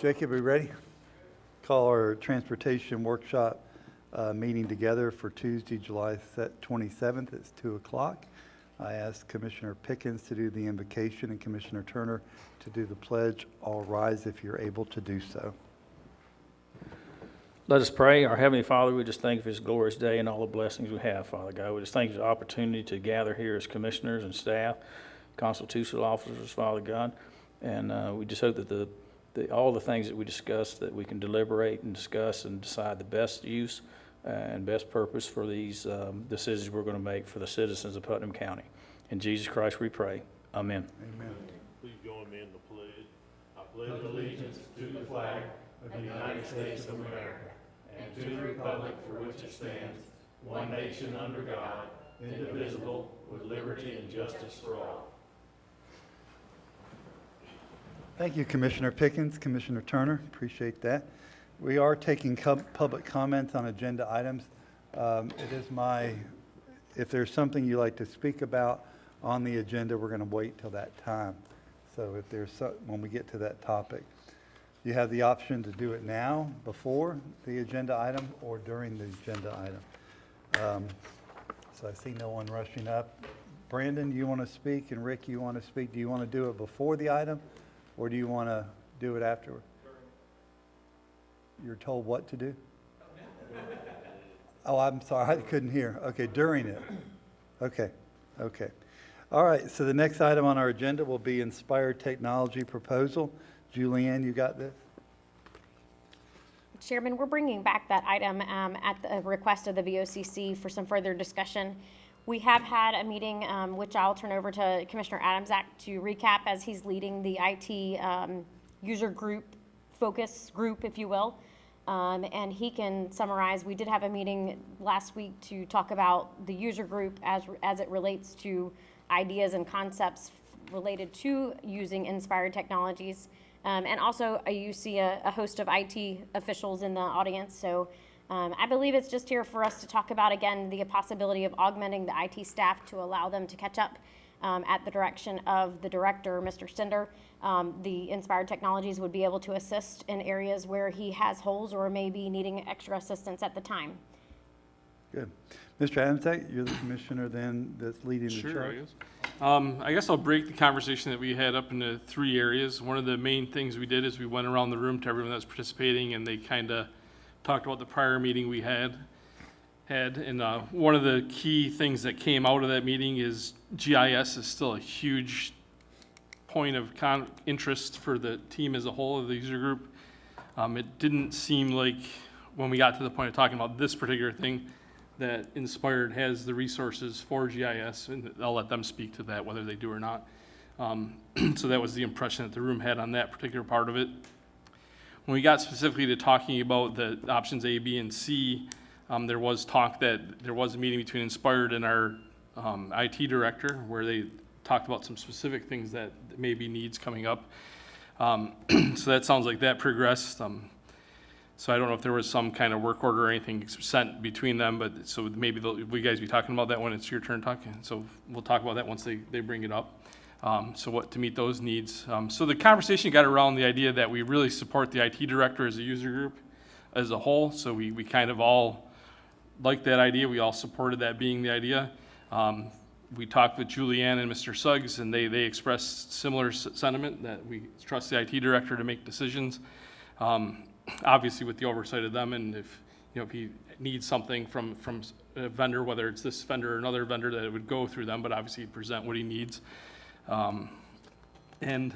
Jacob, are we ready? Call our transportation workshop meeting together for Tuesday, July 27th. It's 2 o'clock. I ask Commissioner Pickens to do the invocation and Commissioner Turner to do the pledge. All rise if you're able to do so. Let us pray. Our Heavenly Father, we just thank you for this glorious day and all the blessings we have, Father God. We just thank you for the opportunity to gather here as commissioners and staff, constitutional officers, Father God. And we just hope that all the things that we discuss, that we can deliberate and discuss and decide the best use and best purpose for these decisions we're going to make for the citizens of Putnam County. In Jesus Christ we pray. Amen. Amen. Please join me in the pledge. I pledge allegiance to the flag of the United States of America and to the republic for which it stands, one nation under God, indivisible, with liberty and justice for all. Thank you, Commissioner Pickens, Commissioner Turner. Appreciate that. We are taking public comments on agenda items. It is if there's something you'd like to speak about on the agenda, we're going to wait till that time. So if there's when we get to that topic, you have the option to do it now, before the agenda item, or during the agenda item. So I see no one rushing up. Brandon, you want to speak? And Rick, you want to speak? Do you want to do it before the item, or do you want to do it afterward? You're told what to do? Oh, I'm sorry, I couldn't hear. Okay, during it. Okay. All right, so the next item on our agenda will be Inspired Technology Proposal. Julianne, you got this? Chairman, we're bringing back that item at the request of the BOCC for some further discussion. We have had a meeting, which I'll turn over to Commissioner Adamczak to recap, as he's leading the IT user group, focus group, if you will. And he can summarize. We did have a meeting last week to talk about the user group as it relates to ideas and concepts related to using inspired technologies. And also you see a host of IT officials in the audience. So I believe it's just here for us to talk about, again, the possibility of augmenting the IT staff to allow them to catch up at the direction of the director, Mr. Stender. The Inspired Technologies would be able to assist in areas where he has holes or may be needing extra assistance at the time. Good. Mr. Adamczak, you're the commissioner then that's leading the charge. Sure, I guess I'll break the conversation that we had up into 3 areas. One of the main things we did is we went around the room to everyone that was participating, and they kind of talked about the prior meeting we had. And one of the key things that came out of that meeting is GIS is still a huge point of interest for the team as a whole of the user group. It didn't seem like, when we got to the point of talking about this particular thing, that Inspired has the resources for GIS, and I'll let them speak to that, whether they do or not. So that was the impression that the room had on that particular part of it. When we got specifically to talking about the options A, B, and C, there was talk that there was a meeting between Inspired and our IT director where they talked about some specific things that maybe needs coming up. So that sounds like that progressed. So I don't know if there was some kind of work order or anything sent between them, but so maybe you guys be talking about that when it's your turn talking. So we'll talk about that once they bring it up. So what to meet those needs. So the conversation got around the idea that we really support the IT director as a user group as a whole. So we kind of all liked that idea. We all supported that being the idea. We talked with Julianne and Mr. Suggs, and they expressed similar sentiment that we trust the IT director to make decisions. Obviously with the oversight of them, and if he needs something from a vendor, whether it's this vendor or another vendor, that it would go through them, but obviously he'd present what he needs. And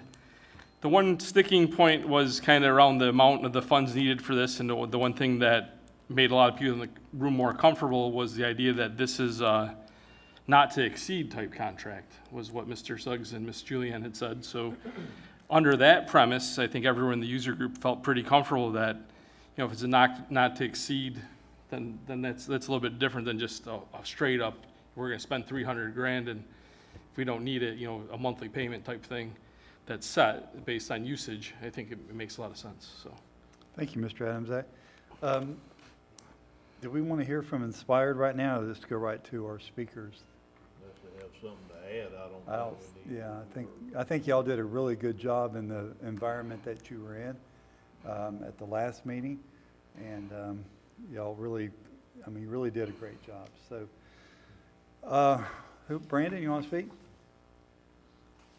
the one sticking point was kind of around the amount of the funds needed for this, and the one thing that made a lot of people in the room more comfortable was the idea that this is not to exceed type contract, was what Mr. Suggs and Ms. Julianne had said. So under that premise, I think everyone in the user group felt pretty comfortable that, if it's a not to exceed, then that's a little bit different than just a straight up, we're going to spend $300,000, and if we don't need it, a monthly payment type thing that's set based on usage. I think it makes a lot of sense. So, thank you, Mr. Adamczak. Do we want to hear from Inspired right now, or just go right to our speakers? Unless they have something to add, I don't know. Yeah, I think y'all did a really good job in the environment that you were in. at the last meeting, and y'all really, really did a great job. So, Brandon, you want to speak?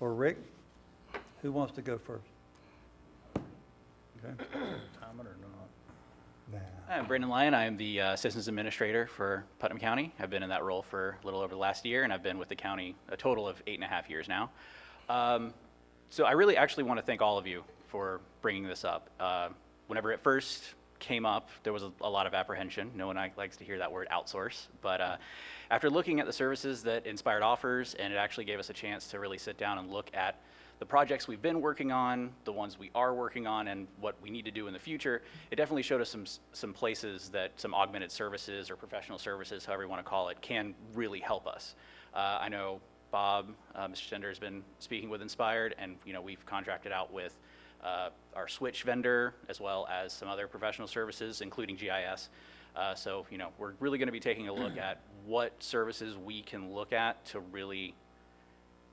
Or Rick? Who wants to go first? Okay. Time it or not? Nah. I'm Brandon Lyon. I am the Systems Administrator for Putnam County. I've been in that role for a little over the last year, and I've been with the county a total of 8.5 years now. So I really actually want to thank all of you for bringing this up. Whenever it first came up, there was a lot of apprehension. No one likes to hear that word outsource. But after looking at the services that Inspired offers, and it actually gave us a chance to really sit down and look at the projects we've been working on, the ones we are working on, and what we need to do in the future, it definitely showed us some places that some augmented services or professional services, however you want to call it, can really help us. I know Bob, Mr. Stender, has been speaking with Inspired, and we've contracted out with our switch vendor as well as some other professional services, including GIS. So we're really going to be taking a look at what services we can look at to really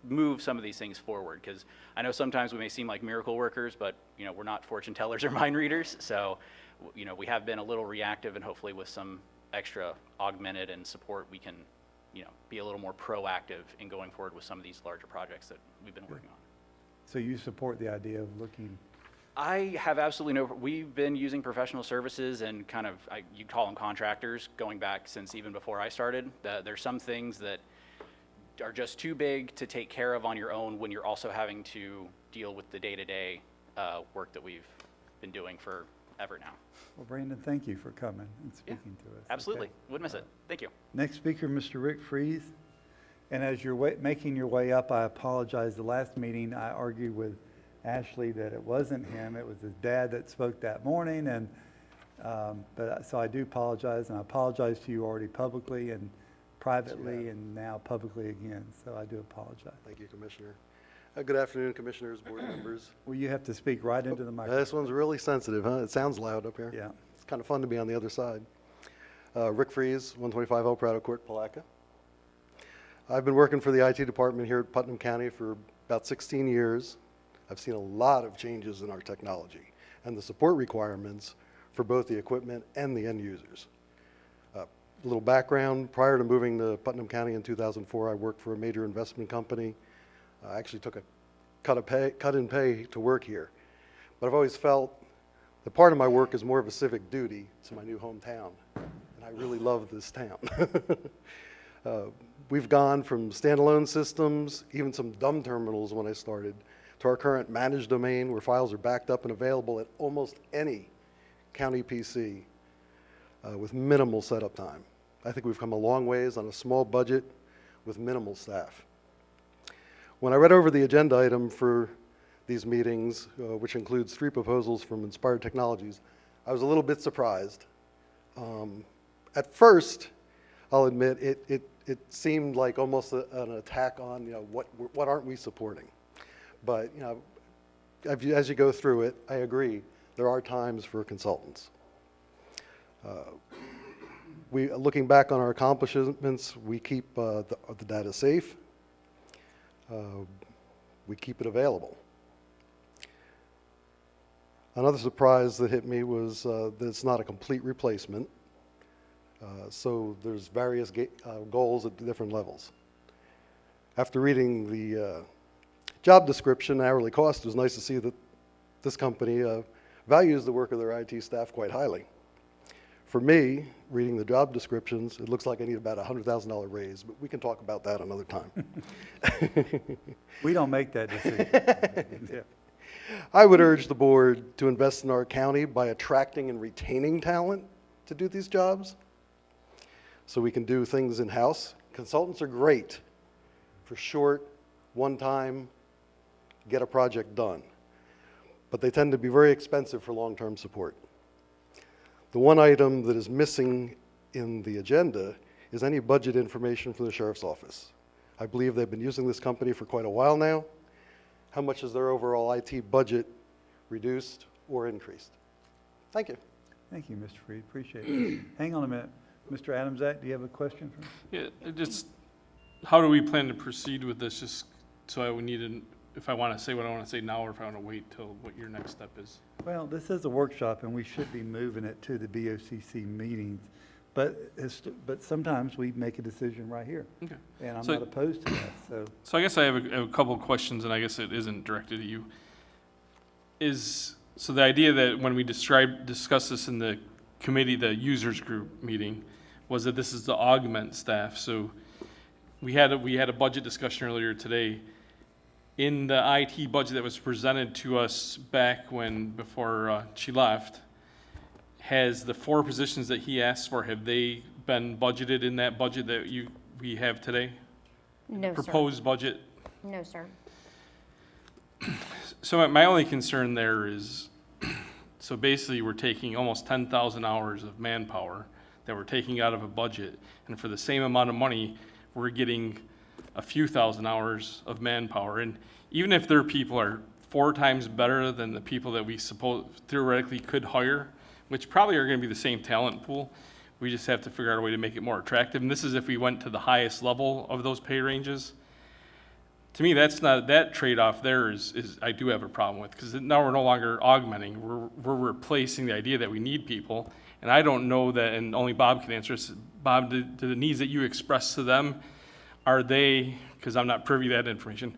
move some of these things forward, because I know sometimes we may seem like miracle workers, but we're not fortune tellers or mind readers. So we have been a little reactive, and hopefully with some extra augmented and support, we can be a little more proactive in going forward with some of these larger projects that we've been working on. So you support the idea of looking? I have absolutely we've been using professional services and kind of, you call them contractors, going back since even before I started. There's some things that are just too big to take care of on your own when you're also having to deal with the day-to-day work that we've been doing forever now. Well, Brandon, thank you for coming and speaking to us. Absolutely. Okay. Wouldn't miss it. Thank you. Next speaker, Mr. Rick Fries. And as you're making your way up, I apologize. The last meeting, I argued with Ashley that it wasn't him. It was his dad that spoke that morning. And so I do apologize, and I apologize to you already publicly and privately and now publicly again. So I do apologize. Thank you, Commissioner. Good afternoon, Commissioners, board members. Well, you have to speak right into the microphone. This one's really sensitive, huh? It sounds loud up here. Yeah. It's kind of fun to be on the other side. Rick Fries, 125 El Prado Court, Palaca. I've been working for the IT department here at Putnam County for about 16 years. I've seen a lot of changes in our technology and the support requirements for both the equipment and the end users. A little background, prior to moving to Putnam County in 2004, I worked for a major investment company. I actually took a cut in pay to work here. But I've always felt that part of my work is more of a civic duty to my new hometown. And I really love this town. We've gone from standalone systems, even some dumb terminals when I started, to our current managed domain where files are backed up and available at almost any county PC with minimal setup time. I think we've come a long ways on a small budget with minimal staff. When I read over the agenda item for these meetings, which includes 3 proposals from Inspired Technologies, I was a little bit surprised. At first, I'll admit, it seemed like almost an attack on, what aren't we supporting? But, as you go through it, I agree, there are times for consultants. Looking back on our accomplishments, we keep the data safe. We keep it available. Another surprise that hit me was that it's not a complete replacement. So there's various goals at different levels. After reading the job description, hourly cost, it was nice to see that this company values the work of their IT staff quite highly. For me, reading the job descriptions, it looks like I need about a $100,000 raise, but we can talk about that another time. We don't make that decision. Yeah. I would urge the board to invest in our county by attracting and retaining talent to do these jobs so we can do things in-house. Consultants are great for short, one-time, get a project done, but they tend to be very expensive for long-term support. The one item that is missing in the agenda is any budget information from the Sheriff's Office. I believe they've been using this company for quite a while now. How much is their overall IT budget reduced or increased? Thank you. Thank you, Mr. Freed. Appreciate it. Hang on a minute. Mr. Adamsack, do you have a question for me? Yeah, just how do we plan to proceed with this? Just so I would need if I want to say what I want to say now, or if I want to wait till what your next step is. Well, this is a workshop, and we should be moving it to the BOCC meetings. But sometimes we make a decision right here, Okay. and I'm So- not opposed to that, so. So I guess I have a couple of questions, and I guess it isn't directed at you. So the idea that when we discussed this in the committee, the users group meeting, was that this is to augment staff. So we had a budget discussion earlier today. In the IT budget that was presented to us back before she left, has the 4 positions that he asked for, have they been budgeted in that budget that we have today? No, sir. Proposed budget? No, sir. So my only concern there is, so basically we're taking almost 10,000 hours of manpower that we're taking out of a budget, and for the same amount of money, we're getting a few thousand hours of manpower. And even if their people are 4 times better than the people that we suppose theoretically could hire, which probably are gonna be the same talent pool, we just have to figure out a way to make it more attractive. And this is if we went to the highest level of those pay ranges. To me, that trade-off there is I do have a problem with, because now we're no longer augmenting, we're replacing the idea that we need people. And I don't know that, and only Bob can answer this, Bob, do the needs that you express to them, are they, because I'm not privy to that information,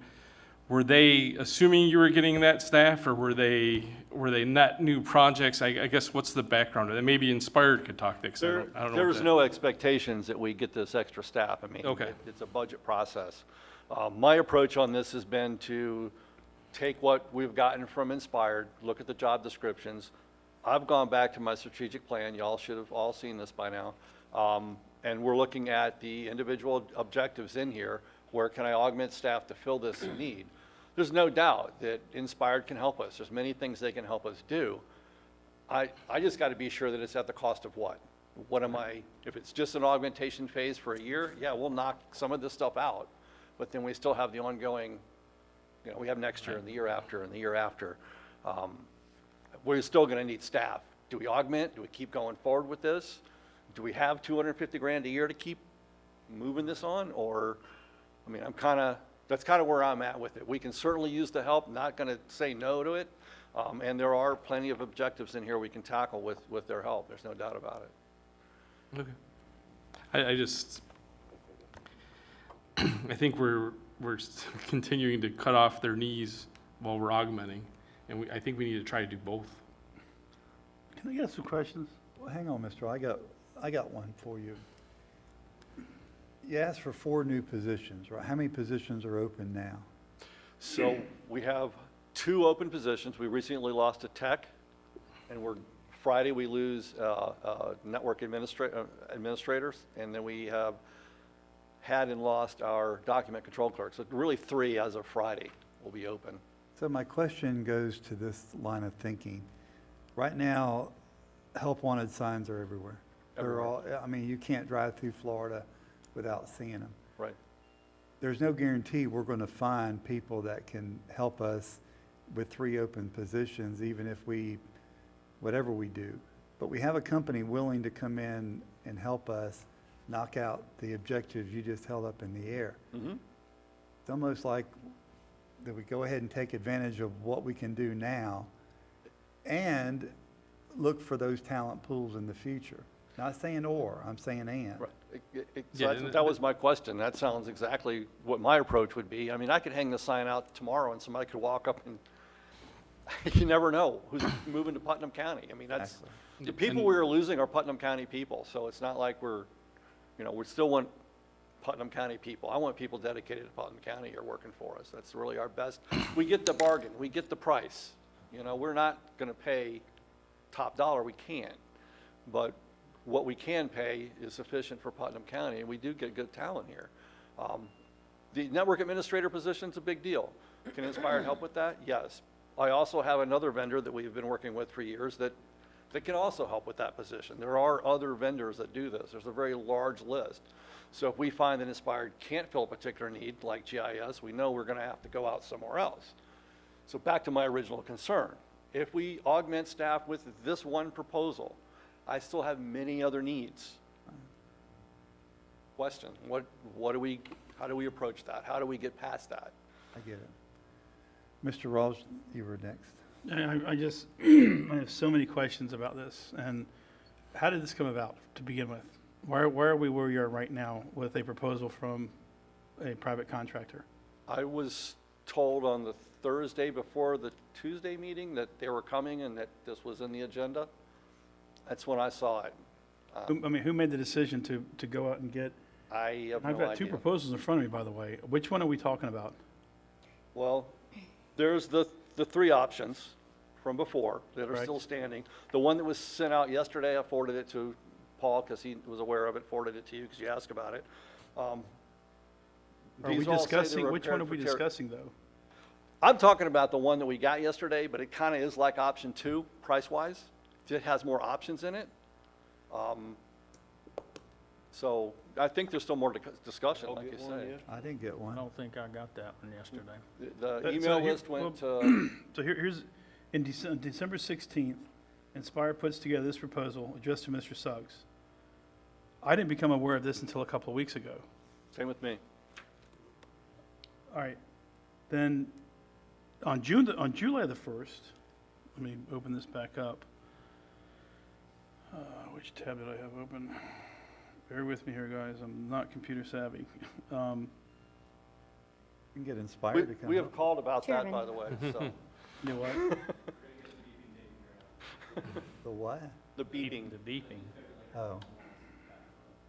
were they assuming you were getting that staff, or were they net new projects? I guess what's the background of that? Maybe Inspired could talk to, 'cause I don't know. There's no expectations that we get this extra staff. I mean, Okay. it's a budget process. My approach on this has been to take what we've gotten from Inspired, look at the job descriptions. I've gone back to my strategic plan. Y'all should have all seen this by now. And we're looking at the individual objectives in here. Where can I augment staff to fill this need? There's no doubt that Inspired can help us. There's many things they can help us do. I just got to be sure that it's at the cost of what? If it's just an augmentation phase for a year, yeah, we'll knock some of this stuff out. But then we still have the ongoing, we have next year and the year after and the year after. We're still going to need staff. Do we augment? Do we keep going forward with this? Do we have 250 grand a year to keep moving this on? Or, I mean, that's kind of where I'm at with it. We can certainly use the help, not going to say no to it. And there are plenty of objectives in here we can tackle with their help. There's no doubt about it. Okay. I just, I think we're continuing to cut off their knees while we're augmenting, and I think we need to try to do both. Can I get some questions? Well, hang on, mister, I got one for you. You asked for 4 new positions, right? How many positions are open now? So we have 2 open positions. We recently lost a tech, and Friday we lose network administrators, and then we have had and lost our document control clerk. So really 3 as of Friday will be open. So my question goes to this line of thinking. Right now, help wanted signs are everywhere. They're all, I mean, you can't drive through Florida without seeing them. Right. There's no guarantee we're going to find people that can help us with 3 open positions, even if whatever we do. But we have a company willing to come in and help us knock out the objectives you just held up in the air. Mm-hmm. It's almost like that we go ahead and take advantage of what we can do now and look for those talent pools in the future. Not saying or, I'm saying and. Right. Yeah, That was my question. That sounds exactly what my approach would be. I mean, I could hang the sign out tomorrow and somebody could walk up and you never know who's moving to Putnam County. I mean, that's, Exactly. the people we are losing are Putnam County people. So it's not like we still want Putnam County people. I want people dedicated to Putnam County here working for us. That's really our best. We get the bargain. We get the price. We're not going to pay top dollar. We can't. But what we can pay is sufficient for Putnam County, and we do get good talent here. The network administrator position's a big deal. Can Inspired help with that? Yes. I also have another vendor that we've been working with for years that can also help with that position. There are other vendors that do this. There's a very large list. So if we find that Inspired can't fill a particular need, like GIS, we know we're going to have to go out somewhere else. So back to my original concern. If we augment staff with this one proposal, I still have many other needs. Question, how do we approach that? How do we get past that? I get it. Mr. Rawls, you were next. I just, I have so many questions about this. And how did this come about to begin with? Where are we where we are right now with a proposal from a private contractor? I was told on the Thursday before the Tuesday meeting that they were coming and that this was in the agenda. That's when I saw it. Who made the decision to go out and get? I have I've no got two idea. proposals in front of me, by the way. Which one are we talking about? Well, there's the three options from before that are Correct. still standing. The one that was sent out yesterday, I forwarded it to Paul because he was aware of it, forwarded it to you because you asked about it. Are we These all say they're discussing, which one are we repaired for discussing, though? I'm talking about the one that we got yesterday, but it kind of is like option two, price-wise. It has more options in it. So I think there's still more discussion, like you say. I didn't get I one. don't think I got that one yesterday. The So email here- list went well, to, So here's, in December 16th, Inspire puts together this proposal addressed to Mr. Suggs. I didn't become aware of this until a couple of weeks ago. same with me. All right, then, on July the 1st, let me open this back up. Which tab did I have open? Bear with me here, guys, I'm not computer savvy. You can get inspired to come. We have called about that, Chairman. by the way, so, You know what? The what? the beeping. The beeping. Oh,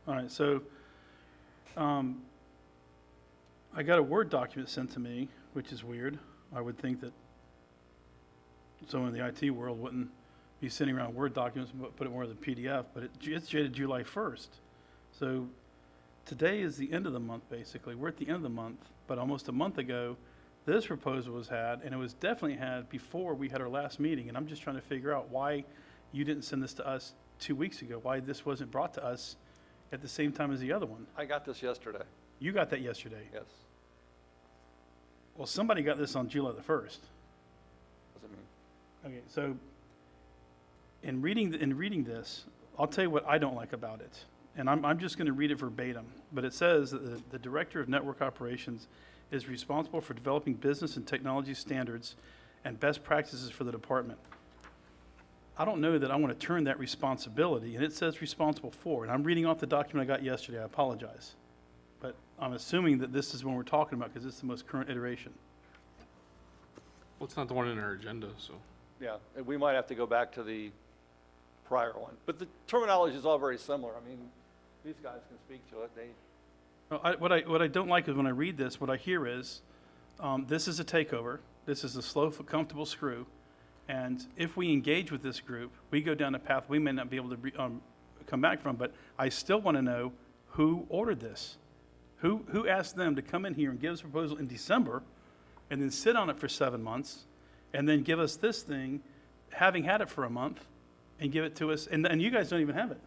All right, so, I got a Word document sent to me, which is weird. I would think that someone in the IT world wouldn't be sending around Word documents, but put it more as a PDF, but it's dated July 1st. So today is the end of the month, basically. We're at the end of the month, but almost a month ago, this proposal was had, and it was definitely had before we had our last meeting. And I'm just trying to figure out why you didn't send this to us 2 weeks ago, why this wasn't brought to us at the same time as the other one. I got this yesterday, You got that yesterday. yes. Well, somebody got this on July the 1st. Doesn't mean, Okay, so in reading this, I'll tell you what I don't like about it. And I'm just going to read it verbatim. But it says that the Director of Network Operations is responsible for developing business and technology standards and best practices for the department. I don't know that I want to turn that responsibility, and it says responsible for, and I'm reading off the document I got yesterday, I apologize. But I'm assuming that this is what we're talking about because it's the most current iteration. Well, it's not the one in our agenda, so. yeah, and we might have to go back to the prior one. But the terminology is all very similar. I mean, these guys can speak to it. They, No, what I don't like is when I read this, what I hear is, this is a takeover, this is a slow, comfortable screw, and if we engage with this group, we go down a path we may not be able to come back from, but I still want to know who ordered this. Who asked them to come in here and give us a proposal in December, and then sit on it for 7 months, and then give us this thing, having had it for a month, and give it to us, and you guys don't even have it.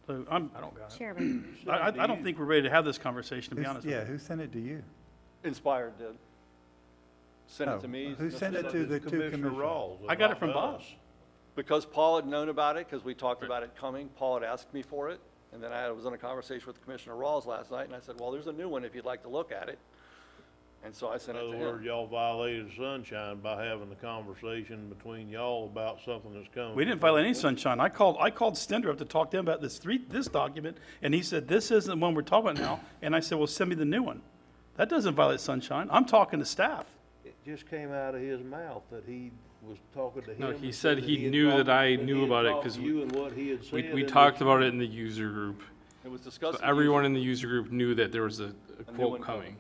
So I don't got it. Chairman. I don't think we're ready to have this conversation, to be Who's- honest with yeah, you. who sent it to you? Inspired did. Sent Oh, it to me. Who sent it to the two commissioners? Rawls. I got it from not Bob. us. Because Paul had known about it, because we talked about it coming, Paul had asked me for it, and then I was in a conversation with Commissioner Rawls last night, and I said, well, there's a new one if you'd like to look at it. And so I In sent it other to words, him. y'all violated sunshine by having the conversation between y'all about something that's coming. We didn't violate any sunshine. I called Stender up to talk to him about this document, and he said, this isn't the one we're talking about now. And I said, well, send me the new one. That doesn't violate sunshine. I'm talking to staff. It just came out of his mouth that he was talking to him. No, and he said he had knew talked- that I he knew had about it talked 'cause to you and what he had said. We and talked that about you- it in the user group. It was So discussed. everyone in the user group knew that there was a new quote one coming. coming.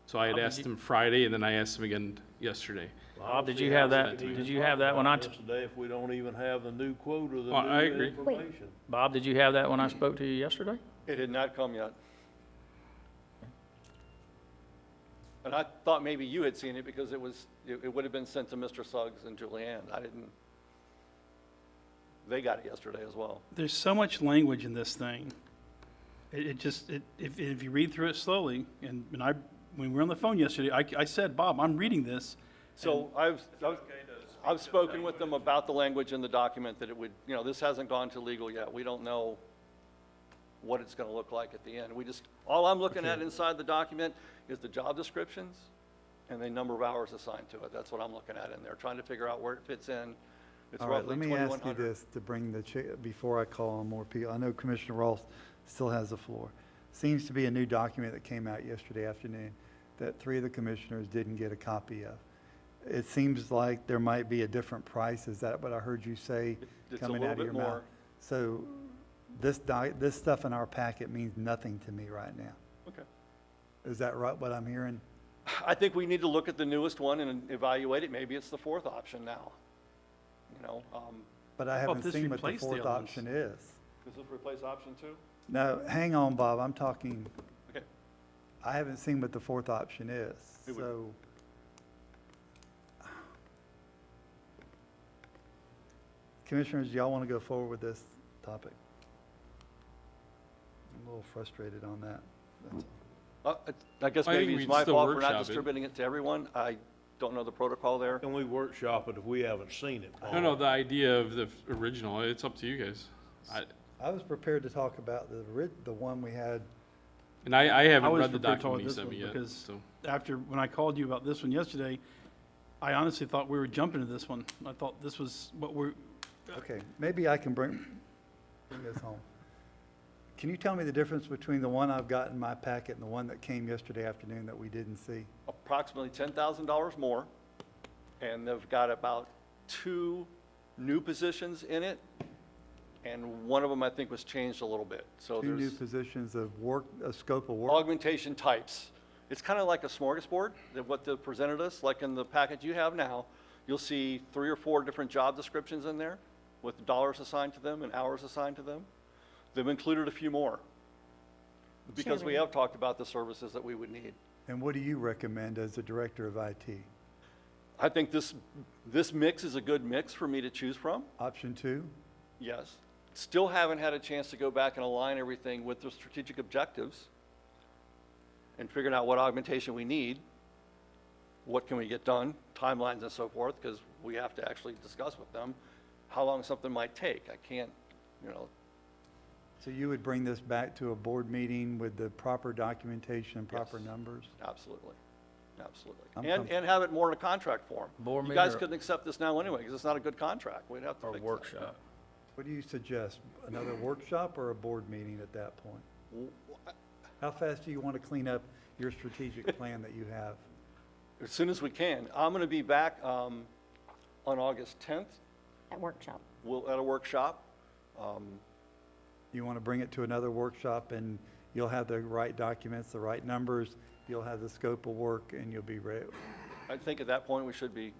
So I had Bob, did asked you- him Friday, and then I asked him again yesterday. Bob, did you have that, We did can you talk have that when I, about this today if we don't even have the new quote or the Well, I new agree. information. Bob, did you have that when I spoke to you yesterday? It had not come yet. And I thought maybe you had seen it because it would have been sent to Mr. Suggs and Julianne. I didn't, they got it yesterday as well. There's so much language in this thing. If you read through it slowly, when we were on the phone yesterday, I said, Bob, I'm reading this. So I've spoken with them about the language in the document that it would, this hasn't gone to legal yet. We don't know what it's going to look like at the end. All I'm looking at inside the document is the job descriptions and the number of hours assigned to it. That's what I'm looking at in there, trying to figure out where it fits in. It's All right, roughly let me ask you 2,100. this to bring before I call on more people. I know Commissioner Ross still has the floor. Seems to be a new document that came out yesterday afternoon that 3 of the commissioners didn't get a copy of. It seems like there might be a different price. Is that what I heard you say It's a coming little out of bit your mouth? more. So this stuff in our packet means nothing to me right now. Okay. Is that right, what I'm hearing? I think we need to look at the newest one and evaluate it. Maybe it's the 4th option now. You know, But I if haven't this seen what the replaced the 4th other ones? option is. does this replace option 2? No, hang on, Bob, I'm talking, Okay. I haven't seen what the 4th option is, It would- so. Commissioners, do y'all want to go forward with this topic? I'm a little frustrated on that. That's all. I guess I think maybe we it's can my still fault for workshop not it. distributing it to everyone. I don't know the protocol there. Can we workshop it if we haven't seen it, Paul? No, the idea of the original, it's up to you guys. I was prepared to talk about the one we had, And I I haven't was read the prepared to talk document you this sent one me yet, because so. after, when I called you about this one yesterday, I honestly thought we were jumping to this one. I thought this was what we're, okay, maybe I can bring this home. Can you tell me the difference between the one I've got in my packet and the one that came yesterday afternoon that we didn't see? Approximately $10,000 more, and they've got about 2 new positions in it, and one of them I think was changed a little bit. So 2 new there's positions of work, a scope of work? augmentation types. It's kind of like a smorgasbord, that what they presented us, like in the package you have now, you'll see 3 or 4 different job descriptions in there with dollars assigned to them and hours assigned to them. They've included a few more because we Chairman. have talked about the services that we would need. And what do you recommend as the director of IT? I think this mix is a good mix for me to choose from, Option 2? yes. Still haven't had a chance to go back and align everything with the strategic objectives and figuring out what augmentation we need, what can we get done, timelines and so forth, because we have to actually discuss with them how long something might take. I can't, you know, So you would bring this back to a board meeting with the proper documentation and proper Yes. numbers? absolutely, absolutely. I'm And have it more in a contract form. Board You guys meeting or- couldn't accept this now anyway, because it's not a good contract. We'd have to Or fix that. workshop. What do you suggest? Another workshop or a board meeting at that point? How fast do you want to clean up your strategic plan that you have? As soon as we can. I'm going to be back on August 10th. At workshop. We'll, at a workshop. You want to bring it to another workshop and you'll have the right documents, the right numbers, you'll have the scope of work and you'll be ready. I think at that point, we should be,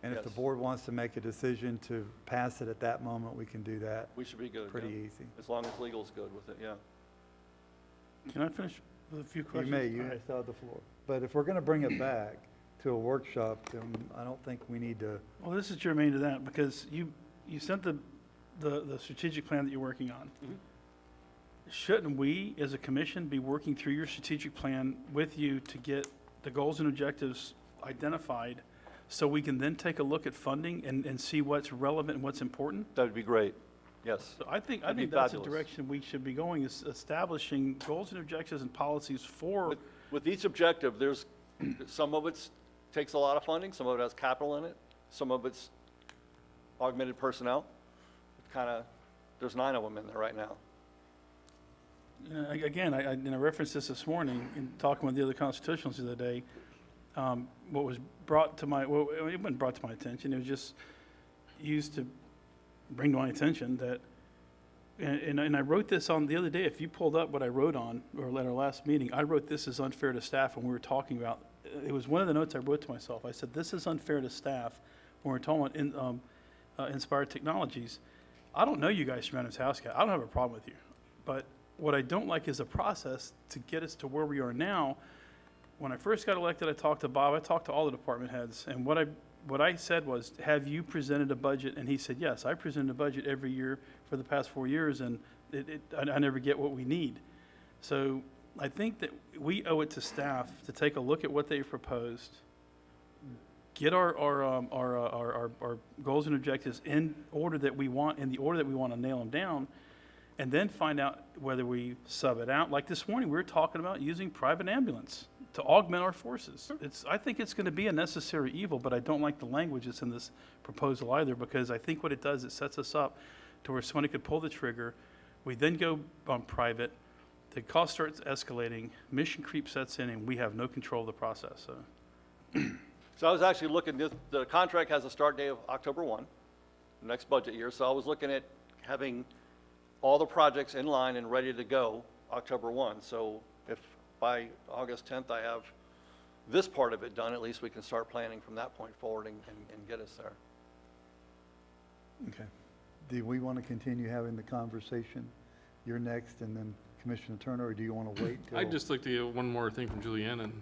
And if the Yes. board wants to make a decision to pass it at that moment, we can do that we should be good. pretty yeah. easy. As long as legal's good with it, yeah. can I finish with a few You questions? may, you still have the floor. But if we're going to bring it back to a workshop, then I don't think we need to, Well, this is germane to that, because you sent the strategic plan that you're working on. Mhm. Shouldn't we, as a commission, be working through your strategic plan with you to get the goals and objectives identified, so we can then take a look at funding and see what's relevant and what's important? That would be great, yes. So I think That'd be that's the fabulous. direction we should be going, is establishing goals and objectives and policies for, With each objective, there's, some of it takes a lot of funding, some of it has capital in it, some of it's augmented personnel. Kind of, there's 9 of them in there right now. you know, again, I referenced this morning in talking with the other constitutionals the other day. What was brought to my, well, it wasn't brought to my attention, it was just used to bring to my attention that, and I wrote this on the other day, if you pulled up what I wrote on, or at our last meeting, I wrote this as unfair to staff when we were talking about, it was one of the notes I wrote to myself. I said, this is unfair to staff when we're talking about Inspired Technologies. I don't know you guys from Adams House Cat. I don't have a problem with you. But what I don't like is a process to get us to where we are now. When I first got elected, I talked to Bob, I talked to all the department heads, and what I said was, have you presented a budget? And he said, yes, I presented a budget every year for the past 4 years, and I never get what we need. So I think that we owe it to staff to take a look at what they've proposed, get our goals and objectives in order that we want, in the order that we want to nail them down, and then find out whether we sub it out. Like this morning, we were talking about using private ambulance to augment our forces. I think it's going to be a necessary evil, but I don't like the language that's in this proposal either, because I think what it does, it sets us up to where somebody could pull the trigger, we then go on private, the cost starts escalating, mission creep sets in, and we have no control of the process, so. So I was actually looking, the contract has a start date of October 1, next budget year, so I was looking at having all the projects in line and ready to go October 1. So if by August 10th I have this part of it done, at least we can start planning from that point forward and get us there. Okay. Do we want to continue having the conversation? You're next, and then Commissioner Turner, or do you want to wait till? I'd just like to get one more thing from Julianne and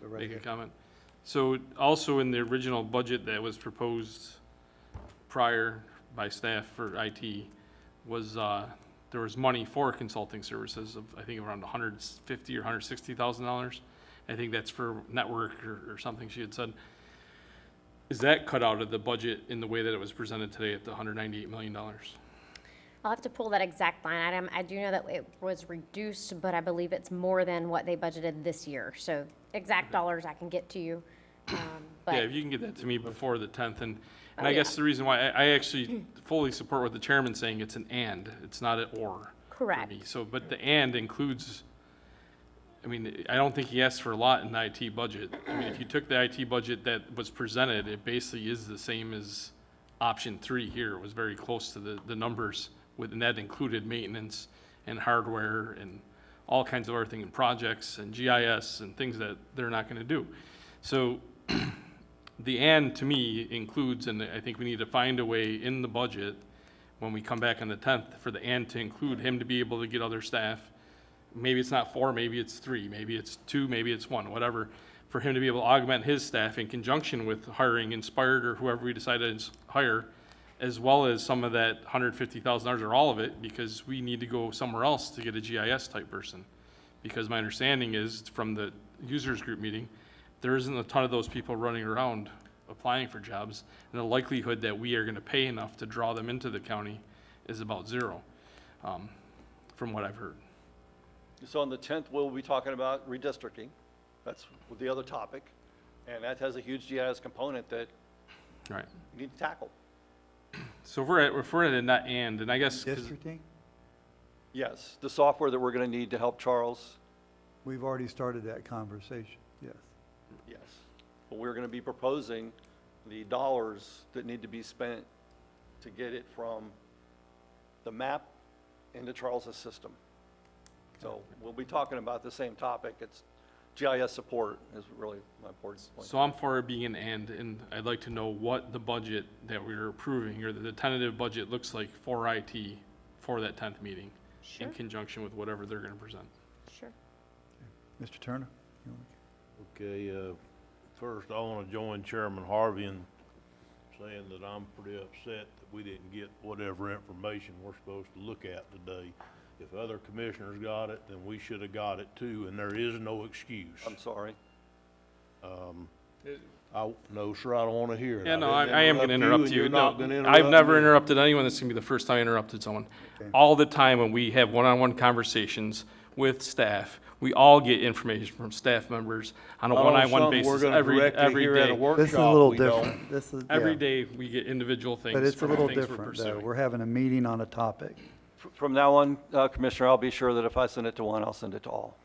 Go right make a ahead. comment. So also in the original budget that was proposed prior by staff for IT was, there was money for consulting services of, I think, around $150,000 or $160,000. I think that's for network or something she had said. Is that cut out of the budget in the way that it was presented today at the $198 million? I'll have to pull that exact line item. I do know that it was reduced, but I believe it's more than what they budgeted this year. So exact dollars I can get to you. Yeah, But if you can get that to me before the 10th, and Oh, I yeah. guess the reason why, I actually fully support what the chairman's saying, it's an and, it's not an or. for Correct. me. So, but the and includes, I mean, I don't think he asked for a lot in the IT budget. I mean, if you took the IT budget that was presented, it basically is the same as option 3 here. It was very close to the numbers, and that included maintenance and hardware and all kinds of other things, and projects and GIS and things that they're not gonna do. So, the and to me includes, and I think we need to find a way in the budget when we come back on the 10th for the and to include him to be able to get other staff. Maybe it's not 4, maybe it's 3, maybe it's 2, maybe it's 1, whatever, for him to be able to augment his staff in conjunction with hiring Inspired or whoever we decide to hire, as well as some of that $150,000 or all of it, because we need to go somewhere else to get a GIS type person. Because my understanding is from the users group meeting, there isn't a ton of those people running around applying for jobs, and the likelihood that we are gonna pay enough to draw them into the county is about 0, from what I've heard. So on the 10th, we'll be talking about redistricting. That's the other topic. And that has a huge GIS component that Right. you need to tackle. So if we're at a not and I guess, 'cause- Districting? Yes, the software that we're going to need to help Charles, We've already started that conversation, yes. yes. But we're going to be proposing the dollars that need to be spent to get it from the map into Charles's system. So we'll be talking about the same topic. It's GIS support is really my important point. so I'm for it being an and I'd like to know what the budget that we're approving, or the tentative budget looks like for IT for that 10th meeting, Sure. in conjunction with whatever they're gonna present. Sure. Mr. Turner? you wanna- Okay, first I want to join Chairman Harvey in saying that I'm pretty upset that we didn't get whatever information we're supposed to look at today. If other commissioners got it, then we should have got it too, and there is no excuse. I'm sorry. No, sir, I don't want to hear it. Yeah, no, didn't I am gonna interrupt and you. You're No, not gonna I've never me. interrupted anyone. This is gonna be the first time I interrupted someone. Okay. All the time when we have one-on-one conversations with staff, we all get information from staff members on a Not on one-on-one something we're basis gonna every directly hear at a day. workshop, This is a little we don't. different. This is, Every yeah. day, we get individual things. But it's a from little things we're different, though. pursuing. We're having a meeting on a topic. From now on, Commissioner, I'll be sure that if I send it to one, I'll send it to all.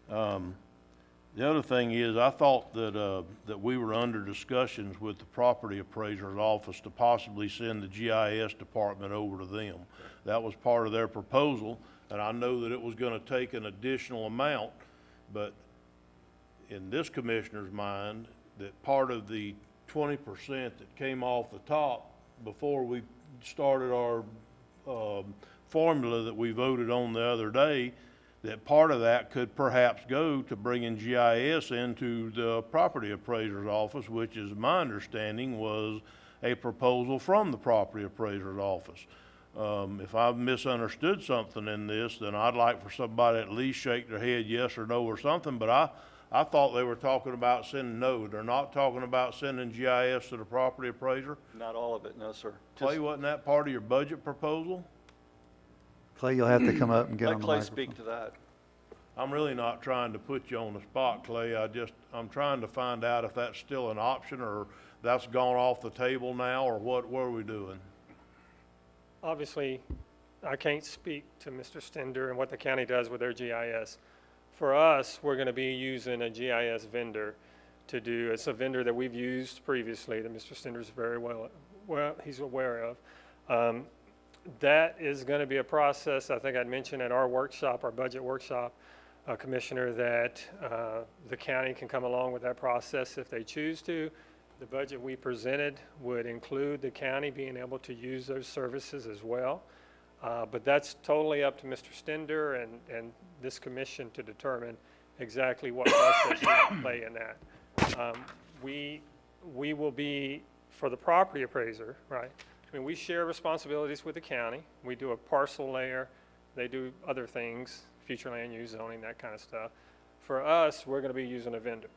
The other thing is, I thought that we were under discussions with the property appraiser's office to possibly send the GIS department over to them. That was part of their proposal, and I know that it was gonna take an additional amount, but in this commissioner's mind, that part of the 20% that came off the top before we started our formula that we voted on the other day, that part of that could perhaps go to bringing GIS into the property appraiser's office, which is my understanding was a proposal from the property appraiser's office. If I've misunderstood something in this, then I'd like for somebody at least shake their head yes or no or something, but I thought they were talking about sending, no, they're not talking about sending GIS to the property appraiser? Not all of it, no, sir. Clay, wasn't that part of your budget proposal? Clay, you'll have to come up and get on Let the Clay microphone. speak to that. I'm really not trying to put you on the spot, Clay. I'm trying to find out if that's still an option or that's gone off the table now, or what are we doing? Obviously, I can't speak to Mr. Stender and what the county does with their GIS. For us, we're going to be using a GIS vendor to do, it's a vendor that we've used previously that Mr. Stender's very well, he's aware of. That is going to be a process, I think I'd mentioned at our workshop, our budget workshop, Commissioner, that the county can come along with that process if they choose to. The budget we presented would include the county being able to use those services as well. But that's totally up to Mr. Stender and this commission to determine exactly what process you want to play in that. We will be, for the property appraiser, right? I mean, we share responsibilities with the county. We do a parcel layer. They do other things, future land use zoning, that kind of stuff. For us, we're going to be using a vendor.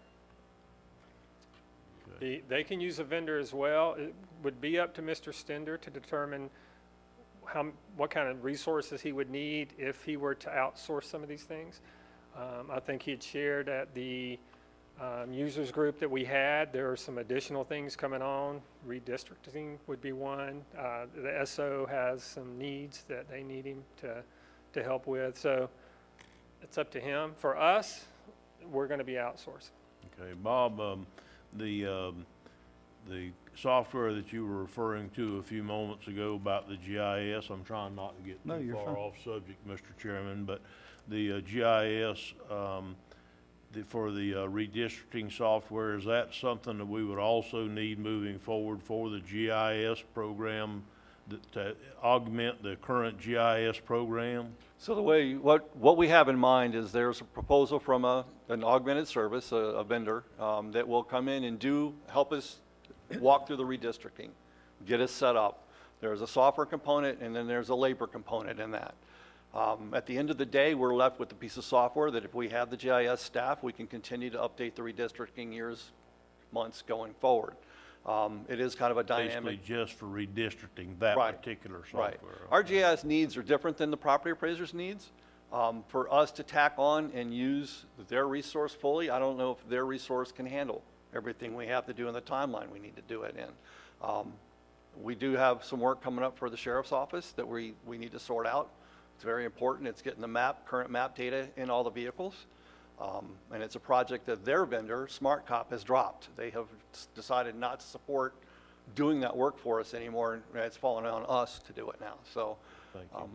They can use a vendor as well. It would be up to Mr. Stender to determine what kind of resources he would need if he were to outsource some of these things. I think he had shared at the users group that we had, there are some additional things coming on. Redistricting would be one. The SO has some needs that they need him to help with. So it's up to him. For us, we're going to be outsourcing. Okay, Bob, the software that you were referring to a few moments ago about the GIS, I'm trying not to get No, too you're far fine. off subject, Mr. Chairman, but the GIS, for the redistricting software, is that something that we would also need moving forward for the GIS program to augment the current GIS program? So the way, what we have in mind is there's a proposal from an augmented service, a vendor, that will come in and help us walk through the redistricting, get us set up. There's a software component and then there's a labor component in that. At the end of the day, we're left with a piece of software that if we have the GIS staff, we can continue to update the redistricting years, months going forward. It is kind of a dynamic. Basically just for redistricting that Right. particular software. Right. Our GIS needs are different than the property appraiser's needs. For us to tack on and use their resource fully, I don't know if their resource can handle everything we have to do in the timeline we need to do it in. We do have some work coming up for the sheriff's office that we need to sort out. It's very important. It's getting the current map data in all the vehicles. And it's a project that their vendor, Smart Cop, has dropped. They have decided not to support doing that work for us anymore, and it's fallen on us to do it now. So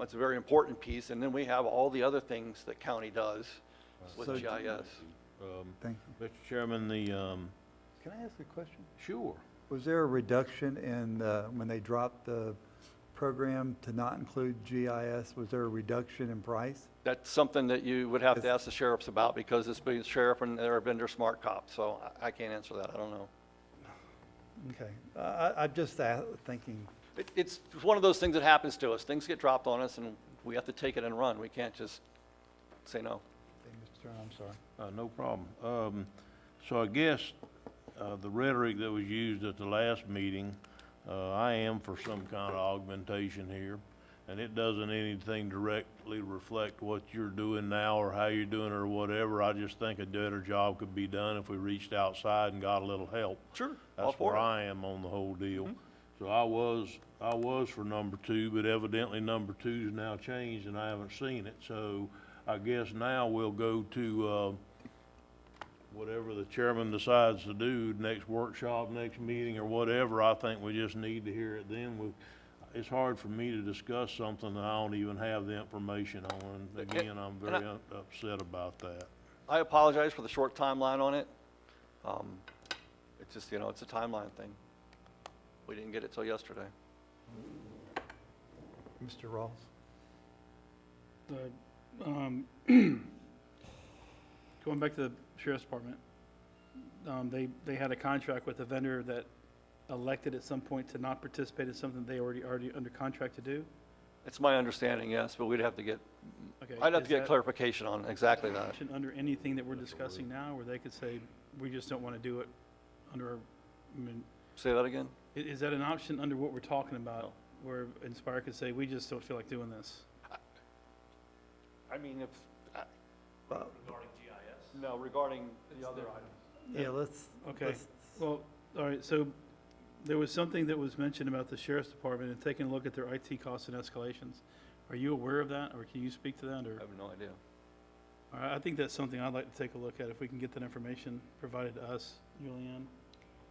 it's a very important piece. And then we have all the other things that county does with So- GIS. Thank you. Mr. Chairman, Can I ask a question? sure. Was there a reduction in, when they dropped the program to not include GIS, was there a reduction in price? That's something that you would have to ask the sheriffs about because it's being sheriff and their vendor Smart Cop. So I can't answer that. I don't know. Okay, I'm just thinking, It's one of those things that happens to us. Things get dropped on us and we have to take it and run. We can't just say no. hey, Mr. Turner, I'm sorry. No problem. So I guess the rhetoric that was used at the last meeting, I am for some kind of augmentation here, and it doesn't anything directly reflect what you're doing now or how you're doing it or whatever. I just think a better job could be done if we reached outside and got a little help. Sure. All That's for where it. I am on the whole deal. So I was for number 2, but evidently number 2's now changed and I haven't seen it. So I guess now we'll go to, whatever the chairman decides to do, next workshop, next meeting or whatever. I think we just need to hear it then. It's hard for me to discuss something that I don't even have the information on. And again, I'm very upset about that. I apologize for the short timeline on it. It's just, it's a timeline thing. We didn't get it till yesterday. Mr. Ross? Going back to the sheriff's department, they had a contract with a vendor that elected at some point to not participate in something they already under contract to do? It's my understanding, yes, but we'd have to get, Okay, I'd have is to get that clarification on exactly that. option under anything that we're discussing now, where they could say, we just don't want to do it under, I mean, Say that again? is that an option under what we're talking about? Where Inspire could say, we just don't feel like doing this? I mean, No, regarding the other items. Yeah, let's. Okay, let's- well, all right, so there was something that was mentioned about the sheriff's department and taking a look at their IT costs and escalations. Are you aware of that, or can you speak to that, I or? have no idea. All right, I think that's something I'd like to take a look at, if we can get that information provided to us, Julianne.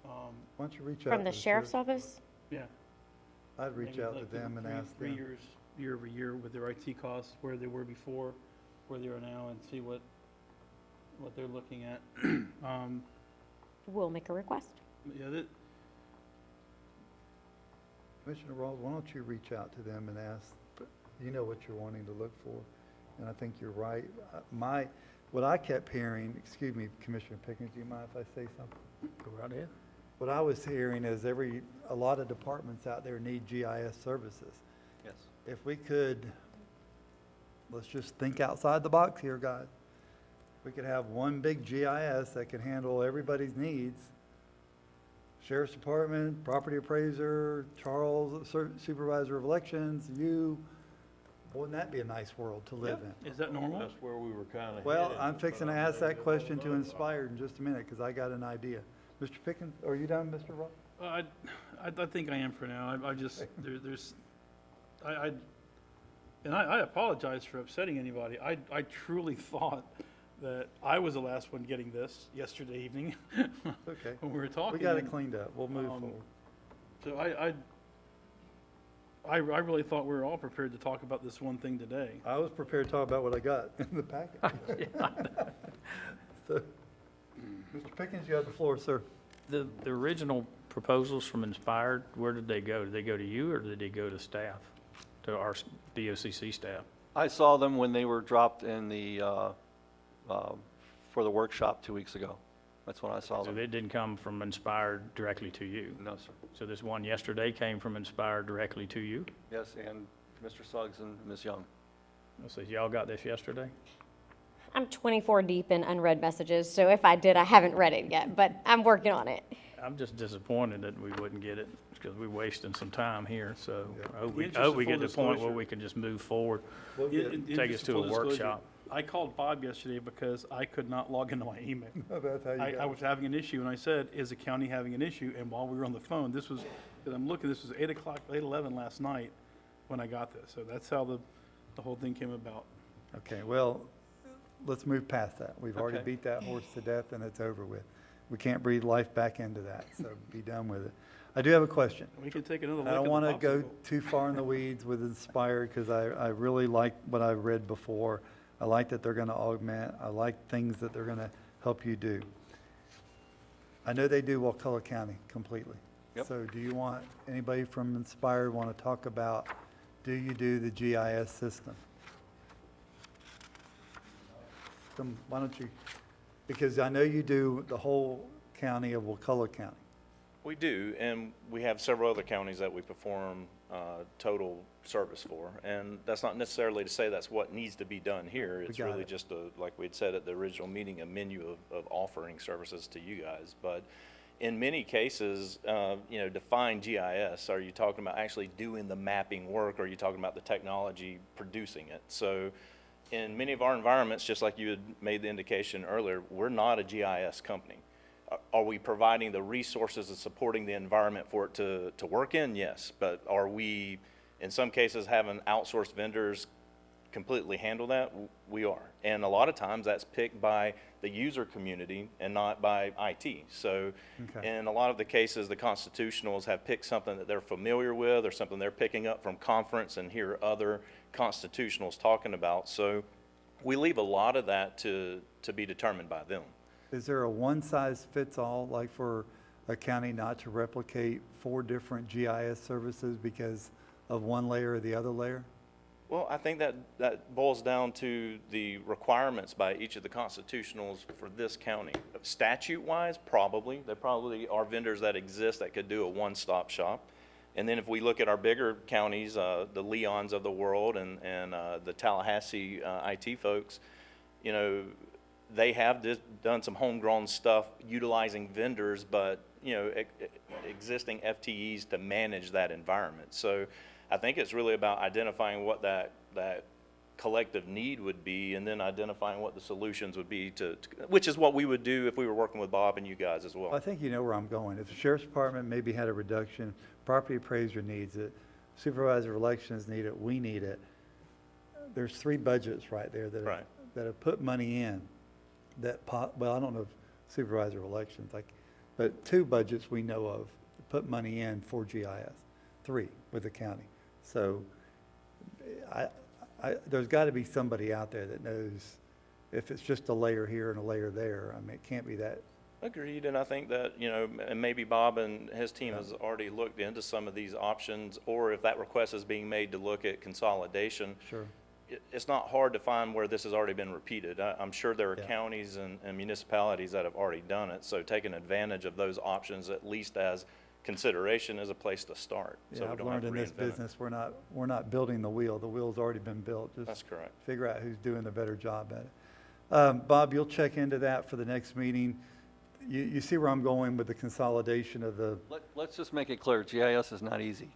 Why don't you reach out? From to the sheriff's office? Yeah. I'd reach maybe out to like them and ask three them. years, year over year with their IT costs, where they were before, where they are now, and see what they're looking at. We'll make a request. Yeah, that, Commissioner Rawls, why don't you reach out to them and ask, you know what you're wanting to look for, and I think you're right. What I kept hearing, excuse me, Commissioner Pickens, do you mind if I say something? Go right ahead. What I was hearing is a lot of departments out there need GIS services. Yes. If we could, let's just think outside the box here, guys. We could have one big GIS that could handle everybody's needs. Sheriff's Department, property appraiser, Charles, Supervisor of Elections, you. Wouldn't that be a nice world to live in? is that normal? That's where we were kind of. Well, I'm fixing to ask that question to Inspired in just a minute, because I got an idea. Mr. Pickens, are you done, Mr. Ross? I think I am for now. I just, I apologize for upsetting anybody. I truly thought that I was the last one getting this yesterday evening Okay. when we were talking. We got it and cleaned up. We'll move forward. So I really thought we were all prepared to talk about this one thing today. I was prepared to talk about what I got in the packet. So, Mr. Pickens, you have the floor, sir. The original proposals from Inspired, where did they go? Did they go to you, or did they go to staff, to our BOCC staff? I saw them when they were dropped in the, for the workshop 2 weeks ago. That's when I saw So them. it didn't come from Inspired directly to you? No, sir. So this one yesterday came from Inspired directly to you? Yes, and Mr. Suggs and Ms. Young. So y'all got this yesterday? I'm 24 deep in unread messages, so if I did, I haven't read it yet, but I'm working on it. I'm just disappointed that we wouldn't get it, because we're wasting some time here, so I hope The we, interest I hope of we full get to the point where disclosure. we can just move forward. We'll In- get- in Take us interest of to a full disclosure, workshop. I called Bob yesterday because I could not log into my email. That's how you I got it. was having an issue, and I said, is the county having an issue? And while we were on the phone, this was, because I'm looking, this was 8 o'clock, 8:11 last night when I got this. So that's how the whole thing came about. Okay, well, let's move past that. We've already Okay. beat that horse to death, and it's over with. We can't breathe life back into that, so be done with it. I do have a question. We can take another look I at don't the want to go popsicle. too far in the weeds with Inspired, because I really like what I've read before. I like that they're going to augment. I like things that they're going to help you do. I know they do Wakulla County completely. Yep. So do you want, anybody from Inspired want to talk about, do you do the GIS system? Why don't you, because I know you do the whole county of Wakulla County. We do, and we have several other counties that we perform total service for. And that's not necessarily to say that's what needs to be done here. It's got really it. just like we'd said at the original meeting, a menu of offering services to you guys. But in many cases, define GIS. Are you talking about actually doing the mapping work, or are you talking about the technology producing it? So in many of our environments, just like you had made the indication earlier, we're not a GIS company. Are we providing the resources and supporting the environment for it to work in? Yes. But are we, in some cases, having outsourced vendors completely handle that? We are. And a lot of times that's picked by the user community and not by IT. So Okay. in a lot of the cases, the constitutionals have picked something that they're familiar with or something they're picking up from conference and hear other constitutionals talking about. So we leave a lot of that to be determined by them. Is there a one-size-fits-all, like for a county not to replicate 4 different GIS services because of one layer or the other layer? Well, I think that boils down to the requirements by each of the constitutionals for this county. Statute-wise, probably. There probably are vendors that exist that could do a one-stop shop. And then if we look at our bigger counties, the Leons of the world and the Tallahassee IT folks, they have done some homegrown stuff utilizing vendors, but, existing FTEs to manage that environment. So I think it's really about identifying what that collective need would be, and then identifying what the solutions would be which is what we would do if we were working with Bob and you guys as I well. think you know where I'm going. If the sheriff's department maybe had a reduction, property appraiser needs it, supervisor of elections need it, we need it. There's 3 budgets right there that Right. have put money in that well, I don't know if supervisor of elections, but 2 budgets we know of put money in for GIS, 3 with the county. So there's got to be somebody out there that knows if it's just a layer here and a layer there. I mean, it can't be that. Agreed, and I think that, and maybe Bob and his team has already looked into some of these options, or if that request is being made to look at consolidation. Sure. It's not hard to find where this has already been repeated. I'm sure there are Yeah. counties and municipalities that have already done it, so taking advantage of those options, at least as consideration, is a place to start. So Yeah, we I've don't have learned to in this reinvent it. business, we're not building the wheel. The wheel's already been built. Just That's correct. figure out who's doing the better job at it. Bob, you'll check into that for the next meeting. You see where I'm going with the consolidation of the, Let's just make it clear, GIS is not easy.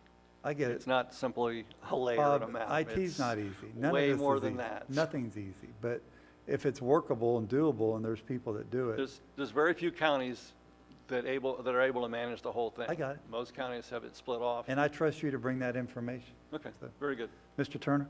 I get it. It's not simply a layer and a Bob, map. IT's It's not easy. None of way this more is than easy. that. Nothing's easy, but if it's workable and doable and there's people that do it, There's very few counties that are able to manage the whole thing. I got it. Most counties have it split off. and I trust you to bring that information. Okay, So- very good. Mr. Turner?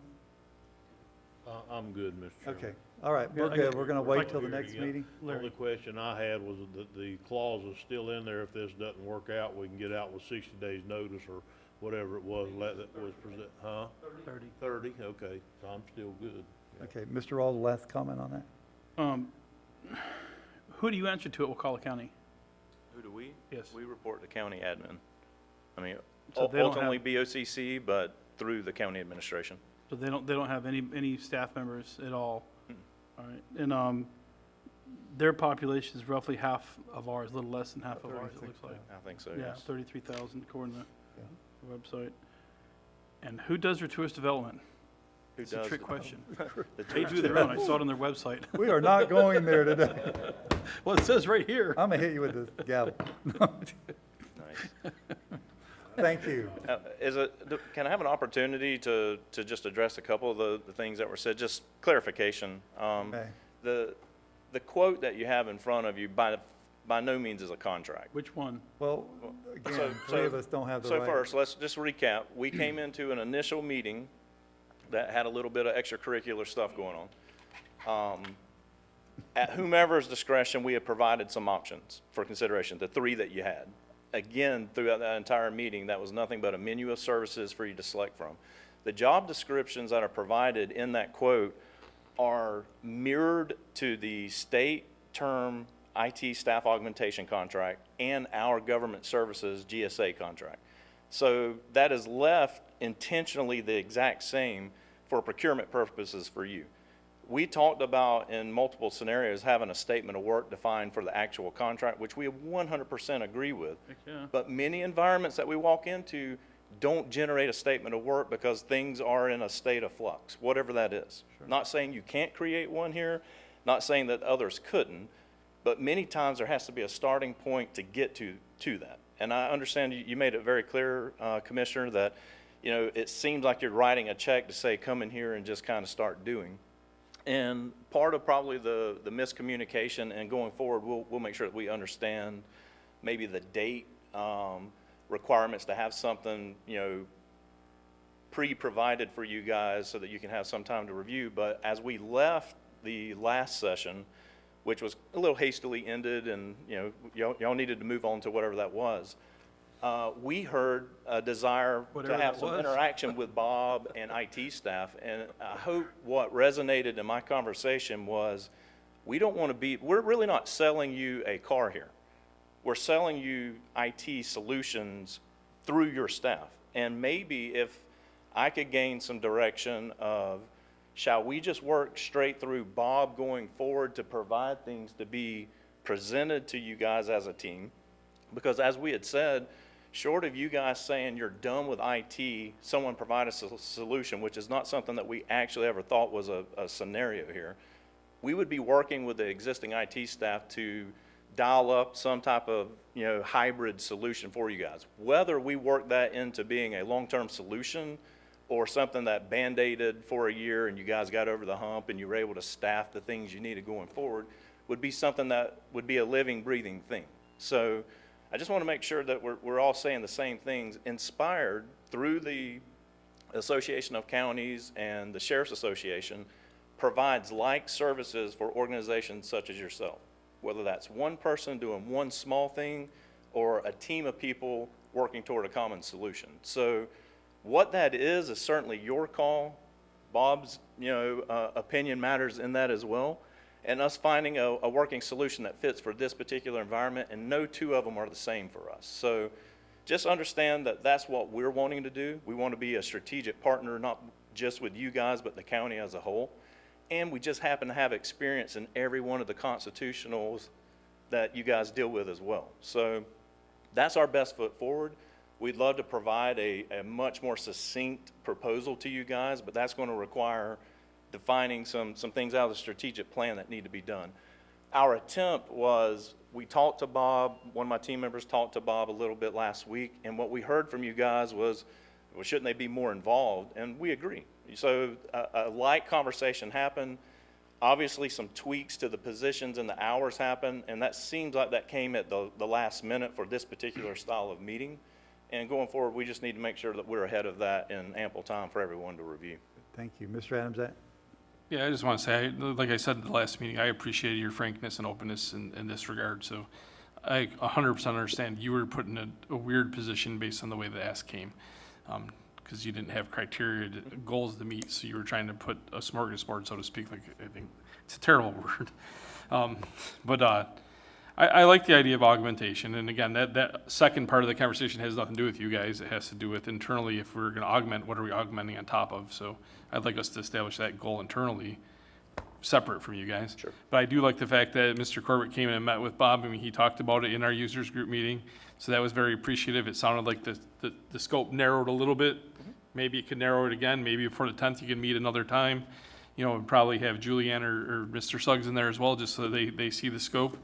I'm good, Mr. Chairman. Okay, all right, we're good. We're going to wait till the next meeting. Only question I had was that the clause is still in there. If this doesn't work out, we can get out with 60 days notice or whatever it was that was present, huh? 30. 30, okay, so I'm still good. Okay, Mr. Rawls, last comment on that? Who do you answer to at Wakulla County? Who do we? Yes. We report to county admin. I mean, So they don't have- ultimately BOCC, but through the county administration. So they don't have any staff members at all? All right, and, their population is roughly half of ours, a little less than half of ours, it looks like. I think so, Yeah, yes. 33,000 according to the website. And who does their tourist development? Who It's a does trick it? question. The They tourist do their own, I saw it on their website. We are not going there today. Well, it says right here. I'm going to hit you with this gavel. Nice. Thank you. Can I have an opportunity to just address a couple of the things that were said? Just clarification. Okay. The quote that you have in front of you by no means is a contract. Which one? Well, again, So- 3 of us don't have the So right. first, let's just recap. We came into an initial meeting that had a little bit of extracurricular stuff going on. At whomever's discretion, we have provided some options for consideration, the 3 that you had. Again, throughout that entire meeting, that was nothing but a menu of services for you to select from. The job descriptions that are provided in that quote are mirrored to the state term IT staff augmentation contract and our government services GSA contract. So that is left intentionally the exact same for procurement purposes for you. We talked about in multiple scenarios having a statement of work defined for the actual contract, which we 100% agree with. Heck yeah. But many environments that we walk into don't generate a statement of work because things are in a state of flux, whatever that is. Not saying you can't create one here, not saying that others couldn't, but many times there has to be a starting point to get to that. And I understand you made it very clear, Commissioner, that it seems like you're writing a check to say, come in here and just kind of start doing. And part of probably the miscommunication and going forward, we'll make sure that we understand maybe the date requirements to have something, pre-provided for you guys so that you can have some time to review. But as we left the last session, which was a little hastily ended and, y'all needed to move on to whatever that was, we heard a desire Whatever to have that some was. interaction with Bob and IT staff. And I hope what resonated in my conversation was, we're really not selling you a car here. We're selling you IT solutions through your staff. And maybe if I could gain some direction of, shall we just work straight through Bob going forward to provide things to be presented to you guys as a team? Because as we had said, short of you guys saying you're done with IT, someone provide us a solution, which is not something that we actually ever thought was a scenario here. We would be working with the existing IT staff to dial up some type of, hybrid solution for you guys. Whether we work that into being a long-term solution or something that Band-Aided for a year and you guys got over the hump and you were able to staff the things you needed going forward, would be something that would be a living, breathing thing. So I just want to make sure that we're all saying the same things, inspired through the Association of Counties and the Sheriff's Association provides like services for organizations such as yourself, whether that's one person doing one small thing or a team of people working toward a common solution. So what that is certainly your call. Bob's, opinion matters in that as well. And us finding a working solution that fits for this particular environment, and no two of them are the same for us. So just understand that that's what we're wanting to do. We want to be a strategic partner, not just with you guys, but the county as a whole. And we just happen to have experience in every one of the constitutionals that you guys deal with as well. So that's our best foot forward. We'd love to provide a much more succinct proposal to you guys, but that's going to require defining some things out of the strategic plan that need to be done. Our attempt was, we talked to Bob, one of my team members talked to Bob a little bit last week, and what we heard from you guys was, well, shouldn't they be more involved? And we agree. So a light conversation happened. Obviously, some tweaks to the positions and the hours happened, and that seems like that came at the last minute for this particular style of meeting. And going forward, we just need to make sure that we're ahead of that in ample time for everyone to review. Thank you. Mr. Adams? Yeah, I just want to say, like I said at the last meeting, I appreciated your frankness and openness in this regard. So I 100% understand you were put in a weird position based on the way the ask came, because you didn't have criteria, goals to meet. So you were trying to put a smorgasbord, so to speak. Like, I think it's a terrible word. I like the idea of augmentation. And again, that second part of the conversation has nothing to do with you guys. It has to do with internally, if we're going to augment, what are we augmenting on top of? So I'd like us to establish that goal internally, separate from you guys. Sure. But I do like the fact that Mr. Corbett came in and met with Bob. I mean, he talked about it in our users group meeting. So that was very appreciative. It sounded like the scope narrowed a little bit. Maybe it could narrow it again. Maybe before the 10th, you can meet another time. And probably have Julianne or Mr. Suggs in there as well, just so they see the scope.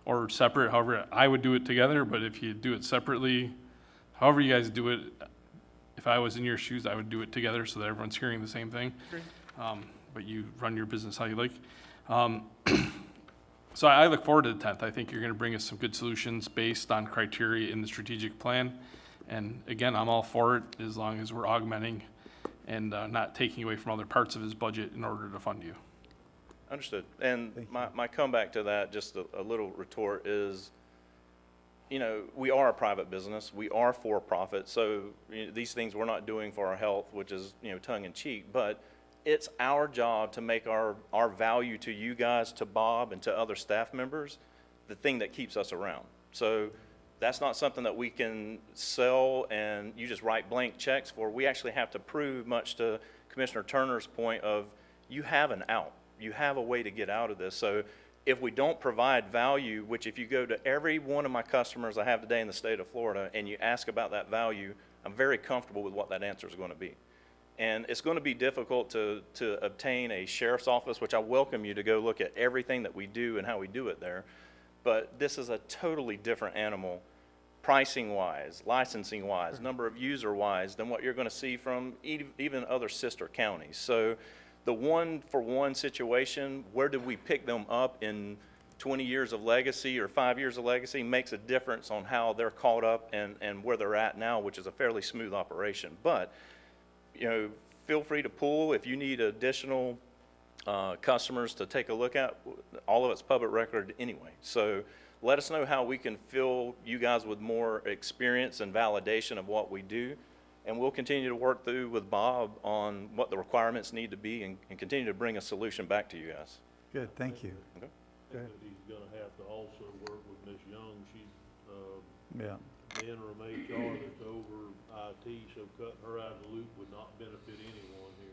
Or separate, however, I would do it together, but if you do it separately, however you guys do it, if I was in your shoes, I would do it together so that everyone's hearing the same thing. But you run your business how you like. So I look forward to the 10th. I think you're going to bring us some good solutions based on criteria in the strategic plan. And again, I'm all for it as long as we're augmenting and not taking away from other parts of his budget in order to fund you. Understood. And my comeback to that, just a little retort is, we are a private business. We are for profit. So these things we're not doing for our health, which is, tongue in cheek, but it's our job to make our value to you guys, to Bob and to other staff members, the thing that keeps us around. So that's not something that we can sell and you just write blank checks for. We actually have to prove, much to Commissioner Turner's point of, you have an out. You have a way to get out of this. So if we don't provide value, which if you go to every one of my customers I have today in the state of Florida and you ask about that value, I'm very comfortable with what that answer is going to be. And it's going to be difficult to obtain a sheriff's office, which I welcome you to go look at everything that we do and how we do it there. But this is a totally different animal, pricing-wise, licensing-wise, number of user-wise, than what you're going to see from even other sister counties. So the one-for-one situation, where did we pick them up in 20 years of legacy or 5 years of legacy, makes a difference on how they're caught up and where they're at now, which is a fairly smooth operation. But, feel free to pull if you need additional customers to take a look at. All of it's public record anyway. So let us know how we can fill you guys with more experience and validation of what we do. And we'll continue to work through with Bob on what the requirements need to be and continue to bring a solution back to you guys. Good, thank you. Okay. I think that he's gonna have to also work with Ms. Young. She's, Yeah. the interim HR that's over IT, so cutting her out of the loop would not benefit anyone here.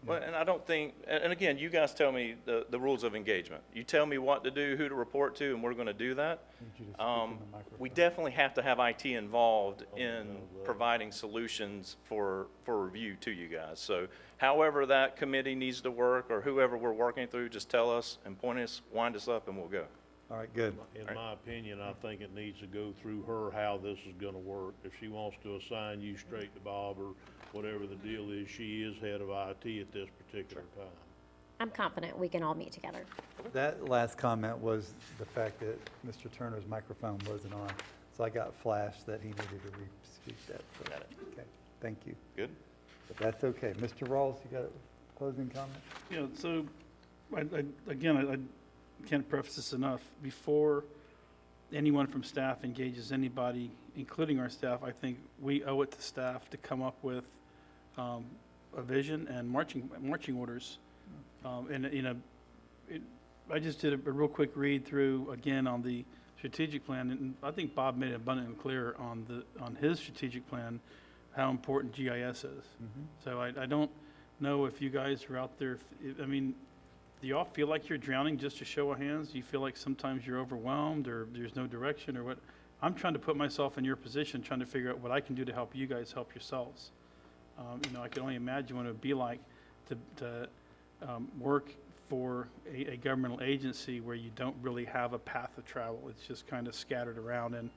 Well, and I don't think, and again, you guys tell me the rules of engagement. You tell me what to do, who to report to, and we're going to do that. Need you to speak in the microphone. We definitely have to have IT involved in providing solutions for review to you guys. So however that committee needs to work or whoever we're working through, just tell us and point us, wind us up, and we'll go. All right, good. In my opinion, I think it needs to go through her how this is gonna work. If she wants to assign you straight to Bob or whatever the deal is, she is head of IT at this particular time. I'm confident we can all meet together. That last comment was the fact that Mr. Turner's microphone wasn't on, so I got flashed that he needed to re-speak that. So, Got it. okay, thank you. Good? But that's okay. Mr. Rawls, you got a closing comment? You know, so, I can't preface this enough. Before anyone from staff engages anybody, including our staff, I think we owe it to staff to come up with a vision and marching orders. I just did a real quick read through again on the strategic plan, and I think Bob made it abundantly clear on his strategic plan how important GIS is. So I don't know if you guys are out there, I mean, do y'all feel like you're drowning, just a show of hands? Do you feel like sometimes you're overwhelmed or there's no direction or what? I'm trying to put myself in your position, trying to figure out what I can do to help you guys help yourselves. I can only imagine what it would be like to work for a governmental agency where you don't really have a path of travel. It's just kind of scattered around, and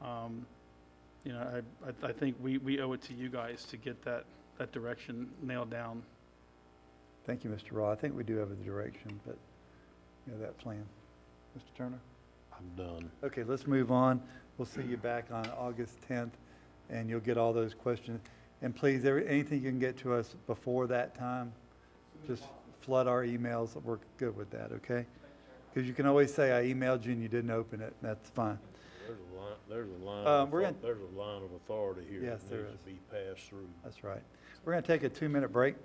I think we owe it to you guys to get that direction nailed down. Thank you, Mr. Raw. I think we do have the direction, but, that plan. Mr. Turner? I'm done. Okay, let's move on. We'll see you back on August 10th, and you'll get all those questions. And please, anything you can get to us before that time, just flood our emails. We're good with that, okay? Because you can always say, I emailed you and you didn't open it. That's fine. There's a line of authority here Yes, that there needs is. to be passed through. That's right. We're going to take a 2-minute break.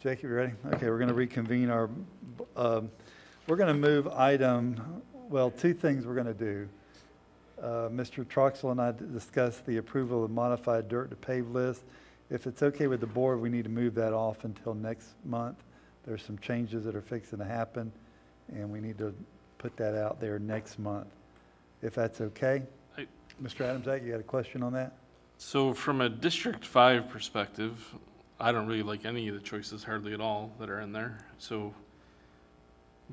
Jake, you ready? Okay, we're going to reconvene our, we're going to move two things we're going to do. Mr. Troxel and I discussed the approval of modified dirt to pave list. If it's okay with the board, we need to move that off until next month. There's some changes that are fixing to happen, and we need to put that out there next month. If that's okay? Mr. Adams, you got a question on that? So from a District 5 perspective, I don't really like any of the choices hardly at all that are in there. So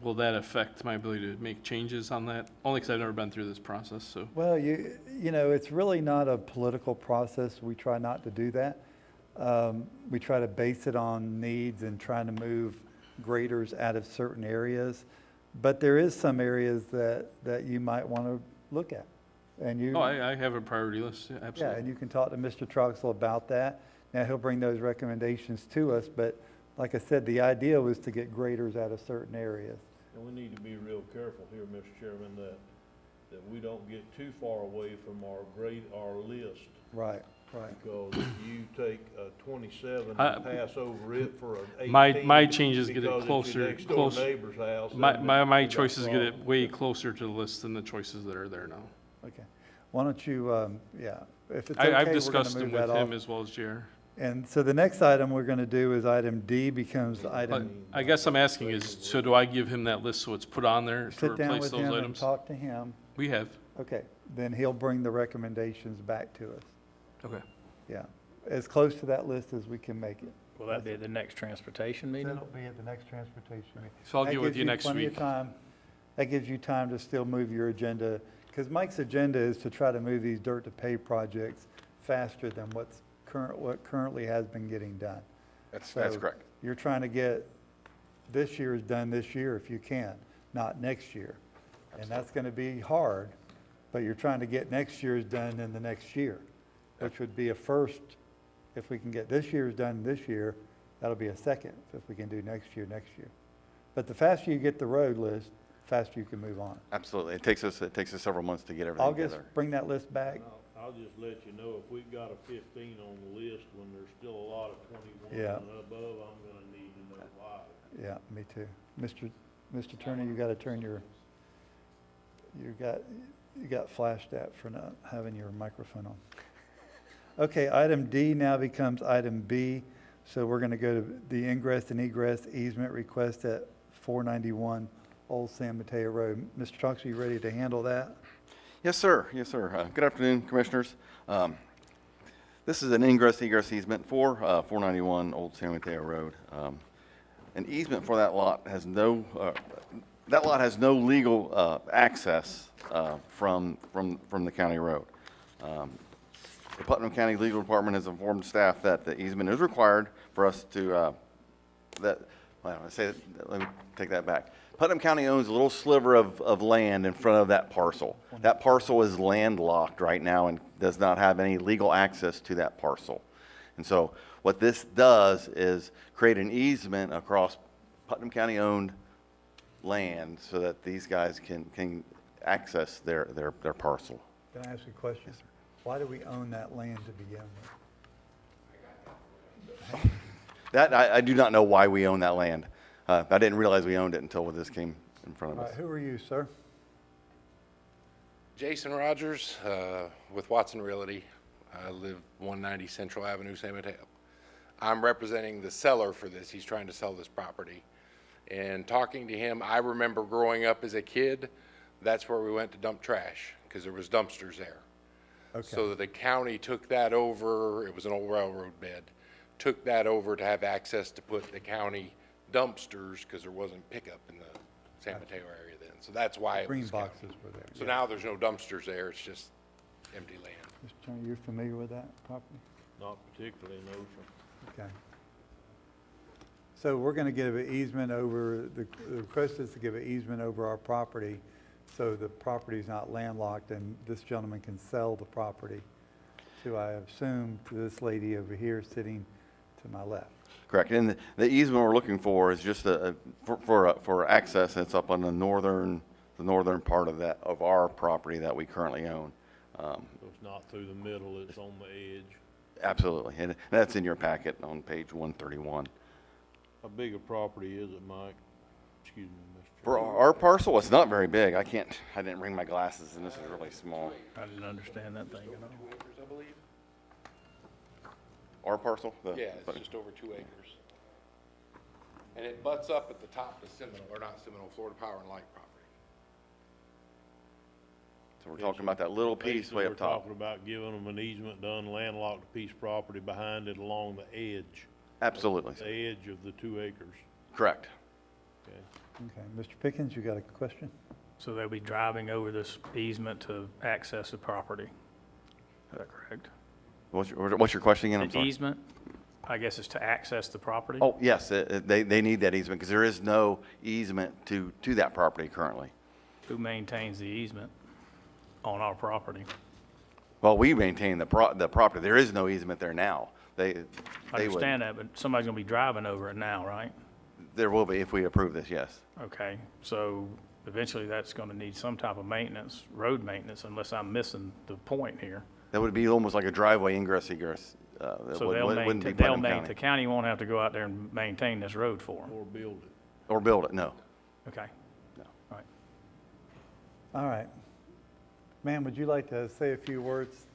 will that affect my ability to make changes on that? Only because I've never been through this process, so. Well, you know, it's really not a political process. We try not to do that. We try to base it on needs and trying to move graders out of certain areas. But there is some areas that you might want to look at. And you, Oh, I have a priority list, yeah, yeah, absolutely. and you can talk to Mr. Troxel about that. Now, he'll bring those recommendations to us, but like I said, the idea was to get graders out of certain areas. And we need to be real careful here, Mr. Chairman, that we don't get too far away from our list. Right. Because if you take a 27 and pass over it for an 18. My changes get it because it's closer, your next door closer. neighbor's house. My then choices get it problems. way closer to the list than the choices that are there now. Okay. Why don't you, if it's okay, I've we're discussed gonna them move with that him off. as well as JR. And so the next item we're going to do is item D becomes item, I guess I'm asking is, so do I give him that list so it's put on there to sit down replace with those him and items? talk to him. We have, Okay, then he'll bring the recommendations back to us. okay. Yeah, as close to that list as we can make it. Will that be at the next transportation meeting? That'll be at the next transportation meeting. So I'll That get with gives you next plenty of week. time. That gives you time to still move your agenda, because Mike's agenda is to try to move these dirt to pave projects faster than what currently has been getting done. That's So correct. You're trying to get this year's done this year if you can, not next year. And that's going to be hard, but you're trying to get next year's done in the next year, which would be a first. If we can get this year's done this year, that'll be a second if we can do next year. But the faster you get the road list, faster you can move on. Absolutely. It takes us several months to get everything August, together. bring that list back. I'll just let you know, if we've got a 15 on the list, when there's still a lot of 21 Yeah. and above, I'm gonna need to know why. Yeah, me too. Mr. Turner, you got to turn your, you got flashed at for not having your microphone on. Okay, item D now becomes item B. So we're going to go to the ingress and egress easement request at 491 Old San Mateo Road. Mr. Troxel, you ready to handle that? Yes, sir. Yes, sir. Good afternoon, Commissioners. This is an ingress egress easement for 491 Old San Mateo Road. An easement for that lot has no legal access from the county road. The Putnam County Legal Department has informed staff that the easement is required for us to, let me take that back. Putnam County owns a little sliver of land in front of that parcel. That parcel is landlocked right now and does not have any legal access to that parcel. And so what this does is create an easement across Putnam County-owned land so that these guys can access their parcel. Can I ask you a question? Yes, sir. Why do we own that land to begin with? That, I do not know why we own that land. I didn't realize we owned it until this came in front of All us. right, who are you, sir? Jason Rogers with Watson Realty. I live 190 Central Avenue, San Mateo. I'm representing the seller for this. He's trying to sell this property. And talking to him, I remember growing up as a kid, that's where we went to dump trash because there was dumpsters there. Okay. So the county took that over, it was an old railroad bed, took that over to have access to put the county dumpsters because there wasn't pickup in the San Mateo area then. So that's why it Green was county. boxes were there. So now there's no dumpsters there, it's just empty land. Mr. Turner, you're familiar with that property? Not particularly, no, sir. Okay. So we're going to give an easement over, the request is to give an easement over our property so the property's not landlocked and this gentleman can sell the property to, I assume, to this lady over here sitting to my left. Correct. And the easement we're looking for is just for access. It's up on the northern part of our property that we currently own. So it's not through the middle, it's on the edge. Absolutely. And that's in your packet on page 131 How big a property is it, Mike? Excuse me, Mr. For Chairman. our parcel, it's not very big. I didn't bring my glasses, and this is really small. I didn't understand that thing at all. 2 acres, I believe? Our parcel? Yeah, it's just over 2 acres. And it butts up at the top to Seminole, or not Seminole, Florida Power and Light property. So we're talking about that little piece Basically, way we're up top. talking about giving them an easement done, landlocked a piece of property behind it along the edge. Absolutely. The edge of the 2 acres. Correct. Okay. Okay, Mr. Pickens, you got a question? So they'll be driving over this easement to access the property. Is that correct? What's your question again? I'm The sorry. easement, I guess, is to access the property? Oh, yes, they need that easement because there is no easement to that property currently. Who maintains the easement on our property? Well, we maintain the property. There is no easement there now. I They would, understand that, but somebody's gonna be driving over it now, right? there will be if we approve this, yes. Okay, so eventually that's gonna need some type of maintenance, road maintenance, unless I'm missing the point here. That would be almost like a driveway ingress egress. That So wouldn't be Putnam the County. county won't have to go out there and maintain this road for them. Or build it. Or build it, no. Okay, No. all right. All right. Ma'am, would you like to say a few words?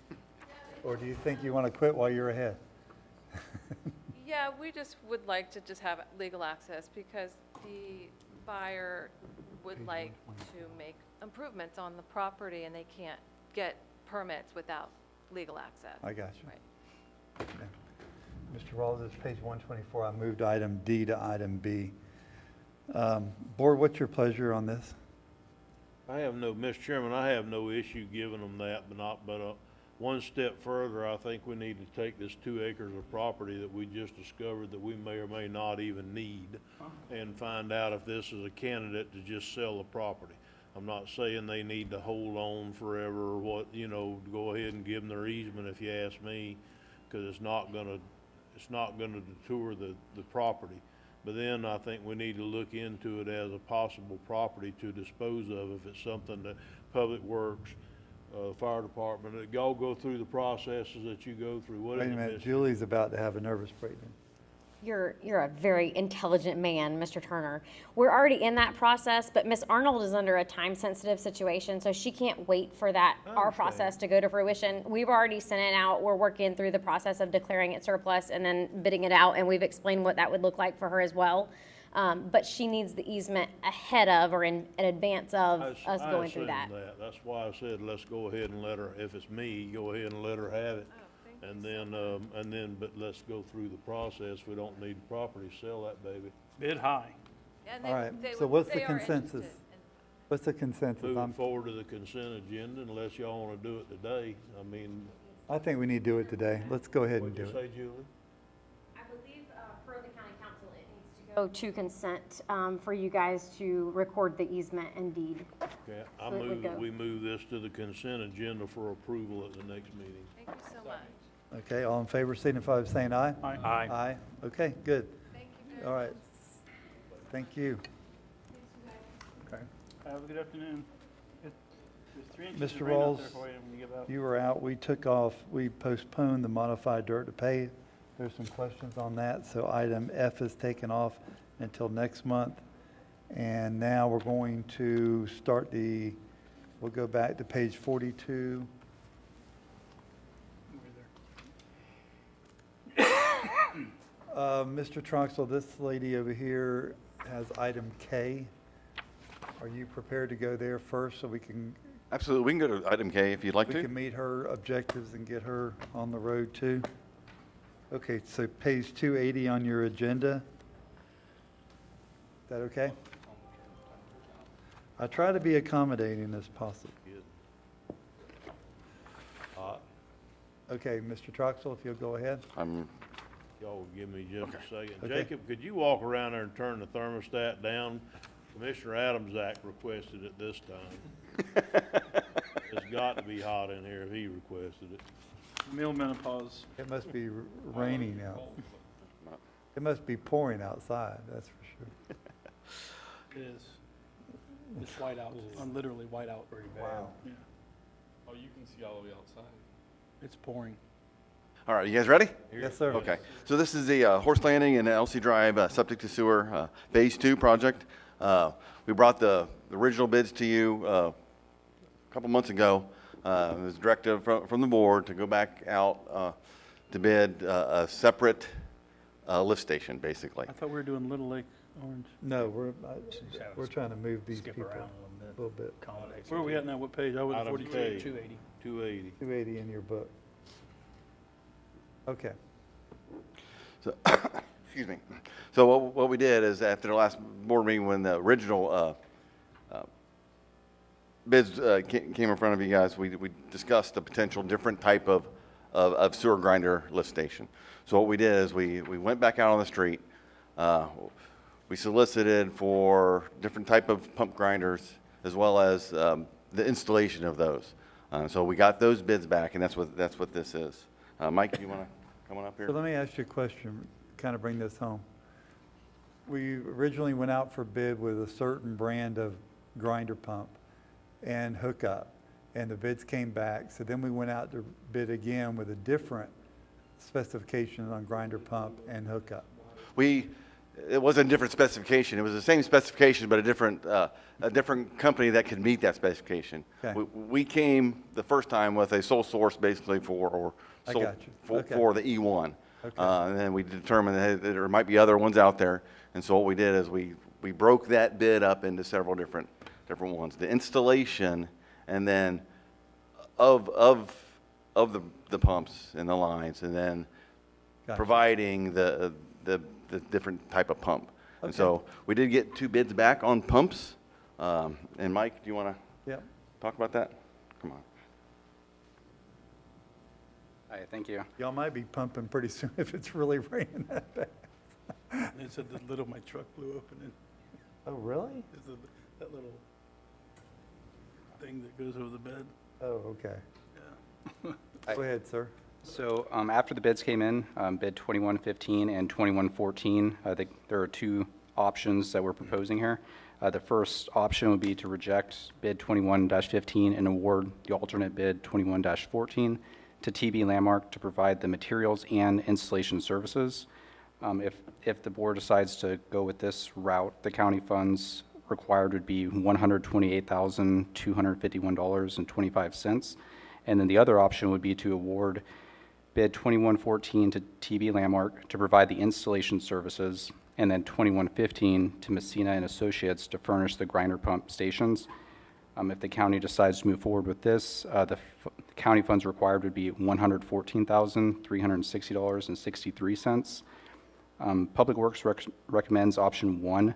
Or do you think you want to quit while you're ahead? Yeah, we just would like to just have legal access because the buyer would like to make improvements on the property and they can't get permits without legal access. I got you. Right. Okay. Mr. Rawls, this is page 124. I moved item D to item B. Board, what's your pleasure on this? Mr. Chairman, I have no issue giving them that, but one step further, I think we need to take this 2 acres of property that we just discovered that we may or may not even need and find out if this is a candidate to just sell the property. I'm not saying they need to hold on forever or what, go ahead and give them their easement if you ask me, because it's not gonna detour the property. But then I think we need to look into it as a possible property to dispose of if it's something that Public Works, Fire Department, y'all go through the processes that you go through. What Wait is a it, minute, Miss? Julie's about to have a nervous breakdown. You're a very intelligent man, Mr. Turner. We're already in that process, but Miss Arnold is under a time-sensitive situation, so she can't wait for that, our process to go to fruition. We've already sent it out. We're working through the process of declaring it surplus and then bidding it out, and we've explained what that would look like for her as well. But she needs the easement ahead of or in advance of us going through that. That's why I said, let's go ahead and let her, if it's me, go ahead and let her have it. And then, but let's go through the process. We don't need property, sell that baby. Bid high. And All right, they so would- what's they the are interested consensus? in- What's the consensus? Moving forward to the consent agenda unless y'all want to do it today. I mean, I think we need to do it today. Let's go ahead and what'd do you it. say, Julie? I believe for the county council, it needs to go to consent for you guys to record the easement and deed. Okay, I So it would move that go. we move this to the consent agenda for approval at the next meeting. Thank you so much. Okay, all in favor signify by saying aye. Aye. Aye. Okay, good. Thank you very All right. much. Thank you. Okay. Have a good afternoon. There's 3 inches Mr. of rain out Rawls, there for you when you get out. You were out, we took off, we postponed the modified dirt to pay. There's some questions on that, so item F is taken off until next month. And now we're going to start we'll go back to page 42. Mr. Troxel, this lady over here has item K. Are you prepared to go there first so we can Absolutely. We can go to item K if you'd like we to. can meet her objectives and get her on the road too? Okay, so page 280 on your agenda. Is that okay? I try to be accommodating as possible. Okay, Mr. Troxel, if you'll go ahead. Y'all will give me just a second. Okay. Jacob, could you walk around there and turn the thermostat down? Commissioner Adams Act requested it this time. It's got to be hot in here if he requested it. Male menopause. It must be raining out. It must be pouring outside, that's for sure. It is. It's white out. I'm literally white out. Wow. Yeah. Oh, you can see all the way outside. It's pouring. All right, you guys ready? Yes, sir. Okay, so this is the Horse Landing and Elsie Drive septic to sewer Phase 2 project. We brought the original bids to you a couple months ago. It was a directive from the board to go back out to bid a separate lift station, basically. I thought we were doing Little Lake Orange. No, we're trying to move these Skip people around a little bit. Accommodate. Where are we at now? What page? I was at Item 42. K. 280. 280. 280 in your book. Okay. So, excuse me. So what we did is after the last board meeting, when the original bids came in front of you guys, we discussed a potential different type of sewer grinder lift station. So what we did is we went back out on the street. We solicited for different type of pump grinders as well as the installation of those. So we got those bids back, and that's what this is. Mike, you want to come on up here? So let me ask you a question, kind of bring this home. We originally went out for bid with a certain brand of grinder pump and hookup, and the bids came back. So then we went out to bid again with a different specification on grinder pump and hookup. It wasn't a different specification. It was the same specification, but a different company that could meet that specification. Okay. We came the first time with a sole source basically for I got you. Okay. for the E1. Okay. And then we determined that there might be other ones out there. And so what we did is we broke that bid up into several different ones. The installation and then of the pumps and the lines, and then Gotcha. providing the different type of pump. And Okay. so we did get 2 bids back on pumps. And Mike, do you want to Yep. talk about that? Come on. Hi, thank you. Y'all might be pumping pretty soon if it's really raining that bad. They said the lid of my truck blew open and Oh, really? there's that little thing that goes over the bed. Oh, okay. Yeah. Go ahead, sir. So after the bids came in, bid 2115 and 2114, I think there are 2 options that we're proposing here. The first option would be to reject bid 21-15 and award the alternate bid 21-14 to TB Landmark to provide the materials and installation services. If the board decides to go with this route, the county funds required would be $128,251.25. And then the other option would be to award bid 2114 to TB Landmark to provide the installation services, and then 2115 to Messina and Associates to furnish the grinder pump stations. If the county decides to move forward with this, the county funds required would be $114,360.63. Public Works recommends option 1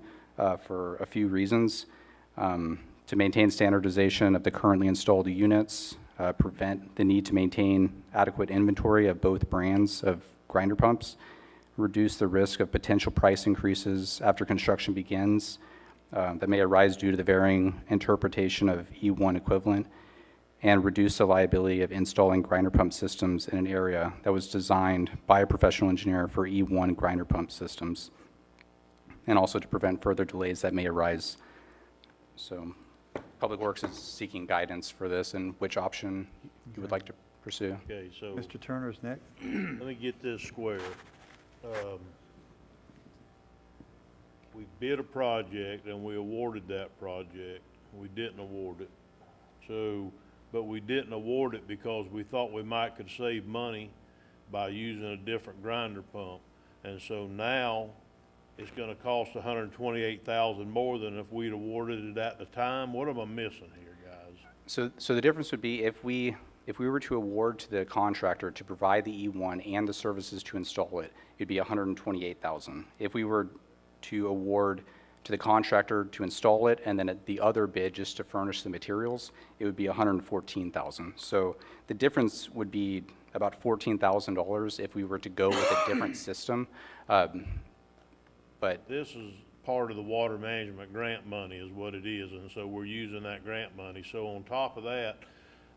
for a few reasons. To maintain standardization of the currently installed units, prevent the need to maintain adequate inventory of both brands of grinder pumps, reduce the risk of potential price increases after construction begins that may arise due to the varying interpretation of E1 equivalent, and reduce the liability of installing grinder pump systems in an area that was designed by a professional engineer for E1 grinder pump systems, and also to prevent further delays that may arise. So Public Works is seeking guidance for this and which option you would like to pursue. Okay, so Mr. Turner's next. let me get this square. We bid a project and we awarded that project. We didn't award it. But we didn't award it because we thought we might could save money by using a different grinder pump. And so now it's gonna cost $128,000 more than if we'd awarded it at the time. What am I missing here, guys? So the difference would be if we were to award to the contractor to provide the E1 and the services to install it, it'd be $128,000. If we were to award to the contractor to install it and then at the other bid just to furnish the materials, it would be $114,000. So the difference would be about $14,000 if we were to go with a different system. But This is part of the water management grant money is what it is, and so we're using that grant money. So on top of that,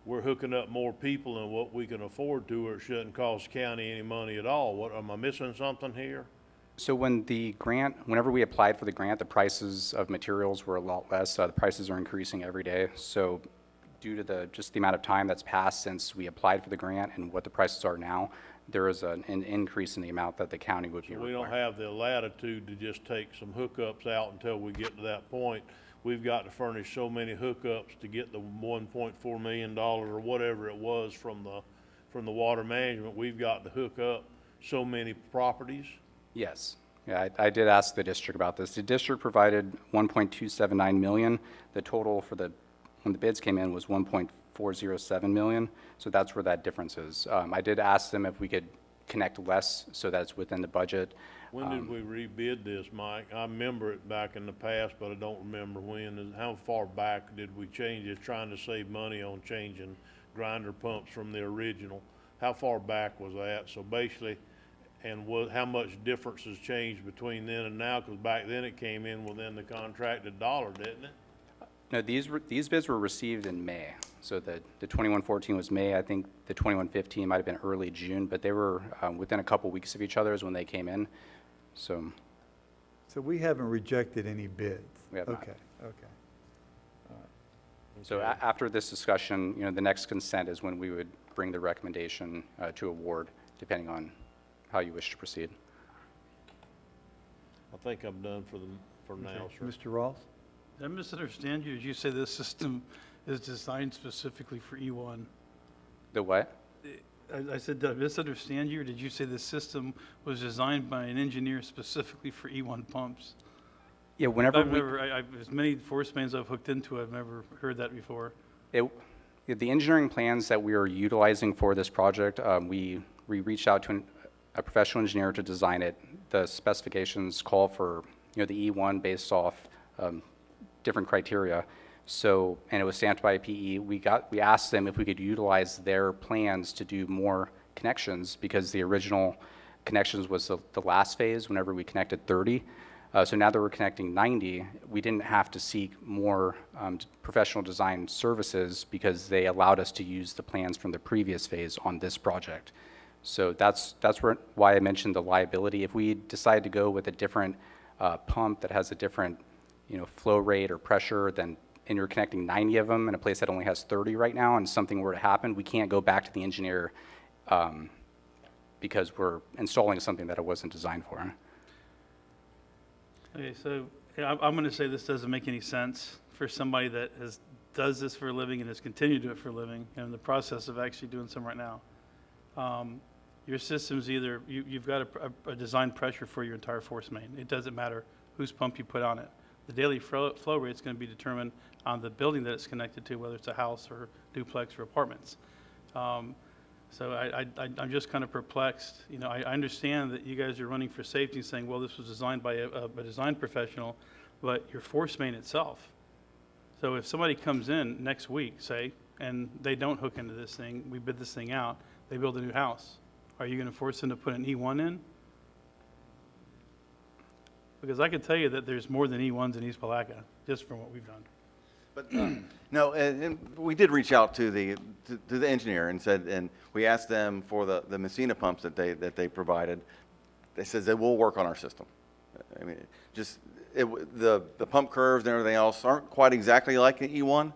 we're hooking up more people than what we can afford to, or it shouldn't cost county any money at all. What, am I missing something here? so whenever we applied for the grant, the prices of materials were a lot less. The prices are increasing every day. So due to just the amount of time that's passed since we applied for the grant and what the prices are now, there is an increase in the amount that the county would be We don't required. have the latitude to just take some hookups out until we get to that point. We've got to furnish so many hookups to get the $1.4 million or whatever it was from the water management. We've got to hook up so many properties. Yes. Yeah, I did ask the district about this. The district provided 1.279 million. The total for when the bids came in was 1.407 million. So that's where that difference is. I did ask them if we could connect less so that's within the budget. When did we rebid this, Mike? I remember it back in the past, but I don't remember when. How far back did we change it, trying to save money on changing grinder pumps from the original? How far back was that? So basically, how much difference has changed between then and now? Because back then it came in within the contracted dollar, didn't it? No, these bids were received in May. So the 2114 was May. I think the 2115 might have been early June, but they were within a couple weeks of each other is when they came in. So we haven't rejected any bids? We have not. Okay. So after this discussion, the next consent is when we would bring the recommendation to award, depending on how you wish to proceed. I think I'm done for now, sir. Mr. Ross? Did I misunderstand you? Did you say this system is designed specifically for E1? The what? I said, did I misunderstand you, or did you say this system was designed by an engineer specifically for E1 pumps? Yeah, whenever as many force mains I've hooked into, I've never heard that before. The engineering plans that we are utilizing for this project, we reached out to a professional engineer to design it. The specifications call for, the E1 based off different criteria. So, and it was stamped by a PE. We asked them if we could utilize their plans to do more connections because the original connections was the last phase whenever we connected 30. So now that we're connecting 90, we didn't have to seek more professional design services because they allowed us to use the plans from the previous phase on this project. So that's why I mentioned the liability. If we decide to go with a different pump that has a different flow rate or pressure, and you're connecting 90 of them in a place that only has 30 right now, and something were to happen, we can't go back to the engineer because we're installing something that it wasn't designed for. Okay, so I'm going to say this doesn't make any sense for somebody that does this for a living and has continued to do it for a living, and in the process of actually doing some right now. Your system's either, you've got a design pressure for your entire force main. It doesn't matter whose pump you put on it. The daily flow rate is going to be determined on the building that it's connected to, whether it's a house or duplex or apartments. So I'm just kind of perplexed. I understand that you guys are running for safety, saying, well, this was designed by a design professional, but your force main itself. So if somebody comes in next week, say, and they don't hook into this thing, we bid this thing out, they build a new house, are you going to force them to put an E1 in? Because I can tell you that there's more than E1s in East Palatka, just from what we've done. But no, and we did reach out to the engineer and we asked them for the Messina pumps that they provided. They said they will work on our system. I mean, the pump curves and everything else aren't quite exactly like an E1,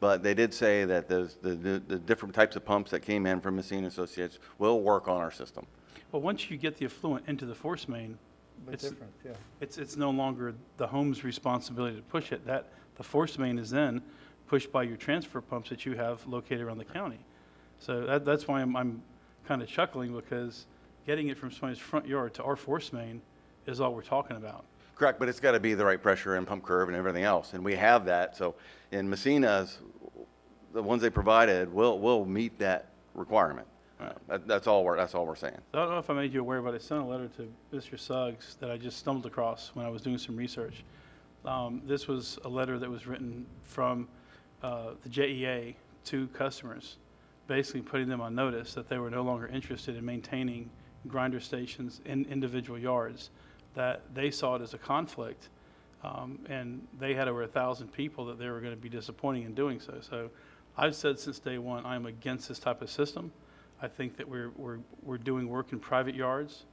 but they did say that the different types of pumps that came in from Messina Associates will work on our system. Well, once you get the effluent into the force main, But different, yeah. it's no longer the home's responsibility to push it. The force main is then pushed by your transfer pumps that you have located around the county. So that's why I'm kind of chuckling, because getting it from somebody's front yard to our force main is all we're talking about. Correct, but it's got to be the right pressure and pump curve and everything else, and we have that. So in Messina's, the ones they provided will meet that requirement. That's all we're saying. I don't know if I made you aware, but I sent a letter to Mr. Suggs that I just stumbled across when I was doing some research. This was a letter that was written from the JEA to customers, basically putting them on notice that they were no longer interested in maintaining grinder stations in individual yards, that they saw it as a conflict, and they had over 1,000 people that they were going to be disappointing in doing so. So I've said since day one, I'm against this type of system. I think that we're doing work in private yards,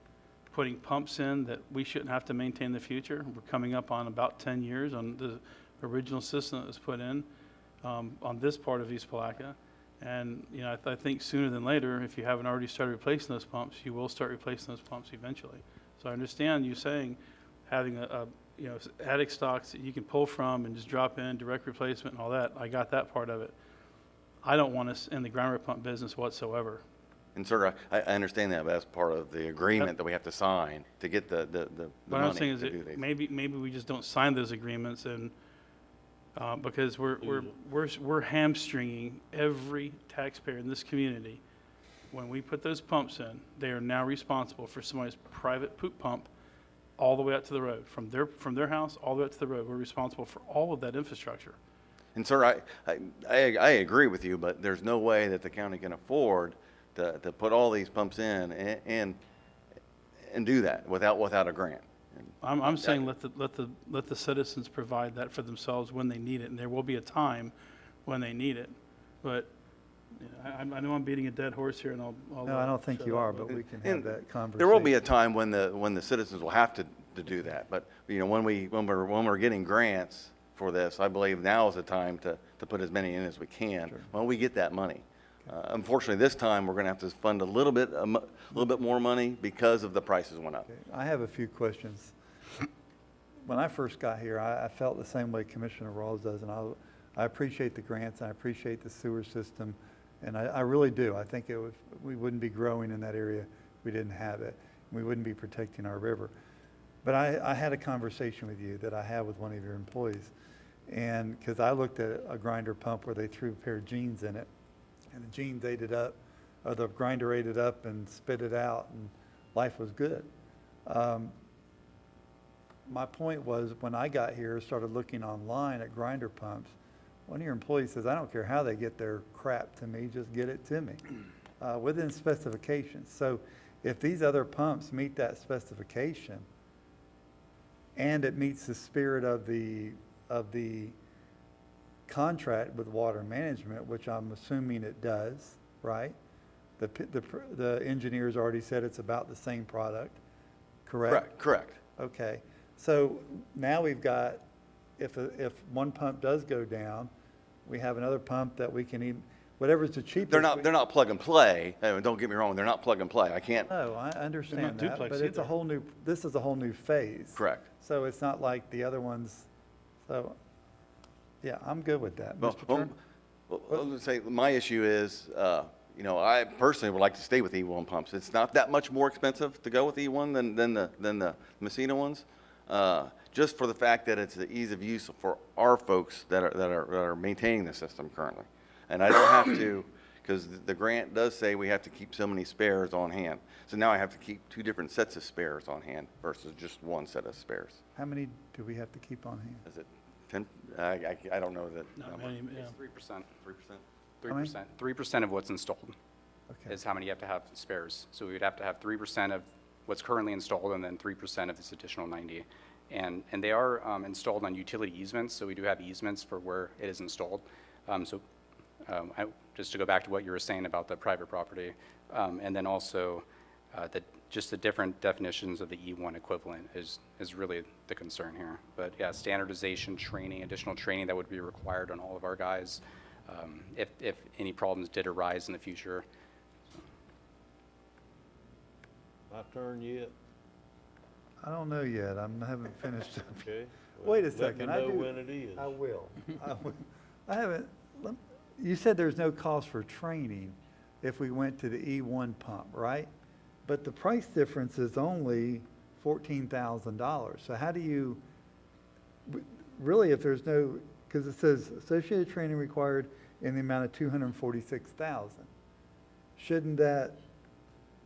putting pumps in that we shouldn't have to maintain in the future. We're coming up on about 10 years on the original system that was put in on this part of East Palatka. And, you know, I think sooner than later, if you haven't already started replacing those pumps, you will start replacing those pumps eventually. So I understand you saying having you know, attic stocks that you can pull from and just drop in, direct replacement and all that. I got that part of it. I don't want us in the grinder pump business whatsoever. And sir, I understand that, but that's part of the agreement that we have to sign to get the What I'm money saying is to do that these. maybe we just don't sign those agreements and, because we're hamstringing every taxpayer in this community. When we put those pumps in, they are now responsible for somebody's private poop pump all the way out to the road. From their house all the way out to the road, we're responsible for all of that infrastructure. And sir, I agree with you, but there's no way that the county can afford to put all these pumps in and do that without a grant. I'm saying let the citizens provide that for themselves when they need it, and there will be a time when they need it. But you know, I know I'm beating a dead horse here, and I'll No, I don't think shut you up, are, but we can have that conversation. There will be a time when the citizens will have to do that, but you know, when we're getting grants for this, I believe now is the time to put as many in as we can when we get that money. Unfortunately, this time we're going to have to fund a little bit more money because of the prices went up. Okay, I have a few questions. When I first got here, I felt the same way Commissioner Rawls does, and I appreciate the grants, I appreciate the sewer system, and I really do. I think we wouldn't be growing in that area if we didn't have it. We wouldn't be protecting our river. But I had a conversation with you that I had with one of your employees, and because I looked at a grinder pump where they threw a pair of jeans in it, and the jeans ate it up, or the grinder ate it up and spit it out, and life was good. My point was, when I got here, started looking online at grinder pumps, one of your employees says, I don't care how they get their crap to me, just get it to me, within specifications. So if these other pumps meet that specification, and it meets the spirit of the contract with water management, which I'm assuming it does, right? The engineers already said it's about the same product, correct? Correct. Okay, so now we've got, if one pump does go down, we have another pump that we can even, whatever's the cheapest. They're not plug and play. Don't get me wrong, they're not plug and play. I can't. No, I understand that, duplex but it's either. this is a whole new phase. Correct. So it's not like the other ones, so, yeah, I'm good with that. Well, Mr. Turner? I'll just say, my issue is, you know, I personally would like to stay with E1 pumps. It's not that much more expensive to go with E1 than the Messina ones, just for the fact that it's the ease of use for our folks that are maintaining the system currently. And I don't have to, because the grant does say we have to keep so many spares on hand. So now I have to keep 2 different sets of spares on hand versus just 1 set of spares. How many do we have to keep on hand? Is it 10? I don't know that Not number. many, yeah. It's 3%. 3%? How many? 3% of what's installed Okay. is how many you have to have spares. So we would have to have 3% of what's currently installed and then 3% of this additional 90. And they are installed on utility easements, so we do have easements for where it is installed. Just to go back to what you were saying about the private property, and then also just the different definitions of the E1 equivalent is really the concern here. But yeah, standardization, training, additional training that would be required on all of our guys if any problems did arise in the future. My turn yet? I don't know yet, I haven't finished. Okay. Wait a Let me second, I know do. when it is. I will. I haven't, you said there's no cost for training if we went to the E1 pump, right? But the price difference is only $14,000. So how do you, really, if there's no, because it says associated training required in the amount of $246,000. Shouldn't that,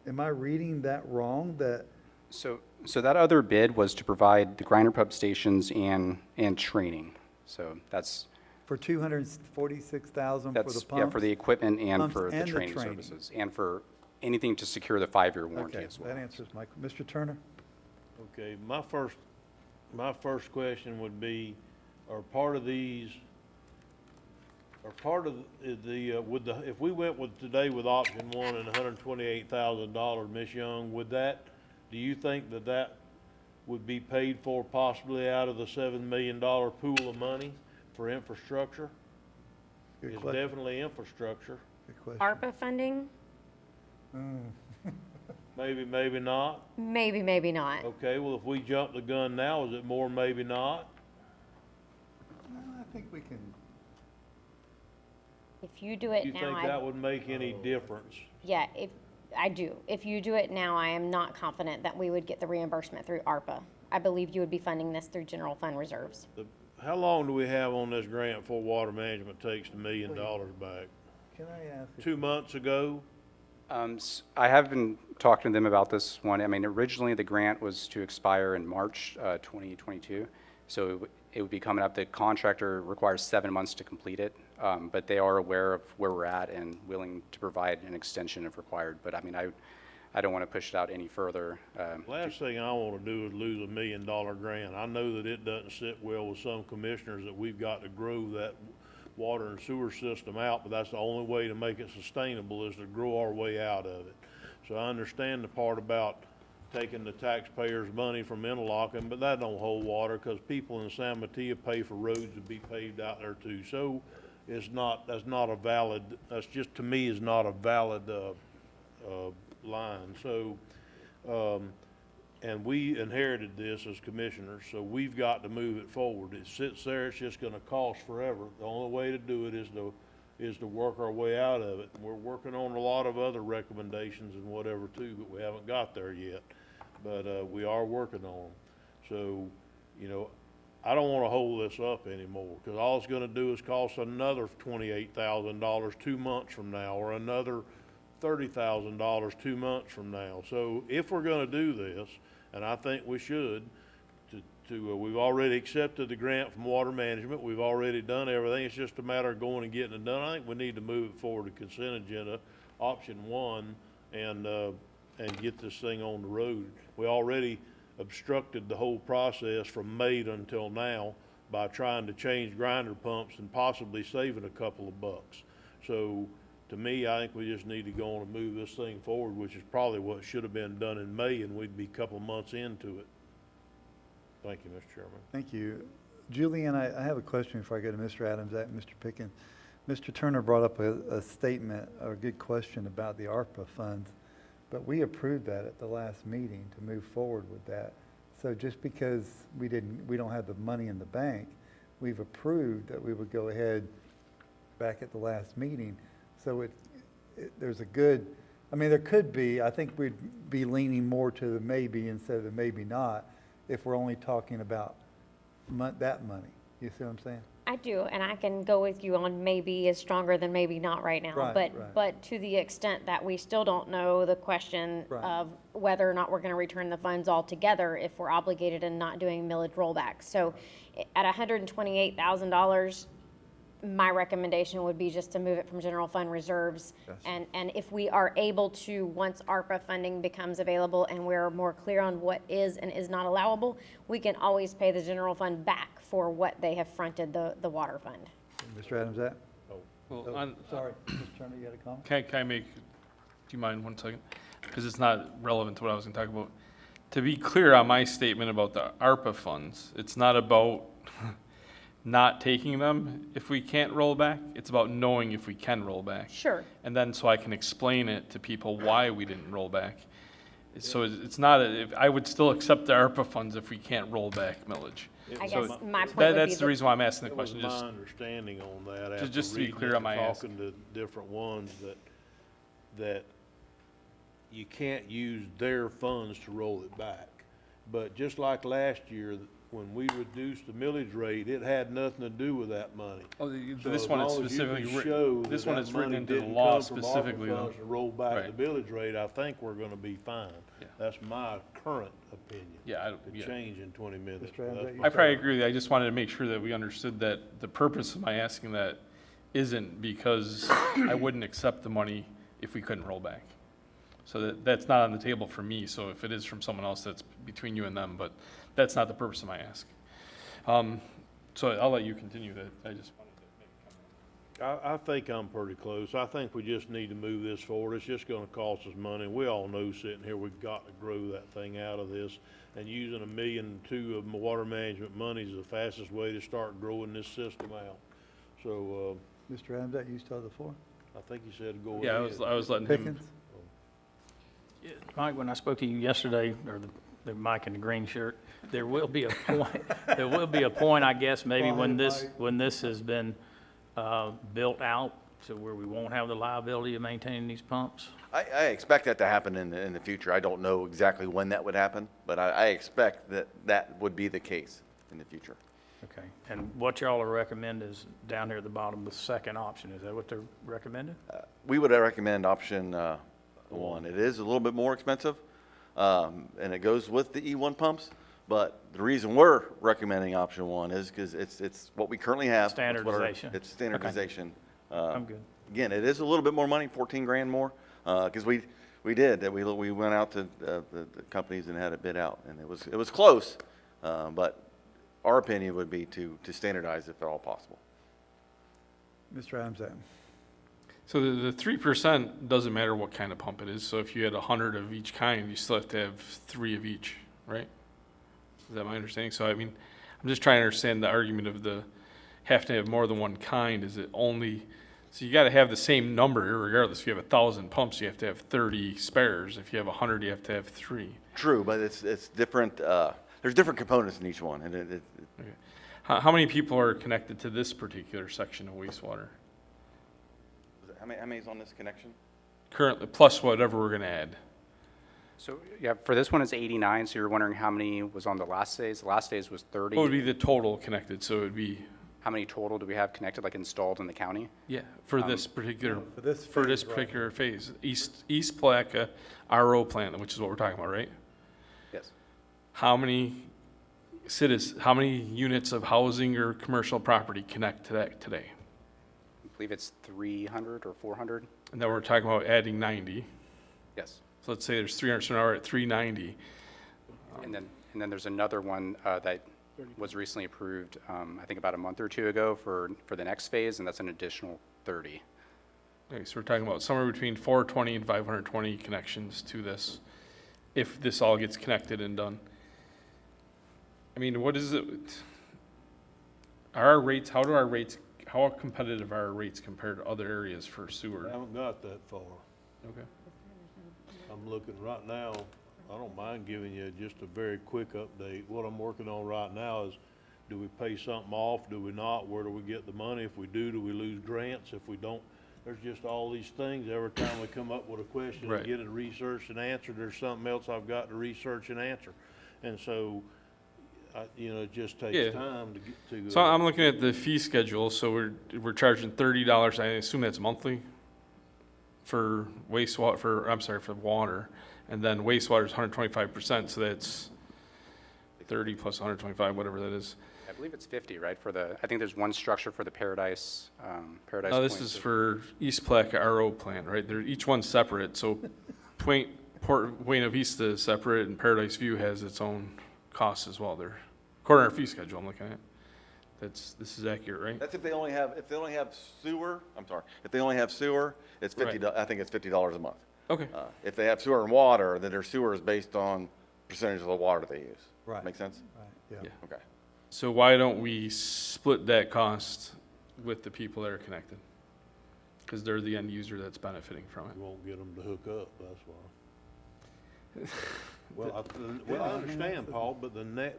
am I reading that wrong, that? So that other bid was to provide the grinder pump stations and training. So that's For $246,000 for the pumps? yeah, for the equipment and Pumps for the and the training training. services, and for anything to secure the 5-year warranty Okay, as well. that answers my, Mr. Turner? Okay, my first question would be, are part of these, if we went with today with option 1 and $128,000, Ms. Young, do you think that would be paid for possibly out of the $7 million pool of money for infrastructure? Good It's question. definitely infrastructure. Good question. ARPA funding, Maybe, maybe not. maybe, maybe not. Okay, well, if we jump the gun now, is it more maybe not? I think we can, If you do You it think now, that would make any difference? yeah, I do. If you do it now, I am not confident that we would get the reimbursement through ARPA. I believe you would be funding this through general fund reserves. How long do we have on this grant before water management takes the $1 million back? can I ask? 2 months ago? I have been talking to them about this one. I mean, originally the grant was to expire in March 2022, so it would be coming up. The contractor requires 7 months to complete it, but they are aware of where we're at and willing to provide an extension if required. But I mean, I don't want to push it out any further. Last thing I want to do is lose $1 million grant. I know that it doesn't sit well with some commissioners that we've got to grow that water and sewer system out, but that's the only way to make it sustainable is to grow our way out of it. So I understand the part about taking the taxpayers' money from interlocking, but that don't hold water because people in San Mateo pay for roads to be paved out there too. So that's not a valid, that's just to me is not a valid line. So, and we inherited this as commissioners, so we've got to move it forward. It sits there, it's just gonna cost forever. The only way to do it is to work our way out of it. We're working on a lot of other recommendations and whatever too, but we haven't got there yet. But, we are working on them. So, you know, I don't wanna hold this up anymore, cause all it's gonna do is cost another $28,000 2 months from now, or another $30,000 2 months from now. So if we're gonna do this, and I think we should, we've already accepted the grant from water management, we've already done everything, it's just a matter of going and getting it done. I think we need to move it forward to consent agenda, option 1, and get this thing on the road. We already obstructed the whole process from May until now by trying to change grinder pumps and possibly saving a couple of bucks. So, to me, I think we just need to go on and move this thing forward, which is probably what should have been done in May, and we'd be a couple of months into it. Thank you, Mr. Chairman. Thank you. Julian, I have a question before I go to Mr. Adams and Mr. Pickens. Mr. Turner brought up a statement, or a good question about the ARPA funds, but we approved that at the last meeting to move forward with that. So just because we don't have the money in the bank, we've approved that we would go ahead back at the last meeting. So there's a good, I mean, there could be, I think we'd be leaning more to the maybe instead of the maybe not if we're only talking about that money. You see what I'm saying? I do, and I can go with you on maybe is stronger than maybe not right now. Right, right. But to the extent that we still don't know the question Right. of whether or not we're gonna return the funds altogether if we're obligated and not doing millage rollbacks. So at $128,000, my recommendation would be just to move it from general fund reserves. Gotcha. And if we are able to, once ARPA funding becomes available and we're more clear on what is and is not allowable, we can always pay the general fund back for what they have fronted the water fund. Mr. Adams, that? Well, Oh, sorry, Mr. Turner, you had a comment? Can I make, do you mind 1 second? Because it's not relevant to what I was going to talk about. To be clear on my statement about the ARPA funds, it's not about not taking them if we can't roll back. It's about knowing if we can roll back. Sure. And then so I can explain it to people why we didn't roll back. So it's not, I would still accept the ARPA funds if we can't roll back millage. I So guess my point would be That's the that- reason why I'm asking the That was question. my Just understanding on that just after to be reading clear it on my and ask. talking to different ones, that you can't use their funds to roll it back. But just like last year, when we reduced the millage rate, it had nothing to do with that money. Oh, So this as one is long as you can specifically, show this that one that is written money into the didn't law come from ARPA specifically though. funds to roll back Right. the millage rate, I think we're gonna be fine. Yeah. That's my current opinion. Yeah, Could change in 20 minutes. Mr. but Adams, that's that you my I probably thought. agree with you. I just wanted to make sure that we understood that the purpose of my asking that isn't because I wouldn't accept the money if we couldn't roll back. So that's not on the table for me, so if it is from someone else, that's between you and them, but that's not the purpose of my ask. So I'll let you continue that. I just wanted to make a comment. I think I'm pretty close. I think we just need to move this forward. It's just gonna cost us money. We all know sitting here, we've got to grow that thing out of this. And using $1.2 million of water management money is the fastest way to start growing this system out. So, Mr. Adams, that you still have the floor? I think you said go ahead. Yeah, I was letting him, Pickens? Mike, when I spoke to you yesterday, or the Mike in the green shirt, there will be a point, there will be a point, I guess, maybe when this has been built out to where we won't have the liability of maintaining these pumps? I expect that to happen in the future. I don't know exactly when that would happen, but I expect that that would be the case in the future. Okay, and what y'all are recommend is down here at the bottom, the second option, is that what they're recommending? We would recommend option one. It is a little bit more expensive, and it goes with the E1 pumps, but the reason we're recommending option one is because it's what we currently have. Standardization. It's standardization. I'm good. Again, it is a little bit more money, 14 grand more, because we went out to the companies and had it bid out, and it was close, but our opinion would be to standardize if at all possible. Mr. Adams? so the 3% doesn't matter what kind of pump it is. So if you had 100 of each kind, you still have to have 3 of each, right? Is that my understanding? So I mean, I'm just trying to understand the argument of the have to have more than one kind. Is it only, so you got to have the same number regardless. If you have 1,000 pumps, you have to have 30 spares. If you have 100, you have to have 3. True, but it's different. There's different components in each one, and Okay. How many people are connected to this particular section of wastewater? how many is on this connection? Currently, plus whatever we're going to add. So, yeah, for this one, it's 89, so you're wondering how many was on the last phase? The last phase was 30. What would be the total connected? So it would be, How many total do we have connected, like installed in the county? yeah, for this particular, for this for this phase right particular phase, East Placa RO plant, which is what we're talking about, right? Yes. How many how many units of housing or commercial property connect to that today? I believe it's 300 or 400. And then we're talking about adding 90. Yes. So let's say there's 300, so now we're at 390. And then there's another one that was recently approved, I think about a month or two ago for the next phase, and that's an additional 30. Okay, so we're talking about somewhere between 420 and 520 connections to this, if this all gets connected and done. I mean, what is it? Are our rates, how competitive are our rates compared to other areas for I sewer? haven't got that far. Okay. I'm looking right now, I don't mind giving you just a very quick update. What I'm working on right now is, do we pay something off, do we not, where do we get the money? If we do we lose grants? If we don't, there's just all these things. Every time we come up with a question Right. and get it researched and answered, there's something else I've got to research and answer. And so, it just Yeah. takes time to get to. So I'm looking at the fee schedule, so we're charging $30, I assume that's monthly? For wastewater, for water, and then wastewater is 125%, so that's 30 plus 125, whatever that is. I believe it's 50, right? I think there's one structure for the Paradise No, this Point. is for East Placa RO plant, right? Each one's separate, so Buena Vista is separate, and Paradise View has its own costs as well. They're, according to our fee schedule I'm looking at. This is accurate, right? That's if they only have sewer. I'm sorry. If they only have sewer, it's $50. Right. I think it's $50 a month. Okay. If they have sewer and water, then their sewer is based on percentage of the water they use. Right. Make sense? Right, yeah. Yeah. Okay. So why don't we split that cost with the people that are connected? Because they're the end user that's benefiting from it. You won't get them to hook up, that's why. Well, I understand, Paul, but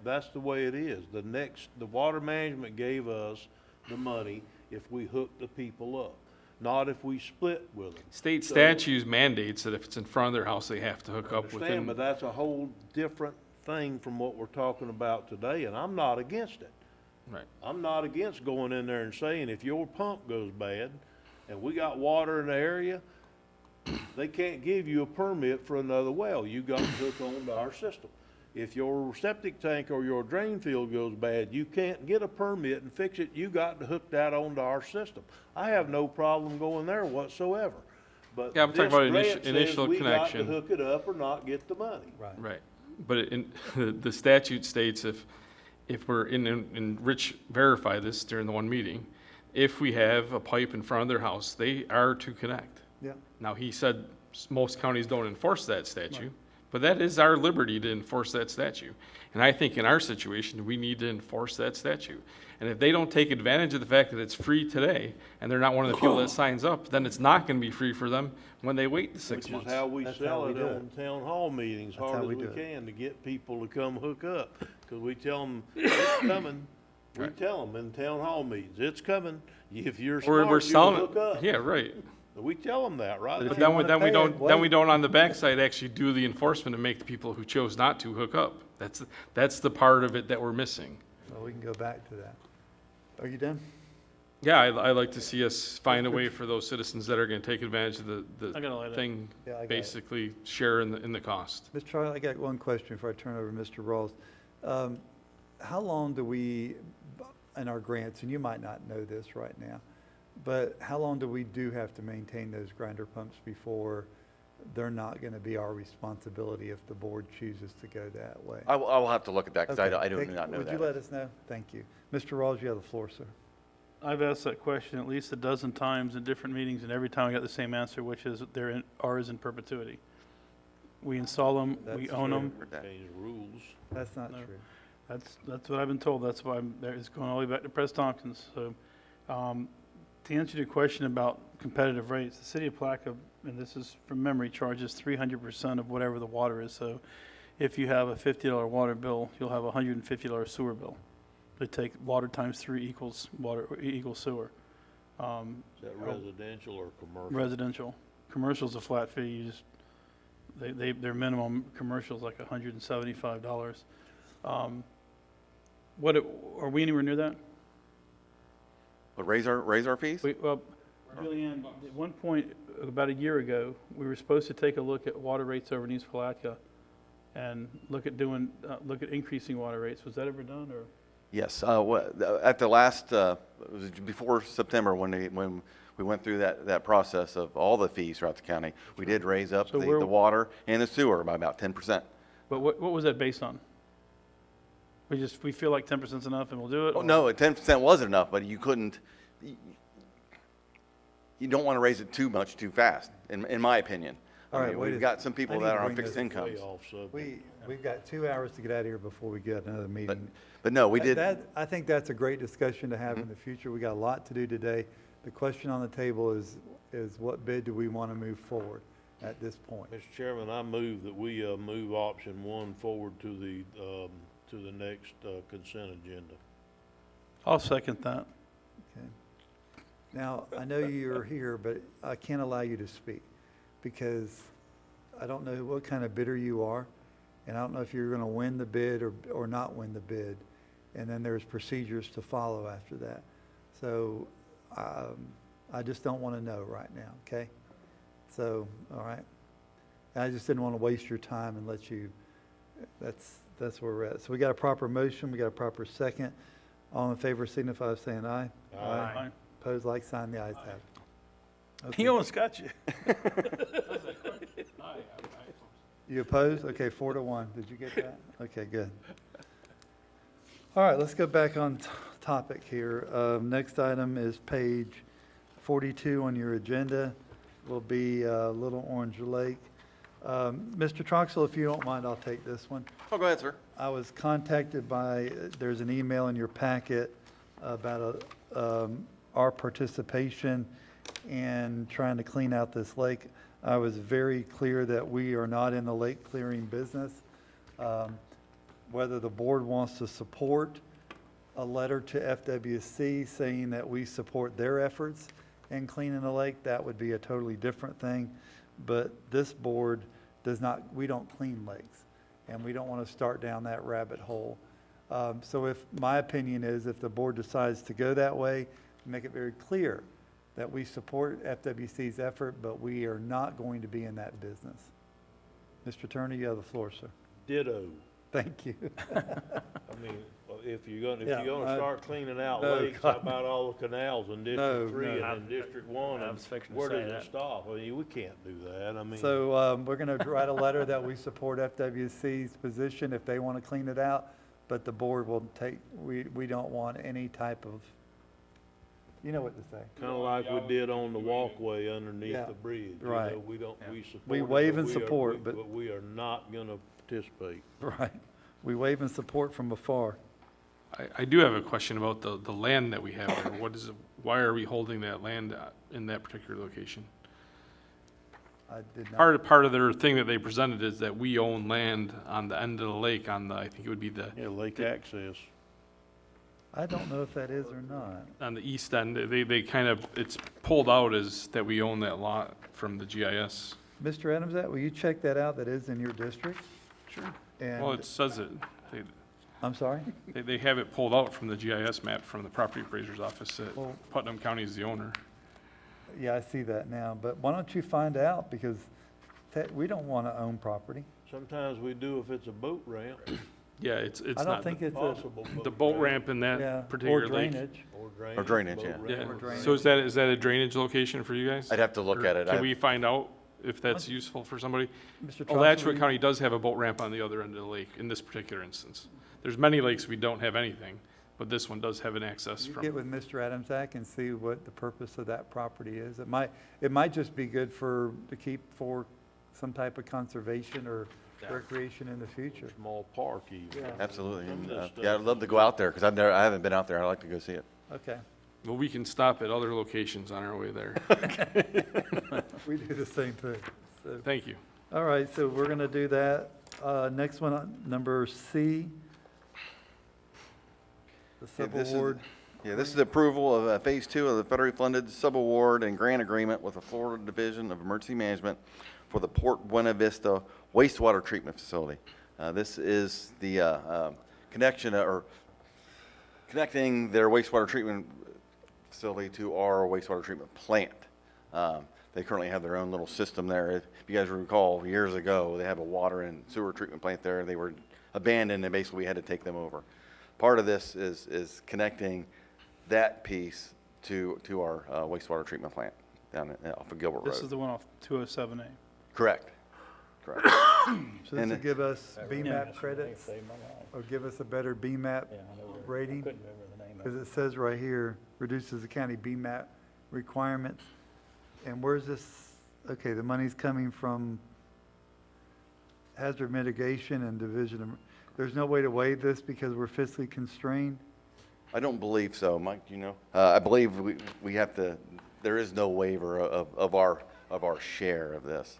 that's the way it is. The water management gave us the money if we hook the people up, not if we split with them. State So- statutes mandates that if it's in front of their house, they have to hook up Understand, within. but that's a whole different thing from what we're talking about today, and I'm not against it. Right. I'm not against going in there and saying, if your pump goes bad and we got water in the area, they can't give you a permit for another well. You got to hook on to our system. If your septic tank or your drain field goes bad, you can't get a permit and fix it. You got to hook that onto our system. I have no problem going there whatsoever. But Yeah, I'm talking this about grant says initial we got to connection. hook it up or not get the money. Right, but the statute states if we're and Rich verified this during the one meeting, if we have a pipe in front of their house, they are to connect. Yeah. Now, he said most counties don't enforce that statute, But that is our liberty to enforce that statute. And I think in our situation, we need to enforce that statute. And if they don't take advantage of the fact that it's free today, and they're not one of the people that signs up, then it's not gonna be free for them when they wait the 6 Which months. is how we That's sell how we it do it. on town hall meetings, That's hard how as we we do it. can, to get people to come hook up. Cause we tell them, it's coming. We Right. tell them in town hall meetings, it's coming. If you're We're smart, you selling can it, hook up. yeah, right. We tell them that, right? But But if you then we, wanna then we pay it, don't, then we wait. don't on the backside actually do the enforcement and make the people who chose not to hook up. That's the part of it that we're missing. Well, we can go back to that. Are you done? Yeah, I like to see us find a way for those citizens that are gonna take advantage of I got all the that. thing, Yeah, I got it. basically share in the cost. Mr. Charlie, I got one question before I turn it over to Mr. Rawls. How long do we, in our grants, and you might not know this right now, but how long do we have to maintain those grinder pumps before they're not going to be our responsibility if the board chooses to go that way? I will have to look at that, because Okay, I do take- not know Would you that. let us know? Thank you. Mr. Rawls, you have the floor, sir. I've asked that question at least a dozen times in different meetings, and every time I got the same answer, which is ours in perpetuity. We install them, we That's own true. them. Change rules. That's not No. true. That's what I've been told. That's why it's going all the way back to Press Tompkins. So, to answer your question about competitive rates, the city of Plaquemine, and this is from memory, charges 300% of whatever the water is. So if you have a $50 water bill, you'll have a $150 sewer bill. They take water times 3 equals sewer. Is that residential or commercial? Residential. Commercial's a flat fee. You just, their minimum commercial's like $175. Are we anywhere near that? But raise our fees? Well, Julianne, at one point, about a year ago, we were supposed to take a look at water rates over in East Palatka and look at increasing water rates. Was that ever done, or? Yes, at the last, it was before September, when we went through that process of all the fees throughout the county, we did raise up So the water and the sewer by about 10%. But what was that based on? We feel like 10% is enough and we'll do it? Oh, or- no, 10% wasn't enough, but you don't want to raise it too much too fast, in my opinion. All I right, mean, wait we've a- got some people I need that to are on bring fixed this incomes. Way off subject. We've got 2 hours to get out of here before we get another meeting. But no, we did, I think that's a great discussion to have in the future. We got a lot to do today. The question on the table is what bid do we want to move forward at this point? Mr. Chairman, I move that we move option 1 forward to the next consent agenda. I'll second that. Okay. Now, I know you're here, but I can't allow you to speak because I don't know what kind of bidder you are, and I don't know if you're going to win the bid or not win the bid. And then there's procedures to follow after that. So I just don't want to know right now, okay? So, all right. I just didn't want to waste your time and let you, that's where we're at. So we got a proper motion, we got a proper second. All in favor signify by saying aye. Aye. Opposed, like sign, the ayes have it. Okay. He almost got you. You opposed? Okay, 4-1. Did you get that? Okay, good. All right, let's go back on topic here. Next item is page 42 on your agenda. Will be Little Orange Lake. Mr. Troxel, if you don't mind, I'll take this one. oh, go ahead, sir. I was contacted by, there's an email in your packet about our participation in trying to clean out this lake. I was very clear that we are not in the lake clearing business. Whether the board wants to support a letter to FWC saying that we support their efforts in cleaning the lake, that would be a totally different thing. But this board we don't clean lakes, and we don't want to start down that rabbit hole. So my opinion is if the board decides to go that way, make it very clear that we support FWC's effort, but we are not going to be in that business. Mr. Turner, you have the floor, sir. Ditto. Thank you. I mean, if you're Yeah, gonna start cleaning out no, lakes, how about all the canals in No, District 3 no. and in District 1? I was fixing to Where say does that. it stop? I mean, we can't do that. I mean. So we're going to write a letter that we support FWC's position if they want to clean it out, but the board will we don't want any type of You know what to say. Kinda like we did on the walkway underneath Yeah, the bridge. You right. know, we don't, we support We it, wave but and we are- support, we- but- But we are not gonna participate. Right. We wave in support from afar. I do have a question about the land that we have there. What is it, why are we holding that land in that particular location? I did not. Part of their thing that they presented is that we own land on the end of the lake on the, I think it would be Yeah, lake access. I don't know if that is or not. on the east end. They kind of, it's pulled out as that we own that lot from the GIS. Mr. Adams, will you check that out? That is in your district? Sure. And, Well, it says it. I'm sorry? They have it pulled out from the GIS map from the property appraiser's office that Well- Putnam County is the owner. Yeah, I see that now, but why don't you find out, because we don't want to own property. Sometimes we do if it's a boat ramp. Yeah, it's I don't not, think it's a, Possible the boat ramp in yeah, that or particular lake. drainage. Or drainage, boat yeah. ramp. Yeah, Or drainage. so is that a drainage location for you guys? I'd have to look Or at it. Can we find out if that's useful for somebody? Mr. Alachua Trosser, County does have a boat ramp on the other end of the lake in this particular instance. There's many lakes we don't have anything, but this one does have an access you from. get with Mr. Adamsack and see what the purpose of that property is. It might just be good to keep for some type of conservation or recreation in the future. Small park even. Yeah. Absolutely. Some of And, this yeah, stuff I'd love to go out there, because I haven't been out there. I'd like to go see it. Okay. Well, we can stop at other locations on our way there. We do the same thing. So, Thank you. all right, so we're going to do that. Next one, number C. The Yeah, this is- subaward. Yeah, this is approval of Phase 2 of the federally funded subaward and grant agreement with the Florida Division of Emergency Management for the Port Buena Vista wastewater treatment facility. This is the connection or connecting their wastewater treatment facility to our wastewater treatment plant. They currently have their own little system there. If you guys recall, years ago, they had a water and sewer treatment plant there. They were abandoned, and basically we had to take them over. Part of this is connecting that piece to our wastewater treatment plant down off of Gilbert Road. This is the one off 207A. Correct. Correct. So this And will the- give us BMAP credits or give us a better BMAP rating? Because it says right here, reduces the county BMAP requirements. And where's this, okay, the money's coming from hazard mitigation and division of, there's no way to waive this because we're fiscally constrained? I don't believe so, Mike, do you know? I believe we have to, there is no waiver of our share of this.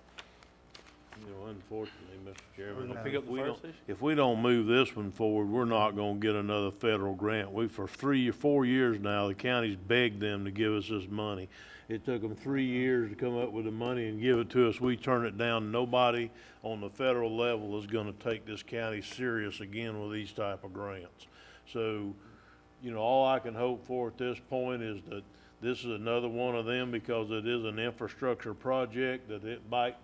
You know, unfortunately, Mr. Chairman, We're gonna pick up the fire station? if we don't move this one forward, we're not gonna get another federal grant. For 3 or 4 years now, the county's begged them to give us this money. It took them 3 years to come up with the money and give it to us. We turn it down. Nobody on the federal level is gonna take this county serious again with these type of grants. So, you know, all I can hope for at this point is that this is another one of them, because it is an infrastructure project, that it might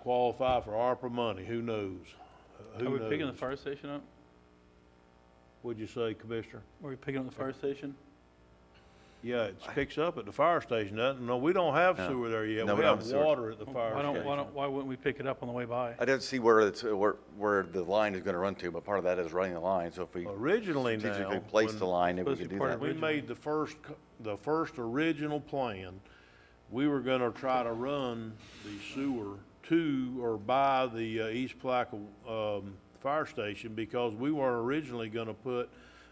qualify for ARPA money. Who knows? Who Are we picking the knows? fire station up? What'd you say, Commissioner? Are we picking up the fire station? Yeah, it picks up at the fire station, doesn't it? No, we don't have No. sewer there yet. No, We we don't have have sewer. water at the fire station. Why wouldn't we pick it up on the way by? I'd have to see where the line is gonna run to, but part of that is running the line, so if we Originally strategically now, place when- the line, then we Supposed to could be do part that. of we made the first original plan, we were gonna try to run the sewer to or by the East Plaquemine fire station, because we weren't originally gonna put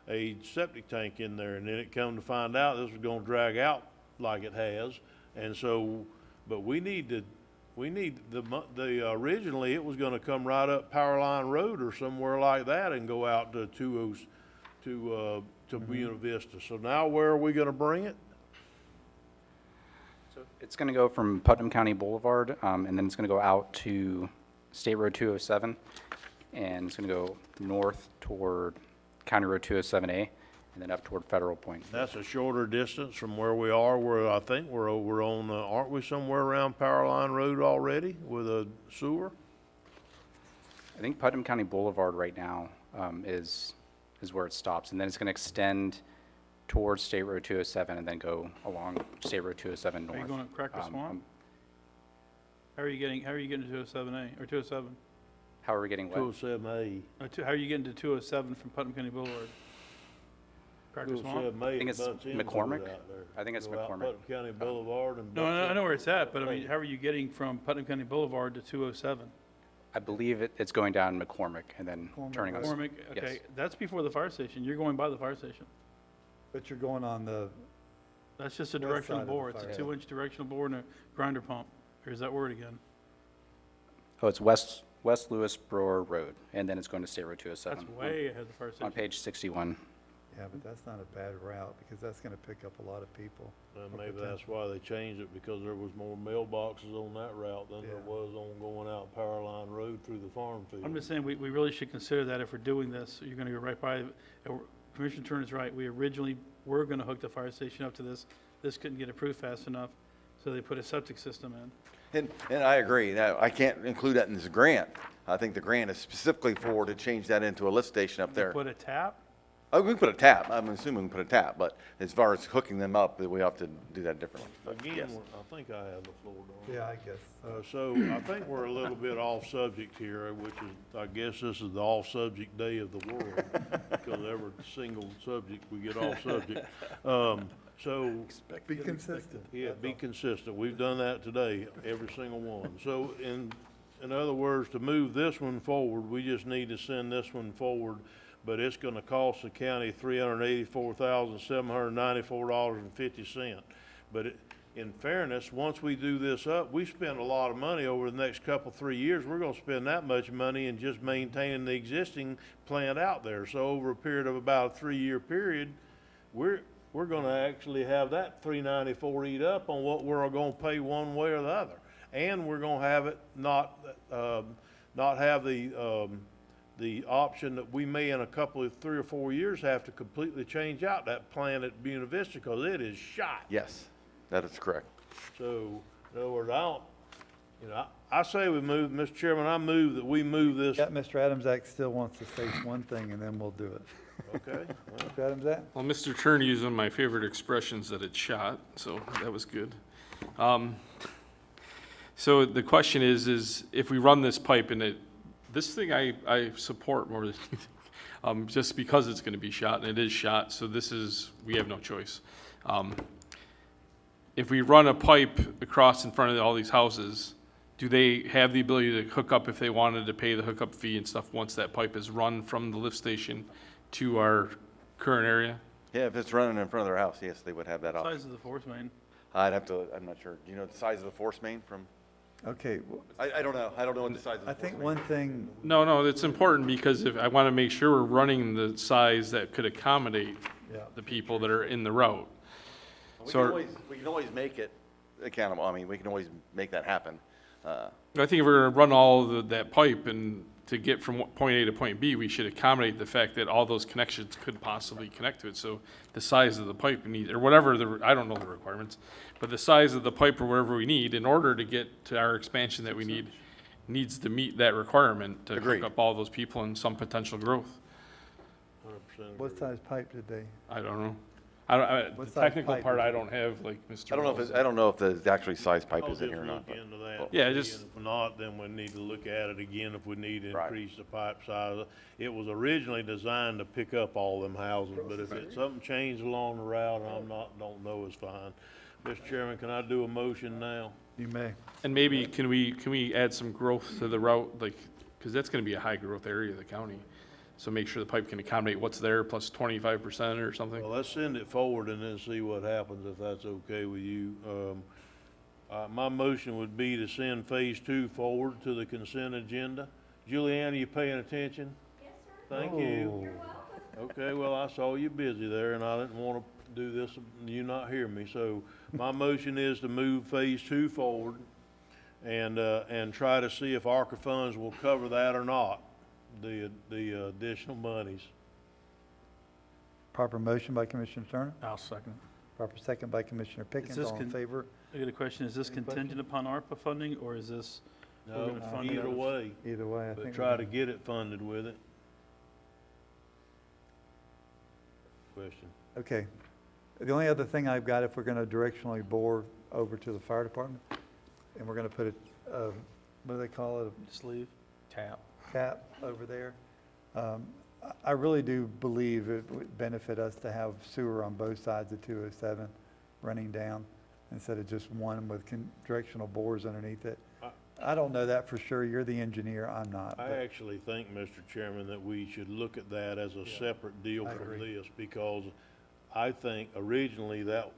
a septic tank in there, and then it come to find out this was gonna drag out like it has, and so, but originally it was gonna come right up Powerline Road or somewhere like that and go out to Buena Vista. So now where are we gonna bring it? So it's going to go from Putnam County Boulevard, and then it's going to go out to State Road 207, and it's going to go north toward County Road 207A, and then up toward Federal Point. That's a shorter distance from where we are, where I think we're on, aren't we somewhere around Powerline Road already with a sewer? I think Putnam County Boulevard right now is where it stops, and then it's going to extend towards State Road 207 and then go along State Road 207 north. Are you going up Cracker Swamp? How are you getting to 207A or 207? How are we getting what? 207A. How are you getting to 207 from Putnam County Boulevard? Cracker Swamp? I think it's McCormick. I think it's Go out McCormick. Putnam County Boulevard and. No, butts I in. know where it's at, but I mean, how are you getting from Putnam County Boulevard to 207? I believe it's going down McCormick and then turning on. McCormick, okay, that's before the fire station. You're going by the fire station. But you're going on the, That's just a West directional side of the bore. It's a fire. 2-inch directional bore and a grinder pump. Or is that word again? Oh, it's West Louis Brewer Road, and then it's going to State Road 207. That's way ahead of the fire station. On page 61. yeah, but that's not a bad route because that's going to pick up a lot of people. Maybe that's why they changed it, because there was more mailboxes on that route than there Yeah. was on going out Powerline Road through the farm field. I'm just saying, we really should consider that if we're doing this. You're gonna go right by, Commissioner Turner's right. We originally were gonna hook the fire station up to this. This couldn't get approved fast enough, so they put a septic system in. And I agree. Now, I can't include that in this grant. I think the grant is specifically for to change that into a lift station up there. Put a tap? Oh, we can put a tap. I'm assuming we can put a tap, but as far as hooking them up, we have to do that differently. But Again, yes. I think I have the floor, don't I? Yeah, I guess. So I think we're a little bit off subject here, which is, I guess this is the off subject day of the world, because every single subject we get off subject. So, Be consistent. yeah, be consistent. We've done that today, every single one. So in other words, to move this one forward, we just need to send this one forward, but it's gonna cost the county $384,794.50. But in fairness, once we do this up, we spend a lot of money over the next couple, 3 years. We're gonna spend that much money in just maintaining the existing plant out there. So over a period of about a 3-year period, we're gonna actually have that $394 eat up on what we're gonna pay one way or the other. And we're gonna have it not have the option that we may in a couple of 3 or 4 years have to completely change out that plant at Buena Vista, because it is shot. Yes, that is correct. So, in other words, I say we move, Mr. Chairman, I move that we move this, Yeah, Mr. Adamsack still wants to say one thing and then we'll do it. okay? Mr. Adamsack? Well, Mr. Turner used one of my favorite expressions, that it's shot, so that was good. So the question is if we run this pipe and this thing I support more than anything, just because it's gonna be shot, and it is shot, so we have no choice. If we run a pipe across in front of all these houses, do they have the ability to hook up if they wanted to pay the hookup fee and stuff once that pipe is run from the lift station to our current area? Yeah, if it's running in front of their house, yes, they would have that option. Size of the force main. I'm not sure. Do you know the size of the force main from? Okay, well, I don't know. I don't know what the size of the I force think main. one thing, No, it's important because if I want to make sure we're running the size that could accommodate yeah, the people that are in the route. We can always make it accountable. I mean, we can always make that happen. I think if we're going to run all of that pipe and to get from point A to point B, we should accommodate the fact that all those connections could possibly connect to it. So the size of the pipe or whatever I don't know the requirements, but the size of the pipe or whatever we need in order to get to our expansion that we need, needs to meet that requirement to Agreed. hook up all those people and some potential growth. 100% what agree. size pipe did they? I don't know. The What size technical pipe part is I it? don't have, like Mr. I don't know Wells. I don't know if the actually size pipe I'll is in just here or not. look into that. Yeah, and just- see, and If not, then we need to look at it again if we need to Right. increase the pipe size. It was originally designed to pick up all them houses, but if it's something changed along the route, don't know is fine. Mr. Chairman, can I do a motion now? You may. And maybe, can we add some growth to the route, like, because that's gonna be a high growth area of the county. So make sure the pipe can accommodate what's there plus 25% or something. Well, let's send it forward and then see what happens, if that's okay with you. My motion would be to send phase 2 forward to the consent agenda. Julianne, are you paying attention? Yes, sir. Thank you. You're welcome. Okay, well, I saw you busy there, and I didn't want to do this and you not hear me. So my motion is to move phase 2 forward and try to see if ARCA funds will cover that or not, the additional monies. Proper motion by Commissioner Turner, I'll second. proper second by Commissioner Pickens, this all in favor? I got a question. Is this Any contingent upon ARPA funding, or is this, No, gonna fund it either out of- way, Either way, I but think. try to get it funded with it. Question. Okay. The only other thing I've got, if we're gonna directionally bore over to the fire department, and we're gonna put what do they call it, sleeve? Tap. a cap over there, I really do believe it would benefit us to have sewer on both sides of 207 running down instead of just one with directional bores underneath it. I don't know that for sure. You're the engineer, I'm not. I but- actually think, Mr. Chairman, that we should look at that as a separate deal I from agree. this, because I think originally that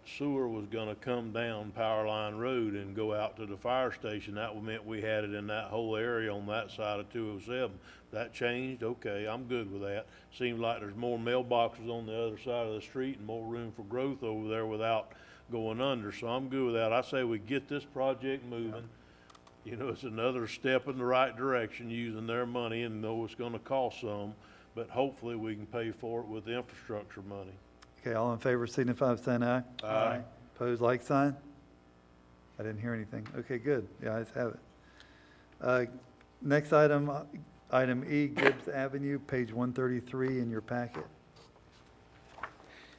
sewer was gonna come down Power Line Road and go out to the fire station. That meant we had it in that whole area on that side of 207. That changed, okay, I'm good with that. Seems like there's more mailboxes on the other side of the street and more room for growth over there without going under, so I'm good with that. I say we get this project moving. You know, it's another step in the right direction using their money, and know it's gonna cost some, but hopefully we can pay for it with infrastructure money. Okay, all in favor signify by saying aye. Aye. Opposed, like sign? I didn't hear anything. Okay, good. The ayes have it. Next item, item E, Gibbs Avenue, page 133 in your packet.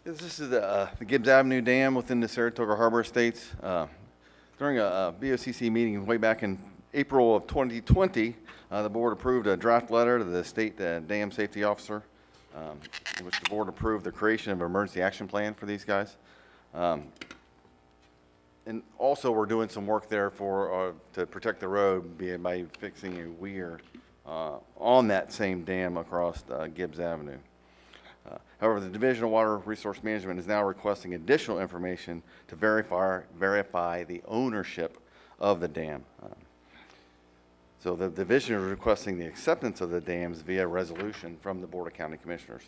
This is the Gibbs Avenue Dam within the Saratoga Harbor Estates. During a BOCC meeting way back in April of 2020, the board approved a draft letter to the state dam safety officer, in which the board approved the creation of an emergency action plan for these guys. And also, we're doing some work there to protect the road by fixing a weir on that same dam across Gibbs Avenue. However, the Division of Water Resource Management is now requesting additional information to verify the ownership of the dam. So the division is requesting the acceptance of the dams via resolution from the Board of County Commissioners.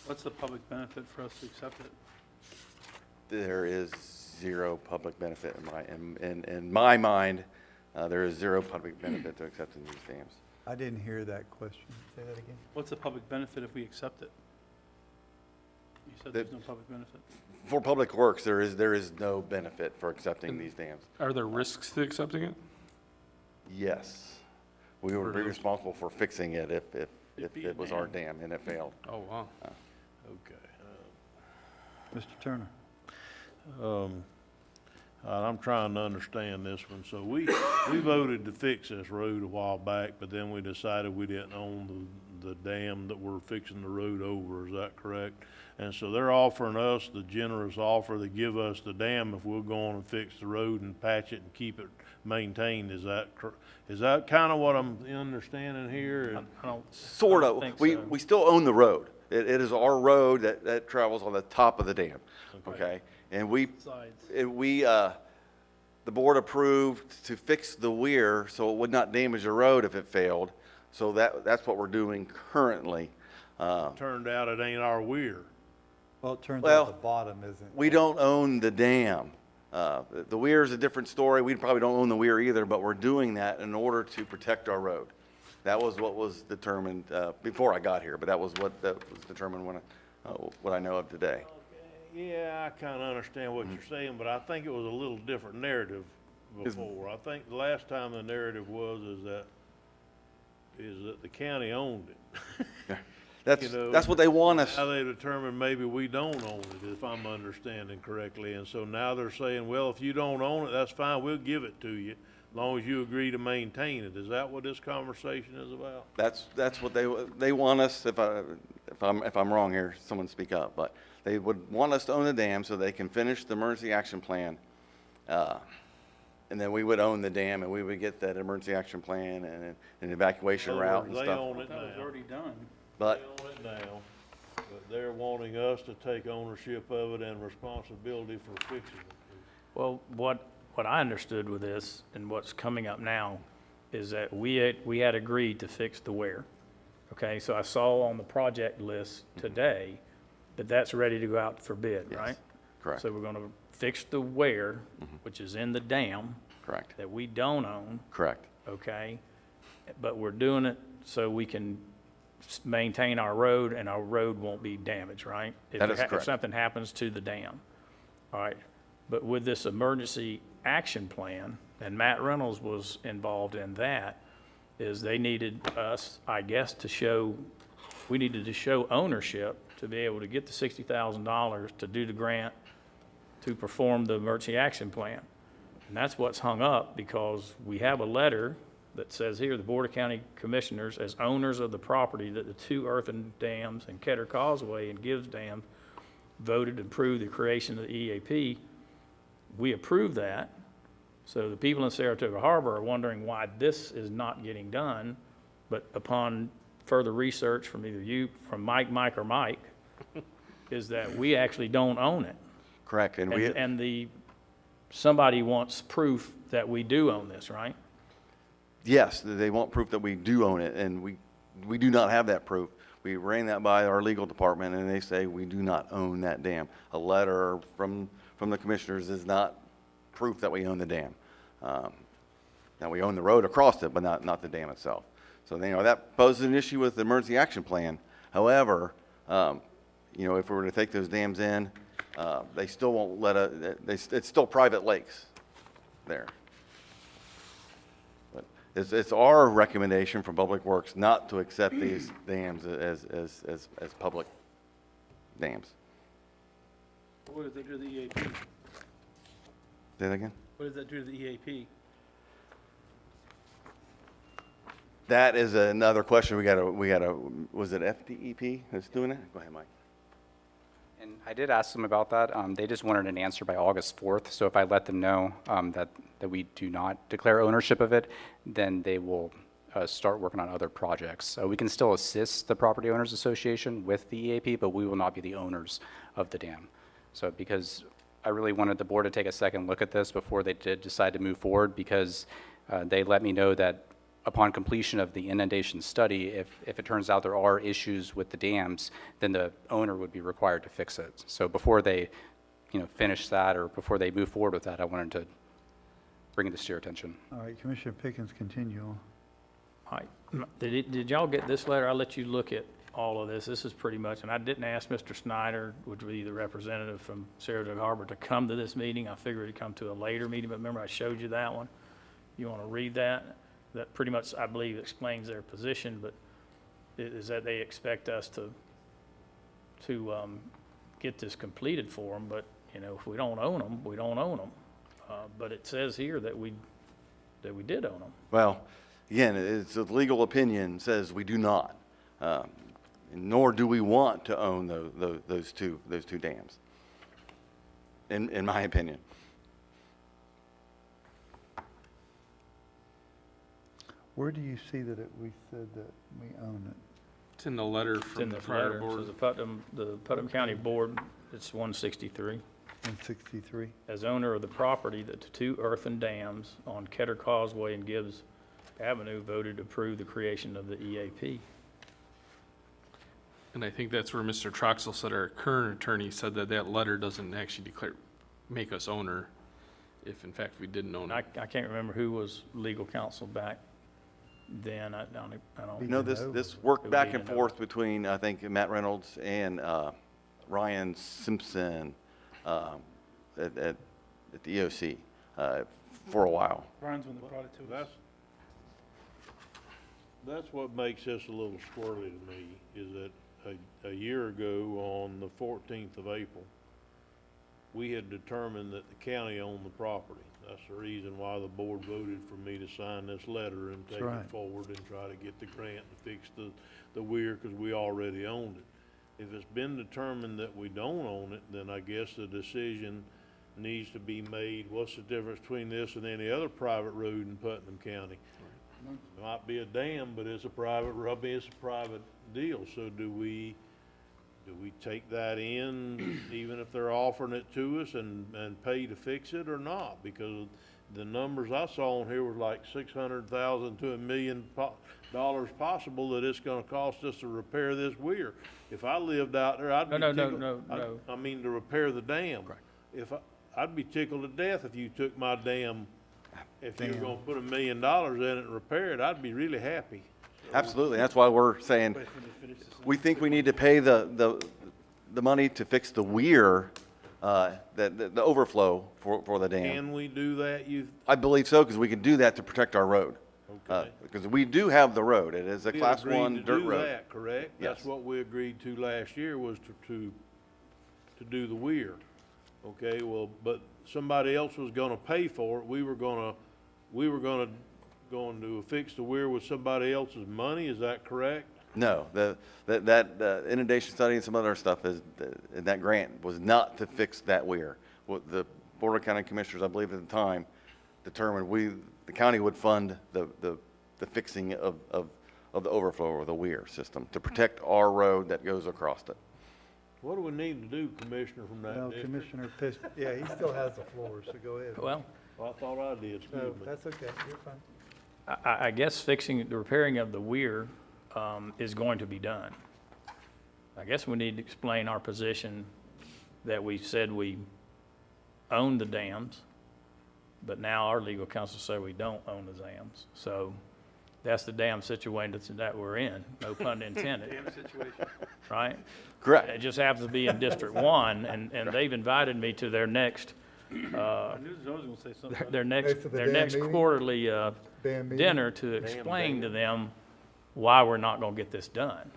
What's the public benefit for us to accept it? There is zero public benefit in my mind. There is zero public benefit to accepting these dams. I didn't hear that question. Say that again. What's the public benefit if we accept it? You said there's no public benefit. For public works, there is no benefit for accepting these dams. Are there risks to accepting it? Yes, we would be responsible for fixing it if it was our dam and it failed. Oh, wow. Okay. Mr. Turner. I'm trying to understand this one. So we voted to fix this road a while back, but then we decided we didn't own the dam that we're fixing the road over, is that correct? And so they're offering us the generous offer to give us the dam if we'll go on and fix the road and patch it and keep it maintained. Is that kind of what I'm understanding here? I don't Sort I don't of. think so. We still own the road. It is our road that travels on the top of the dam, okay? And Sides. the board approved to fix the weir so it would not damage the road if it failed. So that's what we're doing currently. Turned out it ain't our weir. Well, it turns Well, out the bottom isn't. We don't own the dam. The weir is a different story. We probably don't own the weir either, but we're doing that in order to protect our road. That was what was determined before I got here, but that was what was determined when what I know of today. Yeah, I kind of understand what you're saying, but I think it was a little different narrative before. I think the last time the narrative is that the county owned it. That's what they want us. Now they determined maybe we don't own it, if I'm understanding correctly. And so now they're saying, well, if you don't own it, that's fine, we'll give it to you, as long as you agree to maintain it. Is that what this conversation is about? That's what they want us. If I'm wrong here, someone speak up. But they would want us to own the dam so they can finish the emergency action plan, and then we would own the dam and we would get that emergency action plan and an evacuation route and They stuff. own it That was now. already done. But They own it now, but they're wanting us to take ownership of it and responsibility for fixing it. Well, what I understood with this and what's coming up now is that we had agreed to fix the weir. Okay, so I saw on the project list today that that's ready to go out for bid, Yes, right? correct. So we're gonna fix the weir, which is in the dam, Correct. that we don't own, Correct. okay? But we're doing it so we can maintain our road and our road won't be damaged, right? That is If correct. something happens to the dam, all right? But with this emergency action plan, and Matt Reynolds was involved in that, is they needed us, I guess, we needed to show ownership to be able to get the $60,000 to do the grant to perform the emergency action plan. And that's what's hung up, because we have a letter that says here, the Board of County Commissioners, as owners of the property that the two earthen dams and Ketter Causeway and Gibbs Dam voted to approve the creation of the EAP, we approved that. So the people in Saratoga Harbor are wondering why this is not getting done, but upon further research from either you, from Mike, or Mike, is that we actually don't own it. Correct, and we, Somebody wants proof that we do own this, right? yes, they want proof that we do own it, and we do not have that proof. We ran that by our legal department, and they say we do not own that dam. A letter from the commissioners is not proof that we own the dam. Now, we own the road across it, but not the dam itself. So, that poses an issue with the emergency action plan. However, if we were to take those dams in, they still won't let it's still private lakes there. But it's our recommendation from Public Works not to accept these dams as public dams. What does that do to the EAP? Say that again? What does that do to the EAP? That is another question we gotta, was it FDEP that's doing it? Go ahead, Mike. And I did ask them about that. They just wanted an answer by August 4th. So if I let them know that we do not declare ownership of it, then they will start working on other projects. So we can still assist the Property Owners Association with the EAP, but we will not be the owners of the dam. So because I really wanted the board to take a second look at this before they did decide to move forward, because they let me know that upon completion of the inundation study, if it turns out there are issues with the dams, then the owner would be required to fix it. So before they, finish that, or before they move forward with that, I wanted to bring this to your attention. All right, Commissioner Pickens, continue on. All right. Did y'all get this letter? I'll let you look at all of this. This is pretty much, and I didn't ask Mr. Snyder, which would be the representative from Saratoga Harbor, to come to this meeting. I figured he'd come to a later meeting, but remember I showed you that one? You want to read that? That pretty much, I believe, explains their position, but is that they expect us to get this completed for them, but, if we don't own them, we don't own them. But it says here that we did own them. Well, again, it's a legal opinion, says we do not, nor do we want to own those two dams, in my opinion. Where do you see that we said that we own it? It's in the letter It's in from the the prior letter. So board. the Putnam County Board, it's 163. 163? As owner of the property that the two earthen dams on Ketter Causeway and Gibbs Avenue voted to approve the creation of the EAP. And I think that's where Mr. Troxel said, our current attorney said that letter doesn't actually make us owner, if in fact we didn't own And it. I can't remember who was legal counsel back then. I don't. This worked It would back be and an forth between, I think, Matt Reynolds and Ryan Simpson at the EOC for a while. Brian's when they brought it to us. That's what makes this a little squirrely to me, is that a year ago, on the 14th of April, we had determined that the county owned the property. That's the reason why the board voted for me to sign this letter and take right. it forward and try to get the grant to fix the weir, because we already owned it. If it's been determined that we don't own it, then I guess the decision needs to be made, what's the difference between this and any other private road in Putnam County? It might be a dam, but it's a private road, it's a private deal. So do we take that in, even if they're offering it to us, and pay to fix it or not? Because the numbers I saw on here was like $600,000 to $1 million possible that it's gonna cost us to repair this weir. If I lived out there, I'd be tickled. No. I mean, to repair the dam. If I'd be tickled to death if you took my dam. If you were gonna put $1 million in it and repair it, I'd be really happy. Absolutely. That's why we're saying we think we need to pay the money to fix the weir, the overflow for the dam. Can we do that, I believe so, because we can do that to protect our road. Okay. Because we do have the road. It is a Class 1 dirt We agreed to do road. that, correct? Yes. That's what we agreed to last year, was to do the weir. Okay, well, but somebody else was gonna pay for it. We were gonna going to fix the weir with somebody else's money, is that correct? No, that inundation study and some other stuff is, that grant was not to fix that weir. What the Board of County Commissioners, I believe at the time, determined the county would fund the fixing of the overflow of the weir system to protect our road that goes across it. What do we need to do, Commissioner, from that Well, district? Commissioner Pish, yeah, he still has the floor, so go ahead. Well, I thought I did, No, excuse me. that's okay, you're fine. I guess fixing, the repairing of the weir is going to be done. I guess we need to explain our position that we said we own the dams, but now our legal counsel say we don't own the dams. So that's the damn situation that we're in, no pun intended. Damn situation. Right? Correct. It just happens to be in District 1, and they've invited me to their next, I knew I was gonna say something. about their it. next, to the their damn next meeting? quarterly Damn meeting? dinner to explain to them why we're not gonna get this done.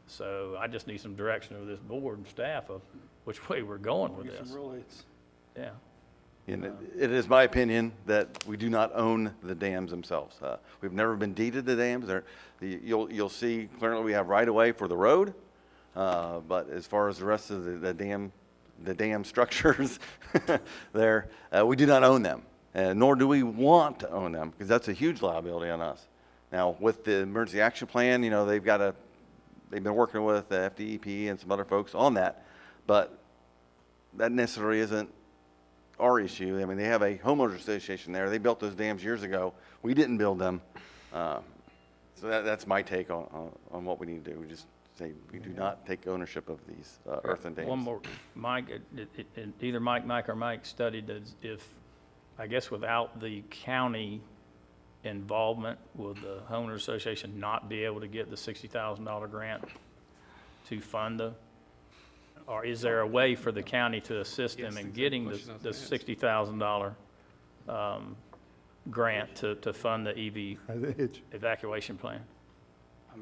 So I just need some direction of this board and staff of which way we're going with Get this. some relates. Yeah. And it is my opinion that we do not own the dams themselves. We've never been deeded the dams. You'll see clearly we have right-of-way for the road, but as far as the rest of the dam structures there, we do not own them, nor do we want to own them, because that's a huge liability on us. Now, with the emergency action plan, you know, they've been working with the FDEP and some other folks on that, but that necessarily isn't our issue. I mean, they have a homeowners association there. They built those dams years ago. We didn't build them. So that's my take on what we need to do. We just say we do not take ownership of these earthen dams. One more, Mike, either Mike or Mike studied if, I guess without the county involvement, will the homeowners association not be able to get the $60,000 grant to fund or is there a way for the county to assist them in getting the $60,000 grant to fund the EV evacuation plan?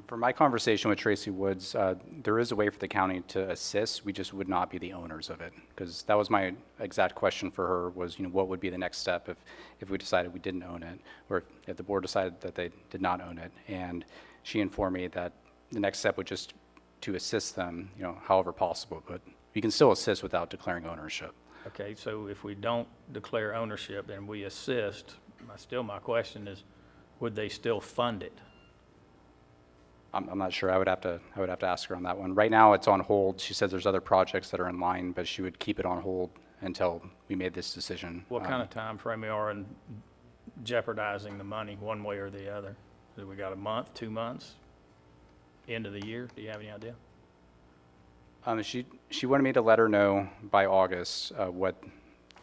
From my conversation with Tracy Woods, there is a way for the county to assist. We just would not be the owners of it. Because that was my exact question for her was, you know, what would be the next step if we decided we didn't own it, or if the board decided that they did not own it. And she informed me that the next step would just to assist them, you know, however possible. But we can still assist without declaring ownership. Okay, so if we don't declare ownership and we assist, my question is, would they still fund it? I'm not sure. I would have to ask her on that one. Right now, it's on hold. She says there's other projects that are in line, but she would keep it on hold until we made this decision. What kind of time frame we are in jeopardizing the money one way or the other? Do we got a month, 2 months, end of the year? Do you have any idea? She wanted me to let her know by August what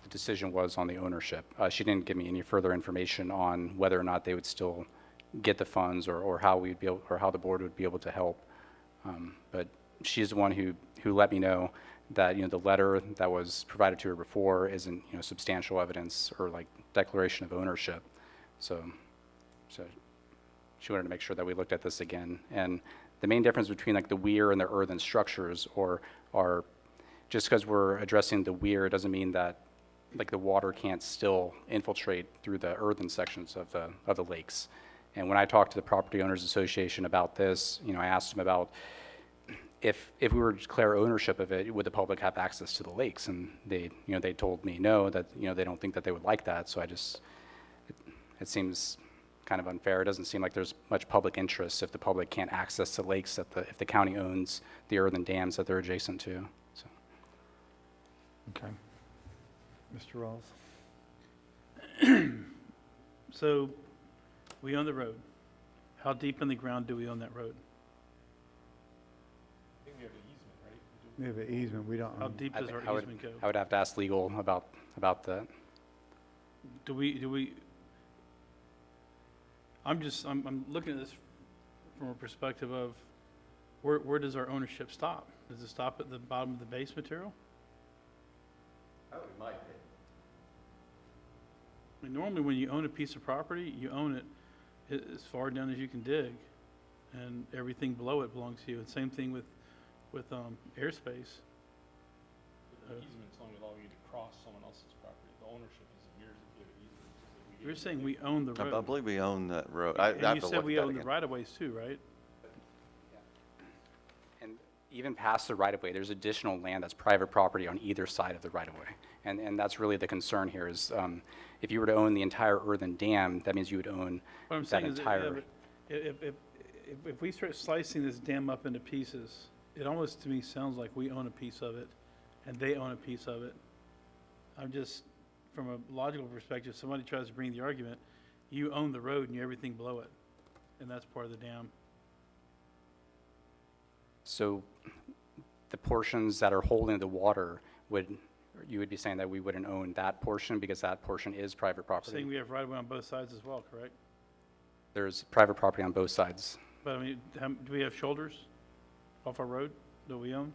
the decision was on the ownership. She didn't give me any further information on whether or not they would still get the funds or how we'd be able, or how the board would be able to help. But she's the one who let me know that, you know, the letter that was provided to her before isn't, you know, substantial evidence or like declaration of ownership. So she wanted to make sure that we looked at this again. And the main difference between like the weir and the earthen structures are just because we're addressing the weir doesn't mean that like the water can't still infiltrate through the earthen sections of the lakes. And when I talked to the Property Owners Association about this, you know, I asked them about if we were to declare ownership of it, would the public have access to the lakes? And they told me no, that, you know, they don't think that they would like that. So it seems kind of unfair. It doesn't seem like there's much public interest if the public can't access the lakes if the county owns the earthen dams that they're adjacent to. So. Okay. Mr. Rawls? So, we own the road. How deep in the ground do we own that road? I think we have an easement, right? We have an easement, we don't How own. deep does our easement go? I would have to ask legal about that. Do we, I'm looking at this from a perspective of where does our ownership stop? Does it stop at the bottom of the base material? Oh, it might be. I mean, normally when you own a piece of property, you own it as far down as you can dig, and everything below it belongs to you. And same thing with airspace. The easement's only allowing you to cross someone else's property. The ownership is yours if you have an easement. If we You're saying we own the I road. believe we own that road. I have And you to said look we at that own the again. right-of-ways too, right? And even past the right-of-way, there's additional land that's private property on either side of the right-of-way. And that's really the concern here is, if you were to own the entire earthen dam, that means you would own What I'm that saying is, that, yeah, entire. but if we start slicing this dam up into pieces, it almost to me sounds like we own a piece of it and they own a piece of it. I'm just, from a logical perspective, somebody tries to bring the argument, you own the road and you everything below it, and that's part of the dam. So the portions that are holding the water you would be saying that we wouldn't own that portion because that portion is private Saying property? we have right-of-way on both sides as well, correct? There's private property on both sides. But I mean, do we have shoulders off our road that we own?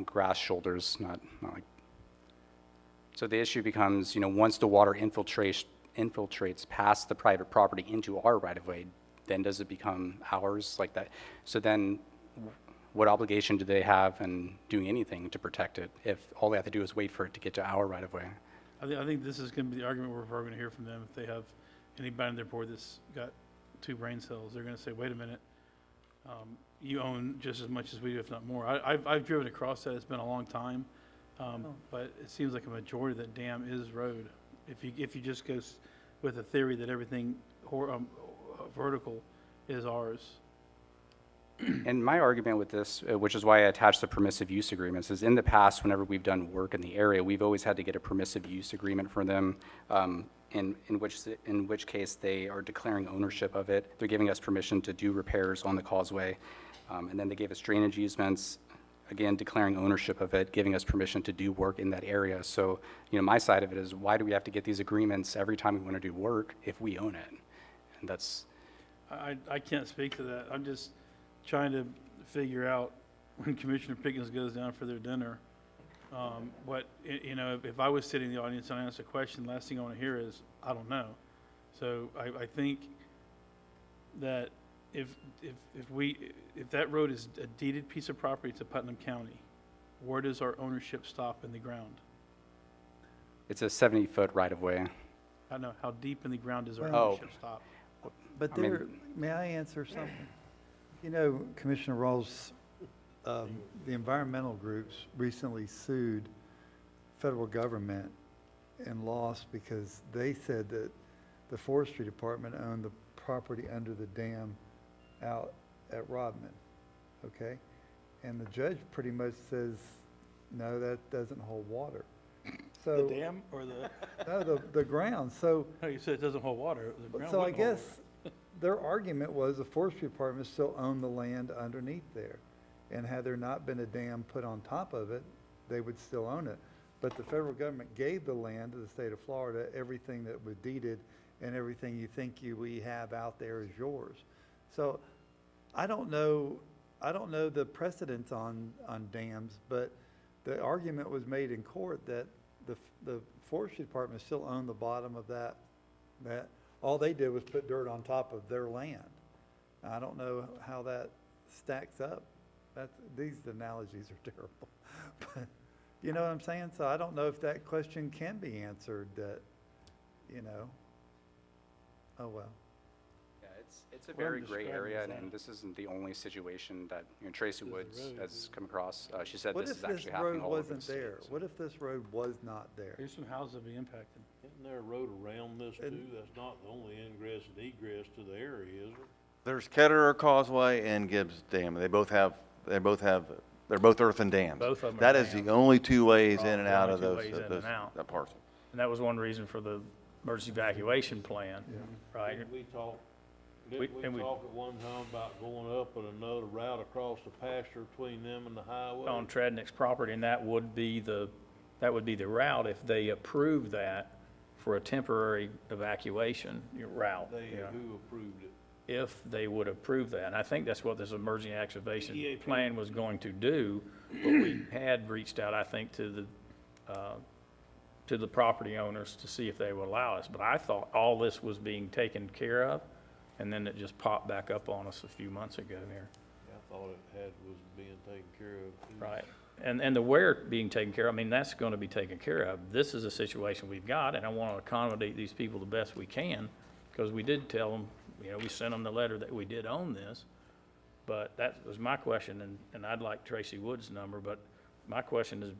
Grass shoulders, not like. So the issue becomes, once the water infiltrates past the private property into our right-of-way, then does it become ours like that? So then what obligation do they have in doing anything to protect it if all they have to do is wait for it to get to our right-of-way? I think this is going to be the argument we're probably going to hear from them if they have anybody on their board that's got 2 brain cells. They're going to say, wait a minute, you own just as much as we do, if not more. I've driven across that. It's been a long time. But it seems like a majority of that dam is road. If you just go with the theory that everything vertical is ours. And my argument with this, which is why I attached the permissive use agreements, is in the past, whenever we've done work in the area, we've always had to get a permissive use agreement from them, in which case they are declaring ownership of it. They're giving us permission to do repairs on the causeway, and then they gave us drainage easements, again, declaring ownership of it, giving us permission to do work in that area. So, my side of it is, why do we have to get these agreements every time we want to do work if we own it? And that's. I can't speak to that. I'm just trying to figure out when Commissioner Pickens goes down for their dinner, if I was sitting in the audience and I asked a question, last thing I want to hear is, I don't know. So I think that if that road is a deeded piece of property to Putnam County, where does our ownership stop in the ground? It's a 70-foot right-of-way. I don't know, how deep in the ground does our Oh. ownership stop? But I mean- there, may I answer something? Commissioner Rawls, the environmental groups recently sued federal government and lost because they said that the forestry department owned the property under the dam out at Rodman, okay? And the judge pretty much says, no, that doesn't hold water. So. The dam or the, No, the ground, so. no, you said it doesn't hold water. The ground So I wouldn't hold guess their argument was the forestry department still owned the land underneath there. And had there not been a dam put on top of it, they would still own it. But the federal government gave the land to the state of Florida, everything that was deeded and everything you think we have out there is yours. So I don't know the precedence on dams, but the argument was made in court that the forestry department still owned the bottom of that all they did was put dirt on top of their land. I don't know how that stacks up. These analogies are terrible. But you know what I'm saying? So I don't know if that question can be answered that, oh well. Yeah, it's a What I'm very gray describing area, is and that- this isn't the only situation that, Tracy Woods road, has come across. She said What this if is this actually happening road all over the wasn't state. there? so- What if this road was not there? There's some houses that be impacted. Isn't there a road around this too? And- That's not the only ingress and egress to the area, is there? There's Ketterer Causeway and Gibbs Dam. They're both earthen dams. Both of 'em are That is dams. the only 2 ways Oh, in and the out only of two those, ways in and out. that parcel. And that was one reason for the emergency evacuation plan, right? Didn't we talk and we- at one time about going up at another route across the pasture between them and the highway? On Tradnick's property, and that would be the route if they approved that for a temporary evacuation route. Who approved it? If they would approve that. And I think that's what this emergency activation plan was going to do. But we had reached out, I think, to the property owners to see if they would allow us. But I thought all this was being taken care of, and then it just popped back up on us a few months ago here. I thought it was being taken care of too. Right. and the wear being taken care of, I mean, that's gonna be taken care of. This is a situation we've got, and I wanna accommodate these people the best we can, because we did tell them, you know, we sent them the letter that we did own this. But that was my question, and I'd like Tracy Wood's number, but my question is,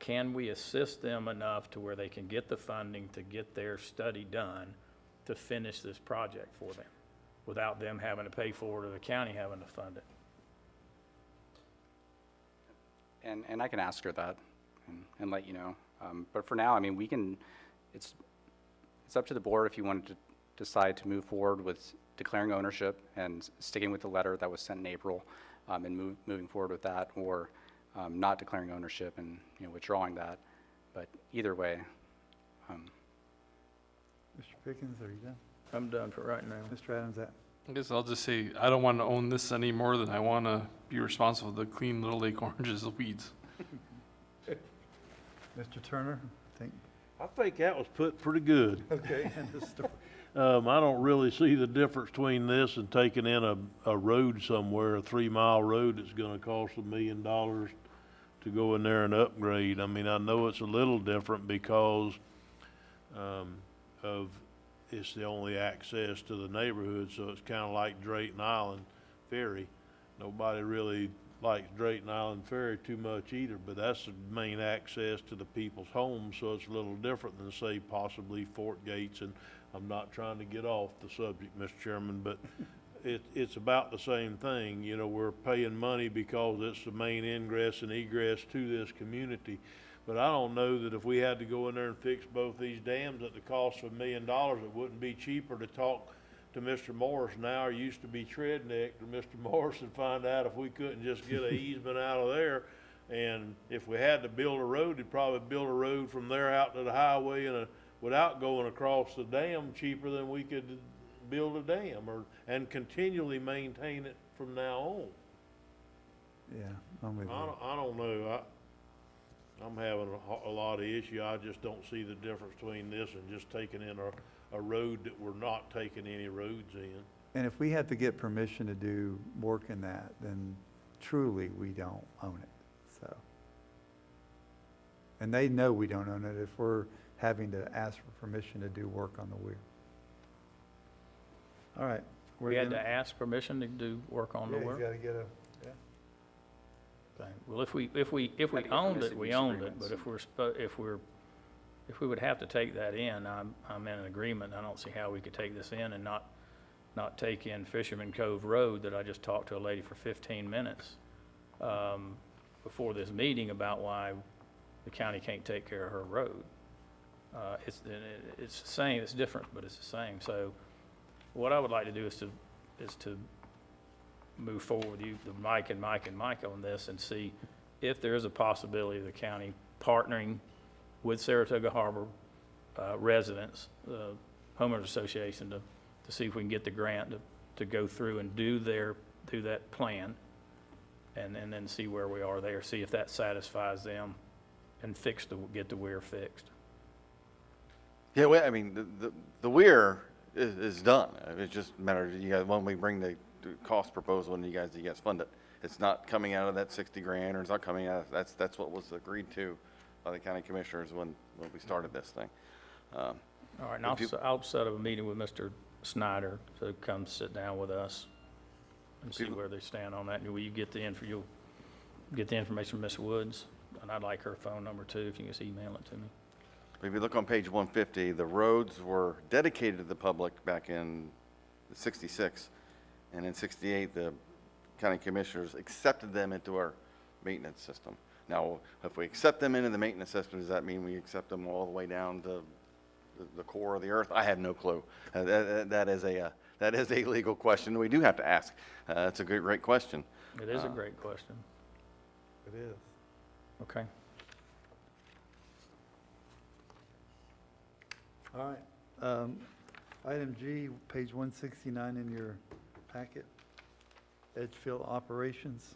can we assist them enough to where they can get the funding to get their study done to finish this project for them, without them having to pay for it or the county having to fund it? And I can ask her that and let you know. But for now, I mean, we can, it's up to the board if you wanted to decide to move forward with declaring ownership and sticking with the letter that was sent in April, and moving forward with that, or not declaring ownership and, you know, withdrawing that. But either way, Mr. Pickens, are you done? I'm done for right now. Mr. Adams, that? I guess I'll just say, I don't want to own this any more than I want to be responsible to clean Little Lake Orange's weeds. Mr. Turner, I think that was put pretty good. okay, end of story. I don't really see the difference between this and taking in a road somewhere, a 3-mile road that's gonna cost $1 million to go in there and upgrade. I mean, I know it's a little different because, of, it's the only access to the neighborhood, so it's kinda like Drayton Island Ferry. Nobody really likes Drayton Island Ferry too much either, but that's the main access to the people's homes, so it's a little different than, say, possibly Fort Gates. And I'm not trying to get off the subject, Mr. Chairman, but it's about the same thing. You know, we're paying money because it's the main ingress and egress to this community. But I don't know that if we had to go in there and fix both these dams at the cost of $1 million, it wouldn't be cheaper to talk to Mr. Morris now, or used to be Treadneck, to Mr. Morris, and find out if we couldn't just get an easement out of there. And if we had to build a road, we'd probably build a road from there out to the highway without going across the dam cheaper than we could build a dam and continually maintain it from now on. Yeah, I'm with you. I don't know. I'm having a lot of issue. I just don't see the difference between this and just taking in a road that we're not taking any roads in. And if we have to get permission to do work in that, then truly we don't own it, so. And they know we don't own it if we're having to ask for permission to do work on the weir. All right. We had to ask permission to do work on the Yeah, weir? you gotta get a, yeah. Okay. Well, if we owned it, we owned it, but if we would have to take that in, I'm in an agreement. I don't see how we could take this in and not take in Fisherman Cove Road that I just talked to a lady for 15 minutes before this meeting about why the county can't take care of her road. It's the same, it's different, but it's the same. So what I would like to do is to move forward with you, the Mike on this, and see if there is a possibility of the county partnering with Saratoga Harbor residents, homeowners association, to see if we can get the grant to go through and do that plan, and then see where we are there, see if that satisfies them, and get the weir fixed. Yeah, well, I mean, the weir is done. It's just a matter of you guys, when we bring the cost proposal and you guys fund it. It's not coming out of that 60 grand, or it's not coming out of, that's what was agreed to by the county commissioners when we started this thing. All right, and I'll set up a meeting with Mr. Snyder to come sit down with us and see where they stand on that. And will you you'll get the information from Ms. Woods? And I'd like her phone number too, if you can just email it to me. If you look on page 150, the roads were dedicated to the public back in '66, and in '68, the county commissioners accepted them into our maintenance system. Now, if we accept them into the maintenance system, does that mean we accept them all the way down to the core of the earth? I have no clue. That is a legal question we do have to ask. It's a great question. It is a great question. It is. Okay. All right. Item G, page 169 in your packet, Edgefield operations.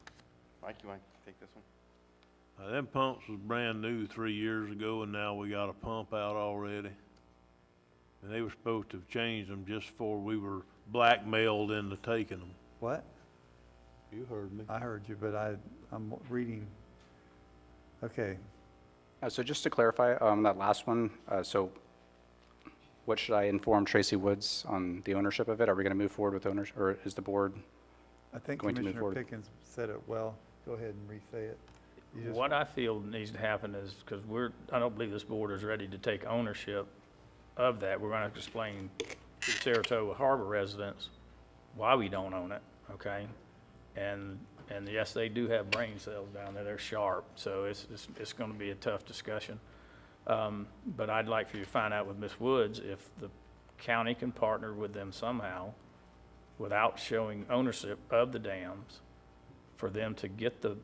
Mike, you want to take this one? Them pumps was brand new 3 years ago, and now we got a pump out already. And they were supposed to have changed them just before we were blackmailed into taking them. What? You heard me. I heard you, but I'm reading. Okay, So just to clarify, that last one, so what should I inform Tracy Woods on the ownership of it? Are we going to move forward with ownership, or is the board? I think Going to move Commissioner forward. Pickens said it well. Go ahead and re-say it. You just- What I feel needs to happen is, because I don't believe this board is ready to take ownership of that. We're gonna have to explain to the Saratoga Harbor residents why we don't own it, okay? And yes, they do have brain cells down there. They're sharp, so it's gonna be a tough discussion. But I'd like for you to find out with Ms. Woods if the county can partner with them somehow without showing ownership of the dams for them to get the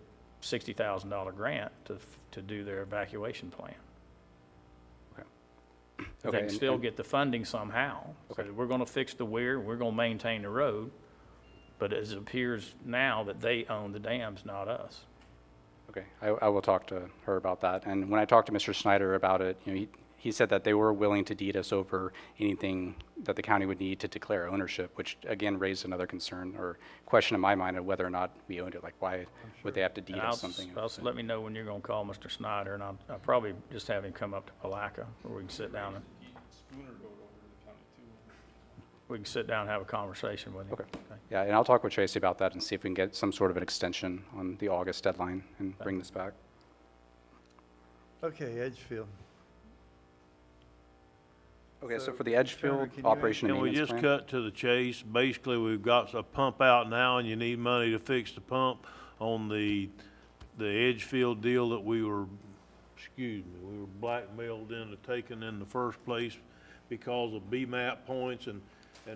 $60,000 grant to do their evacuation plan. They Okay, can and- still and- get the funding somehow. So we're gonna fix the weir, we're gonna maintain the road, but it appears now that they own the dams, not us. Okay, I will talk to her about that. And when I talked to Mr. Snyder about it, he said that they were willing to deed us over anything that the county would need to declare ownership, which again raised another concern or question in my mind of whether or not we owned it. Like, why would they have to deed And us something? let me know when you're gonna call Mr. Snyder, and I'll probably just have him come up to Palaca, where we can sit down and, we can sit down and have a conversation with him. Okay. Yeah, and I'll talk with Tracy about that and see if we can get some sort of an extension on the August deadline and bring this back. Okay, Edgefield. Okay, so So, for the Turner, Edgefield can you operation and Can we maintenance just plan. cut to the chase? Basically, we've got a pump out now and you need money to fix the pump on the Edgefield deal that we were blackmailed into taking in the first place because of BMAP points, and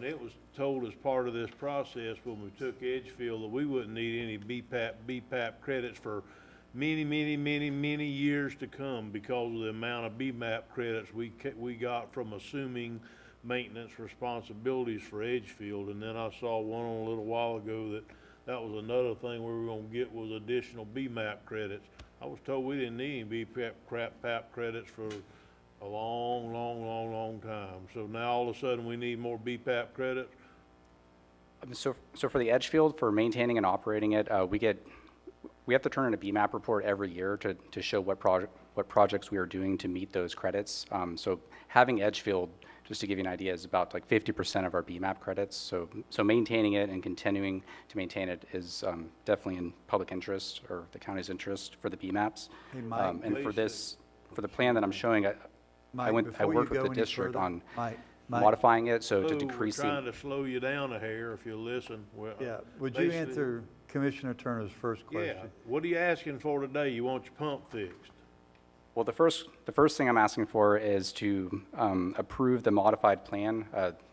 it was told as part of this process when we took Edgefield that we wouldn't need any BPAP credits for many years to come because of the amount of BMAP credits we got from assuming maintenance responsibilities for Edgefield. And then I saw one on a little while ago that was another thing we were gonna get was additional BMAP credits. I was told we didn't need any BPAP credits for a long time. So now all of a sudden we need more BPAP credits? So for the Edgefield, for maintaining and operating it, we have to turn in a BMAP report every year to show what projects we are doing to meet those credits. So having Edgefield, just to give you an idea, is about like 50% of our BMAP credits. So maintaining it and continuing to maintain it is definitely in public interest or the county's interest for the BMAPs. Hey, Mike, And for the plan that I'm showing, I Mike, before you worked with go the any district further- on Mike, modifying it, so to We're decrease trying the, to slow you down a hair if you listen. Well, Yeah, would you basically- answer Commissioner Turner's first Yeah, question? what are you asking for today? You want your pump fixed? well, the first thing I'm asking for is to approve the modified plan,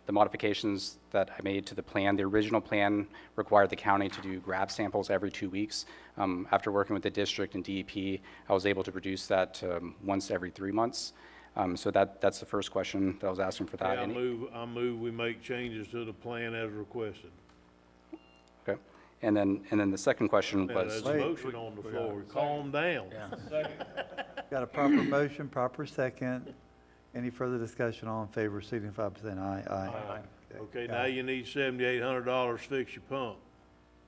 the modifications that I made to the plan. The original plan required the county to do grab samples every 2 weeks. After working with the district and DEP, I was able to reduce that to once every 3 months. So that's the first question that I was asking for that. Okay, And- I move we make changes to the plan as requested. Okay. And then the second question Now, was, there's a motion on the floor. Calm down. Got a proper motion, proper second. Any further discussion? All in favor, signify by saying aye. Aye. Okay, now you need $7,800 to fix your pump.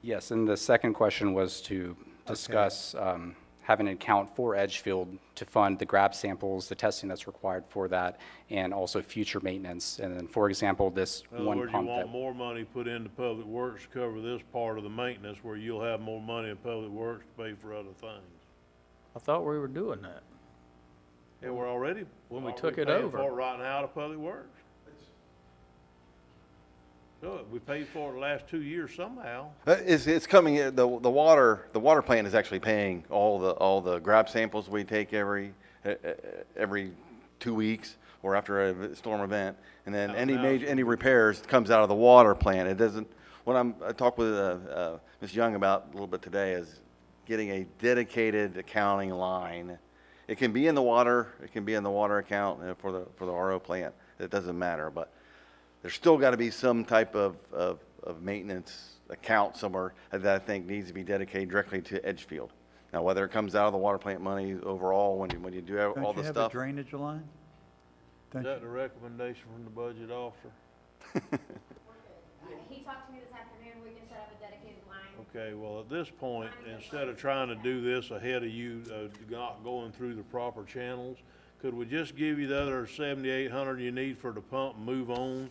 yes, and the second question was to discuss having an account for Edgefield to fund the grab samples, the testing that's required for that, and also future maintenance. And then, for example, this In other one words, you pump want that, more money put into Public Works to cover this part of the maintenance where you'll have more money in Public Works to pay for other things. I thought we were doing that. Yeah, we're already. When we aren't took it paying over. for it right now to Public Works. So we paid for it the last 2 years somehow. It's coming, the water plant is actually paying all the grab samples we take every 2 weeks or after a storm event. And then any repairs comes out of the water plant. It doesn't, I talked with Ms. Young about a little bit today is getting a dedicated accounting line. It can be in the water account for the RO plant. It doesn't matter, but there's still got to be some type of maintenance account somewhere that I think needs to be dedicated directly to Edgefield. Now, whether it comes out of the water plant money overall, when you do all Don't the you have a stuff. drainage line? Is Don't that you? the recommendation from the budget officer? He talked to me this afternoon, we can set up a dedicated line Okay, well, at this point, instead of trying to do this ahead of you, not going through the proper channels, could we just give you the other 7,800 you need for the pump and move on?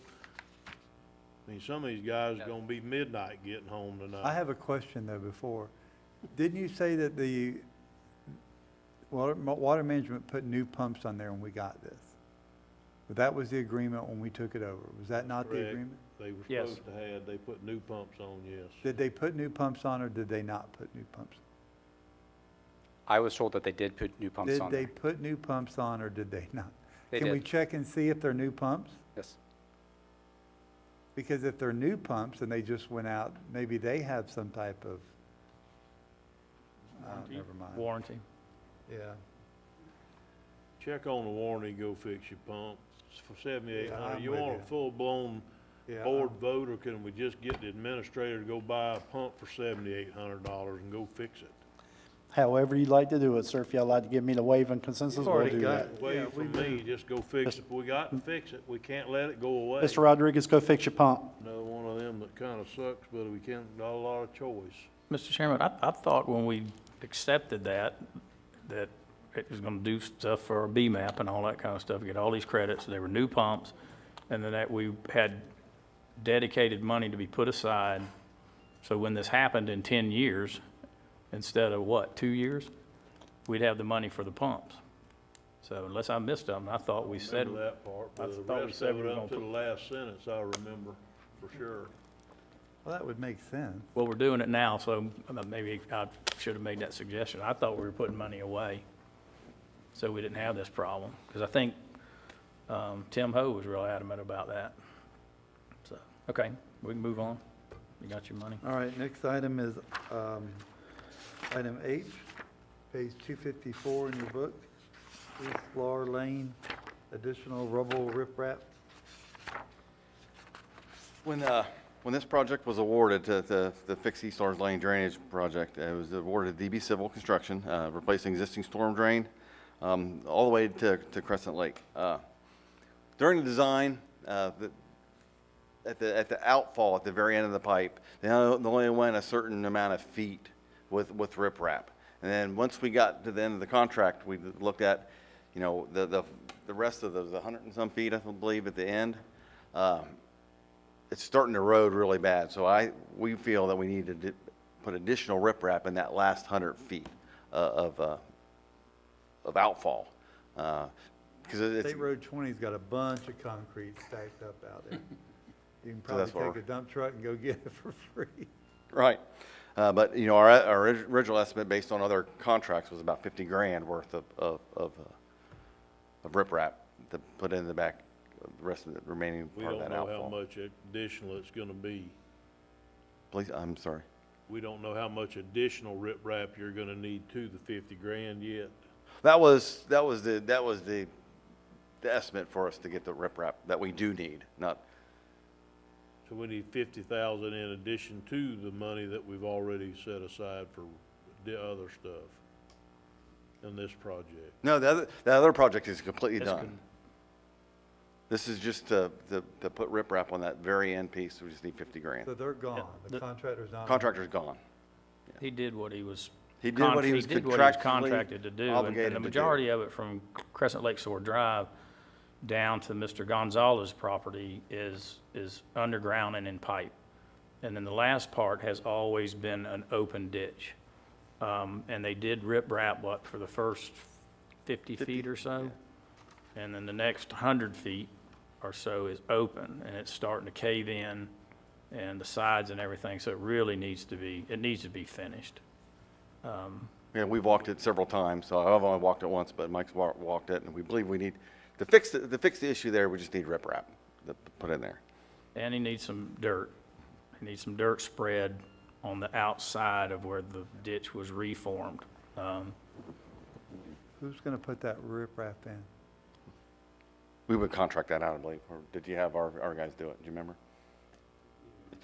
I mean, some of these guys are gonna be midnight getting home tonight. I have a question though before. Didn't you say that the water management put new pumps on there when we got this? But that was the agreement when we took it over. Was that not the Correct. agreement? They were Yes. supposed to have, they put new pumps on, yes. Did they put new pumps on or did they not put new pumps? I was told that they did put new pumps on Did they there. put new pumps on or did they not? They Can we did. check and see if they're new pumps? Yes. Because if they're new pumps and they just went out, maybe they have some type of, never mind. Warranty. Yeah. Check on the warranty, go fix your pump. It's for 7,800. I'm You with want you. a full-blown Yeah, board vote, or can we just get the administrator to go buy a pump for $7,800 and go fix it? However you'd like to do it, sir. If y'all like to give me the wave and consensus, We've we'll already do got- that. Wait Yeah, for we me, just go fix it. We got to fix it. We can't let it go away. Mr. Rodriguez, go fix your pump. Another one of them that kinda sucks, but we can't, not a lot of choice. Mr. Chairman, I thought when we accepted that it was gonna do stuff for our BMAP and all that kind of stuff, get all these credits, there were new pumps, and then that we had dedicated money to be put aside, so when this happened in 10 years, instead of what, 2 years, we'd have the money for the pumps. So unless I missed something, I thought we said, Remember that part, I but the thought we rest said of we it were up gonna to the put- last sentence, I remember, for sure. Well, that would make sense. well, we're doing it now, so maybe I should have made that suggestion. I thought we were putting money away, so we didn't have this problem, because I think Tim Ho was real adamant about that. So, okay, we can move on. You got your money. All right, next item is item H, page 254 in your book. East Laur Lane, additional rubble riprap. When this project was awarded to the Fix East Lars Lane Drainage Project, it was awarded to DB Civil Construction, replacing existing storm drain, all the way to Crescent Lake. During the design, at the outfall, at the very end of the pipe, they only went a certain amount of feet with riprap. And then once we got to the end of the contract, we looked at, the rest of those 100 and some feet, I believe, at the end. It's starting to erode really bad, so we feel that we need to put additional riprap in that last 100 feet of outfall. Because it's, State Road 20's got a bunch of concrete stacked up out there. You can So that's probably what take a dump truck and go get it for free. right. But, our original estimate based on other contracts was about 50 grand worth of riprap to put in the back, the rest of the remaining We part of don't that know how outfall. much additional it's gonna be. Please, I'm sorry. We don't know how much additional riprap you're gonna need to the 50 grand yet. That was the estimate for us to get the riprap that we do need, not, So we need 50,000 in addition to the money that we've already set aside for the other stuff in this project. no, the other project is completely That's done. This is just to put riprap on that very end piece, we just need 50 grand. So they're gone. The the- contractor's not. Contractor's gone. He did what he was. He did what he was contractually contracted to do, and obligated the to do. majority of it from Crescent Lake Shore Drive down to Mr. Gonzalez's property is underground and in pipe. And then the last part has always been an open ditch. And they did riprap, for the first 50 feet or so? And then the next 100 feet or so is open, and it's starting to cave in, and the sides and everything, so it really needs to be finished. Yeah, we've walked it several times, so I've only walked it once, but Mike's walked it, and we believe we need, to fix the issue there, we just need riprap to put in there. And he needs some dirt. He needs some dirt spread on the outside of where the ditch was reformed. Who's gonna put that riprap in? We would contract that out, I believe, or did you have our guys do it? Do you remember?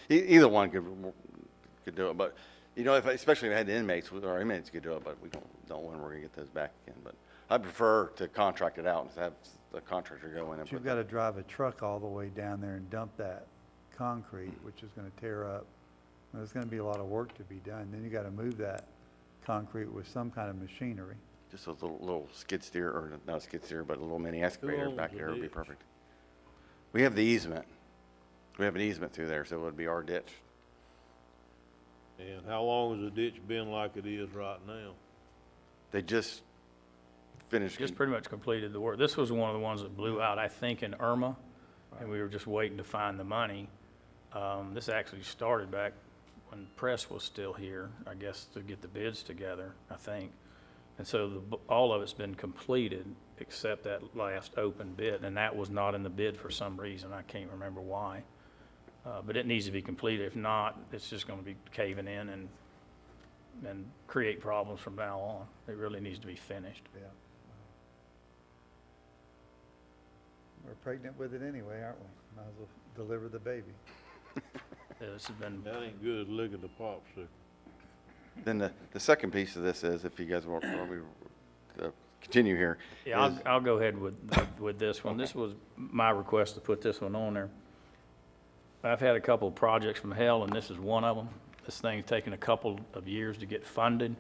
Either one could do it, but, especially if we had the inmates, our inmates could do it, but we don't know when we're gonna get those back again. But I prefer to contract it out and have the contractor go in and But you've put gotta drive a truck all the way down there and dump that concrete, which is gonna tear up There's gonna be a lot of work to be done. Then you gotta move that concrete with some kind of machinery. Just a little skid steer, or not a skid steer, but a little mini excavator owns back the there would be ditch? perfect. We have the easement. We have an easement through there, so it would be our ditch. And how long has the ditch been like it is right now? They just finished. Just pretty much completed the work. This was one of the ones that blew out, I think, in Irma, and we were just waiting to find the money. This actually started back when press was still here, I guess, to get the bids together, I think. And so all of it's been completed except that last open bid, and that was not in the bid for some reason. I can't remember why. But it needs to be completed. If not, it's just gonna be caving in and create problems from now on. It really needs to be finished. Yeah. We're pregnant with it anyway, aren't we? Might as well deliver the baby. This has been, That ain't good as licking the popsicle. Then the second piece of this is, if you guys want me to continue here. yeah, is- I'll go ahead with this one. This was my request to put this one on there. I've had a couple of projects from hell, and this is one of them. This thing's taken a couple of years to get funded,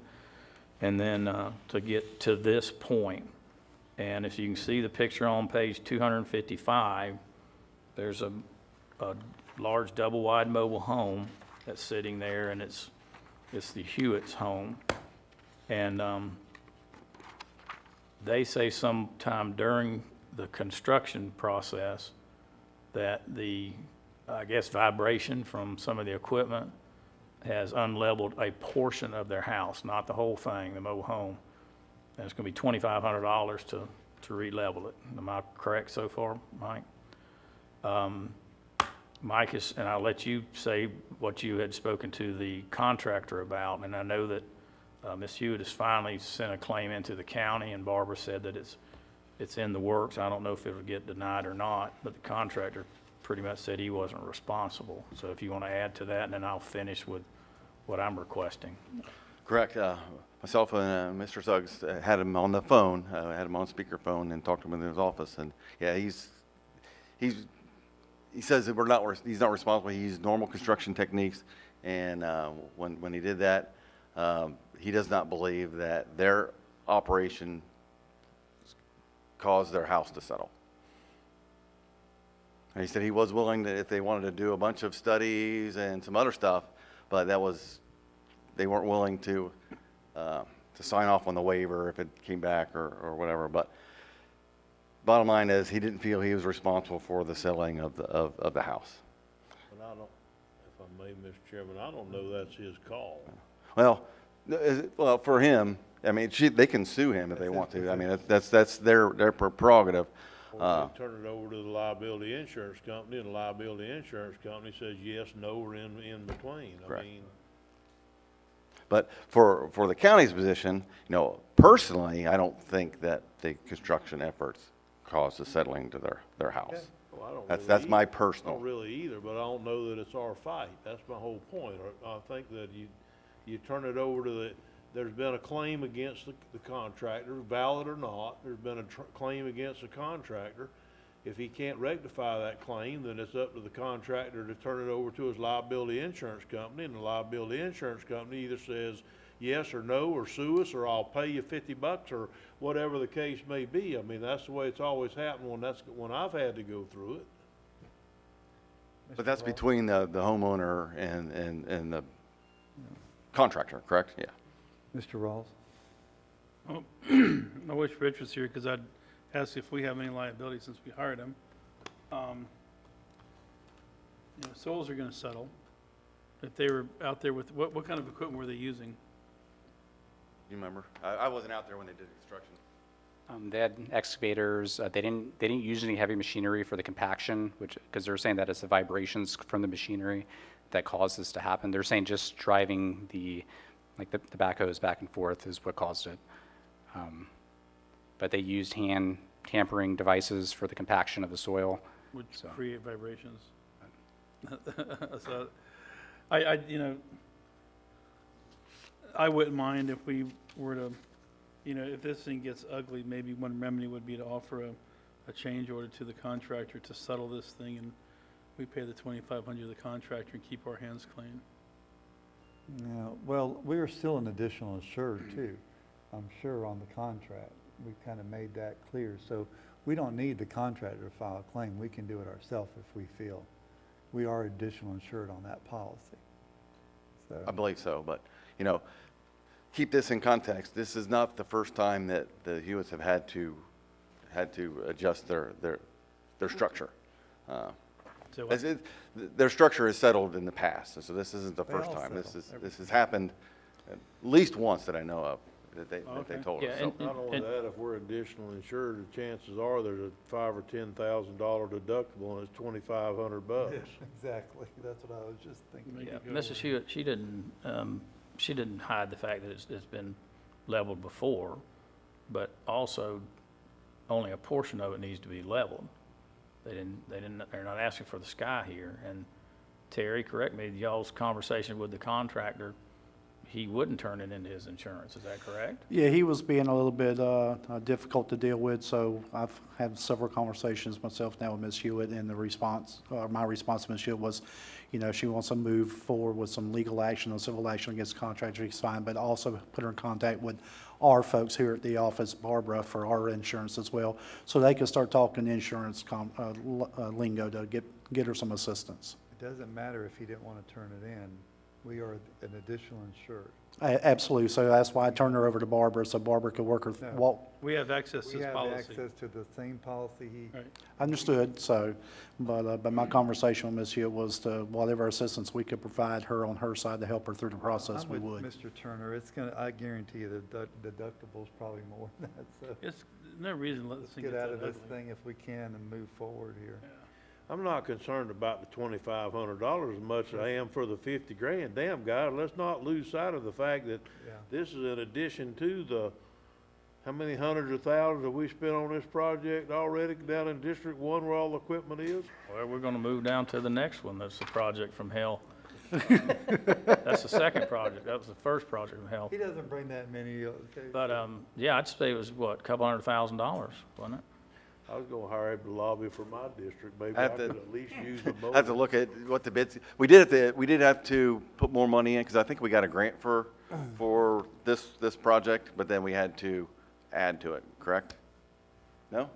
and then to get to this point. And if you can see the picture on page 255, there's a large double-wide mobile home that's sitting there, and it's the Hewitt's home. And they say sometime during the construction process that the, I guess, vibration from some of the equipment has unleveled a portion of their house, not the whole thing, the mobile home. And it's gonna be $2,500 to re-level it. Am I correct so far, Mike? Mike is, and I'll let you say what you had spoken to the contractor about, and I know that Ms. Hewitt has finally sent a claim into the county, and Barbara said that it's in the works. I don't know if it'll get denied or not, but the contractor pretty much said he wasn't responsible. So if you want to add to that, and then I'll finish with what I'm requesting. Correct. Myself and Mr. Suggs had him on the phone, had him on speakerphone, and talked to him in his office. And yeah, he says that he's not responsible. He used normal construction techniques, and when he did that, he does not believe that their operation caused their house to settle. And he said he was willing to, if they wanted to do a bunch of studies and some other stuff, but they weren't willing to sign off on the waiver if it came back or whatever. But bottom line is, he didn't feel he was responsible for the selling of the house. But I don't, if I may, Mr. Chairman, I don't know that's his call. Well, for him, I mean, they can sue him if they want to. I mean, that's their prerogative. Or they turn it over to the liability insurance company, and the liability insurance company says yes, no, or in between. Correct. I mean, But for the county's position, personally, I don't think that the construction efforts caused the settling to their house. well, I don't That's really my either. I personal. don't really either, but I don't know that it's our fight. That's my whole point. I think that you turn it over to there's been a claim against the contractor, valid or not. There's been a claim against the contractor. If he can't rectify that claim, then it's up to the contractor to turn it over to his liability insurance company, and the liability insurance company either says yes or no, or sue us, or I'll pay you $50, or whatever the case may be. I mean, that's the way it's always happened when I've had to go through it. But that's between the homeowner and the contractor, correct? Yeah. Mr. Rawls? Well, I wish Rich was here, because I'd ask if we have any liability since we hired him. Souls are gonna settle. If they were out there with, what kind of equipment were they using? You remember? I wasn't out there when they did the construction. They had excavators. They didn't use any heavy machinery for the compaction, because they're saying that it's the vibrations from the machinery that caused this to happen. They're saying just driving the backhoes back and forth is what caused it. But they used hand tampering devices for the compaction of the soil. Which So- create vibrations. So, I wouldn't mind if we were to, if this thing gets ugly, maybe one remedy would be to offer a change order to the contractor to settle this thing, and we pay the $2,500 to the contractor and keep our hands clean. Yeah, well, we are still an additional insured too, I'm sure, on the contract. We kind of made that clear. So we don't need the contractor to file a claim. We can do it ourselves if we feel. We are additional insured on that policy. So, I believe so, but, you know, keep this in context. This is not the first time that the Hewitts have had to adjust their structure. So As it- Their structure is settled in the past, so this isn't the They first all time. settle. This has happened at least once that I know of, that they Okay. told Yeah, us. So, Not only that, if we're additional insured, the chances are there's a $5,000 or $10,000 deductible and it's $2,500. exactly. That's what I was just thinking. Make Yeah, it go Mrs. Hewitt, she didn't hide the fact that it's been leveled before, but also only a portion of it needs to be leveled. They're not asking for the sky here. And Terry, correct me, y'all's conversation with the contractor, he wouldn't turn it into his insurance, is that correct? Yeah, he was being a little bit difficult to deal with, so I've had several conversations myself now with Ms. Hewitt, and the response, my response to Ms. Hewitt was, you know, she wants to move forward with some legal action or civil action against the contractor he signed, but also put her in contact with our folks here at the office, Barbara, for our insurance as well, so they can start talking insurance lingo to get her some assistance. It doesn't matter if he didn't want to turn it in. We are an additional insured. Absolutely, so that's why I turned her over to Barbara, so Barbara could work her, No. We have access to We this have policy. access to the same policy he, Right. Understood, so, but my conversation with Ms. Hewitt was to, whatever assistance we could provide her on her side to help her through the process, I'm we with would. Mr. Turner. It's gonna, I guarantee you the deductible's probably more than that, so It's no reason to let this let's thing get get out that of this ugly. thing if we can and move forward here. I'm not concerned about the $2,500 as much as I am for the 50 grand. Damn, guys, let's not lose sight of the fact that Yeah. this is in addition to the, how many hundreds of thousands have we spent on this project already down in District 1 where all the equipment is? Well, we're gonna move down to the next one, that's the project from hell. That's the second project, that was the first project from hell. He doesn't bring that many, okay. But, yeah, I'd say it was, what, a couple $100,000, wasn't it? I was gonna hire him to lobby for my district. Maybe I I have could to- at least use the I have to look at what the bids, we did have to put more money in, because I think we got a grant for this project, but then we had to add to it, correct? No?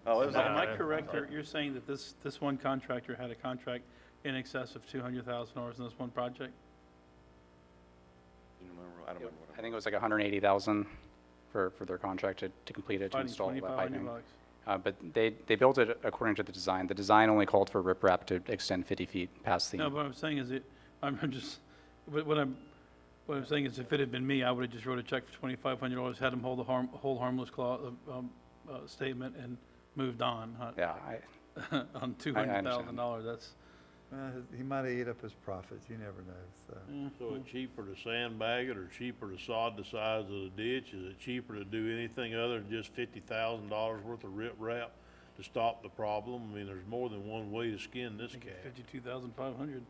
Oh, it was, Am I No, correct, you're saying that this one contractor had a contract in excess of $200,000 in this one project? I don't remember what I think it was like 180,000 for their contract to complete it, to Finding install that piping. $2,500. But they built it according to the design. The design only called for riprap to extend 50 feet past the. No, what I'm saying is I'm just, what I'm saying is if it had been me, I would have just wrote a check for $2,500, had them hold harmless statement and moved on. Yeah, On understand. $200,000, that's, he might have ate up his profits, you never know, so. So it's cheaper to sandbag it or cheaper to sod the sides of the ditch? Is it cheaper to do anything other than just $50,000 worth of riprap to stop the problem? I mean, there's more than one way to skin this make cat. it $52,500.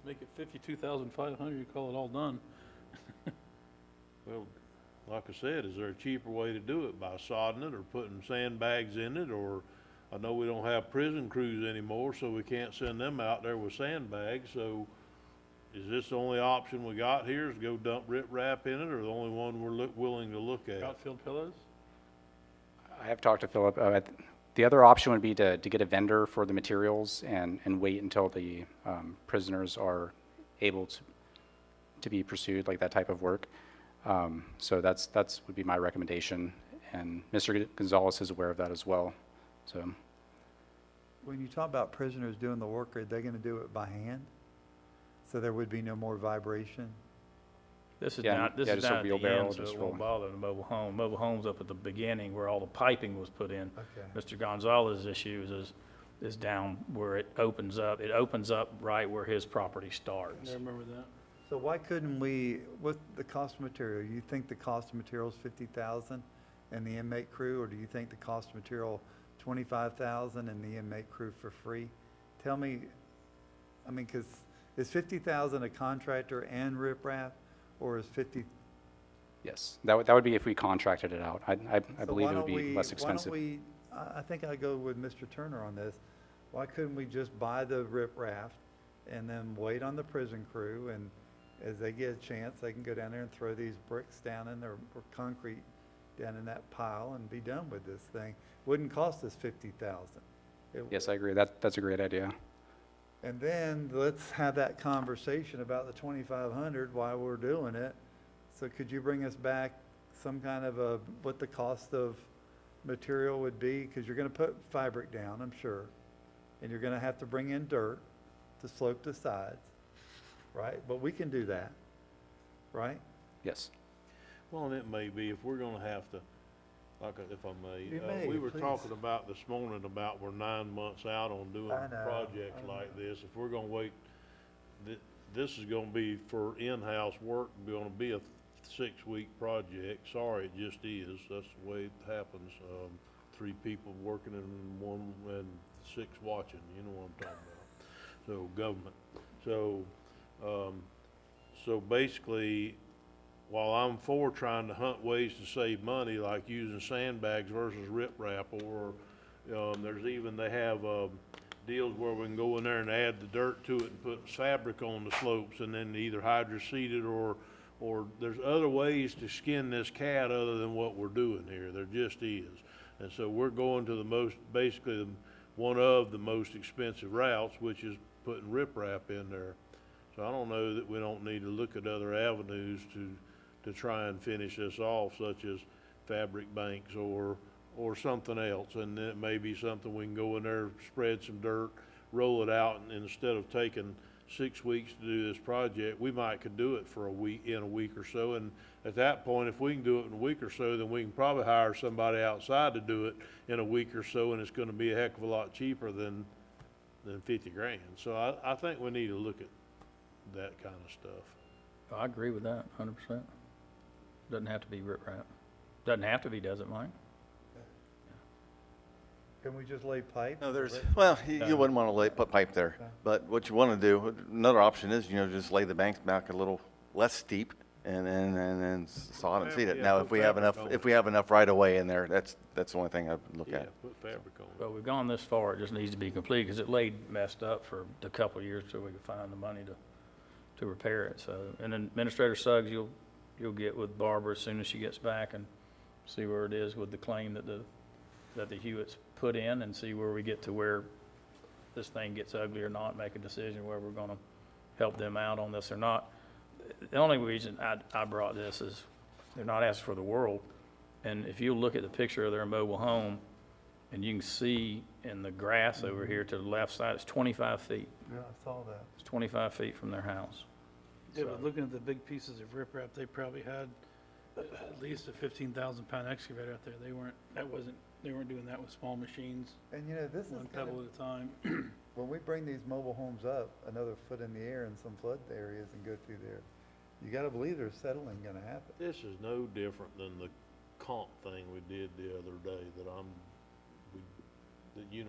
Make it $52,500, you call it all done. Well, like I said, is there a cheaper way to do it? By sodding it or putting sandbags in it? Or, I know we don't have prison crews anymore, so we can't send them out there with sandbags, so is this the only option we got here, is go dump riprap in it, or the only one we're willing to look at? Outfield pillows? I have talked to Philip. The other option would be to get a vendor for the materials and wait until the prisoners are able to be pursued, like that type of work. So that's would be my recommendation, and Mr. Gonzalez is aware of that as well. So When you talk about prisoners doing the work, are they gonna do it by hand? So there would be no more vibration? This is Yeah, down, this yeah, is just a down at the wheelbarrow, end, so just it won't roll. bother the mobile home. Mobile home's up at the beginning where all the piping was put in. Okay. Mr. Gonzalez's issue is down where it opens up. It opens up right where his property starts. I remember that. So why couldn't we, with the cost of material, you think the cost of material is 50,000 and the inmate crew, or do you think the cost of material 25,000 and the inmate crew for free? Tell me, I mean, because is 50,000 a contractor and riprap, or is 50? yes, that would be if we contracted it out. I So believe why it would don't be we- less expensive. Why don't we, I think I go with Mr. Turner on this. Why couldn't we just buy the riprap and then wait on the prison crew as they get a chance, they can go down there and throw these bricks down in there, or concrete down in that pile and be done with this thing. Wouldn't cost us $50,000. Yes, I agree. That's a great idea. And then let's have that conversation about the 2,500 while we're doing it. So could you bring us back some kind of what the cost of material would be? Because you're going to put fabric down, I'm sure. And you're going to have to bring in dirt to slope the sides, right? But we can do that, right? Yes. Well, and it may be, if we're gonna have to, like, if I You may, may, we were please. talking about this morning about we're 9 months out on doing I know, projects I know. like this. If we're gonna wait, this is gonna be for in-house work, gonna be a 6-week project. Sorry, it just is. That's the way it happens. 3 people working and 1 and 6 watching, you know what I'm talking about. So, government. So basically, while I'm for trying to hunt ways to save money, like using sandbags versus riprap, or there's even, they have deals where we can go in there and add the dirt to it and put fabric on the slopes, and then either hydroseed it, or there's other ways to skin this cat other than what we're doing here. There just is. And so we're going to the most, basically one of the most expensive routes, which is putting riprap in there. So I don't know that we don't need to look at other avenues to try and finish this off, such as fabric banks or something else. And then it may be something we can go in there, spread some dirt, roll it out, and instead of taking 6 weeks to do this project, we could do it for in a week or so. And at that point, if we can do it in a week or so, then we can probably hire somebody outside to do it in a week or so, and it's gonna be a heck of a lot cheaper than $50,000. So I think we need to look at that kind of stuff. I agree with that, 100%. Doesn't have to be riprap. Doesn't have to be, does it, Mike? Can we just lay pipe? No, well, you wouldn't want to put pipe there, but what you want to do, another option is, just lay the banks back a little less steep and then sod and seed it. Yeah, Now, put if we have fabric enough, on if we have enough right of way in there, that's the only thing I'd look Yeah, at. put fabric on it. But we've gone this far, it just needs to be complete, because it laid messed up for a couple of years till we could find the money to repair it, so. And then Administrator Suggs, you'll get with Barbara as soon as she gets back and see where it is with the claim that the Hewitts put in, and see where we get to where this thing gets ugly or not, make a decision where we're gonna help them out on this or not. The only reason I brought this is they're not asking for the world, and if you look at the picture of their mobile home, and you can see in the grass over here to the left side, it's 25 feet. Yeah, I saw that. It's 25 feet from their house. Yeah, but looking at the big pieces of riprap, they probably had at least a 15,000-pound excavator out there. They weren't doing that with small machines, And this is one gonna, pebble at a time. when we bring these mobile homes up another foot in the air in some flood areas and go through there, you gotta believe there's settling gonna happen. This is no different than the comp thing we did the other day that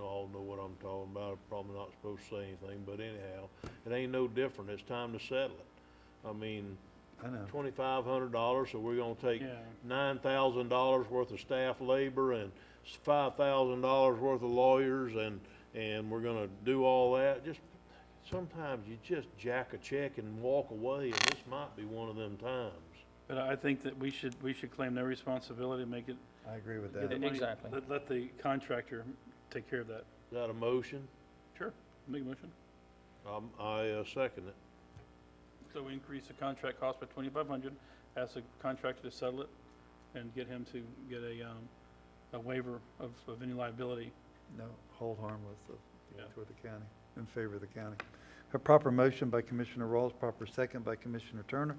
all know what I'm talking about. I'm probably not supposed to say anything, but anyhow, it ain't no different. It's time to settle it. I mean, I know. $2,500, so we're gonna take Yeah. $9,000 worth of staff labor and $5,000 worth of lawyers, and we're gonna do all that. Just, sometimes you just jack a check and walk away, and this might be one of them times. But I think that we should claim no responsibility, make it, I agree with get that. the money, Exactly. let the contractor take care of that. Is that a motion? Sure, make a motion. I second it. So we increase the contract cost by 2,500, ask the contractor to settle it, and get him to get a waiver of any liability. No, hold harmless Yeah. toward the county, in favor of the county. A proper motion by Commissioner Rawls, proper second by Commissioner Turner.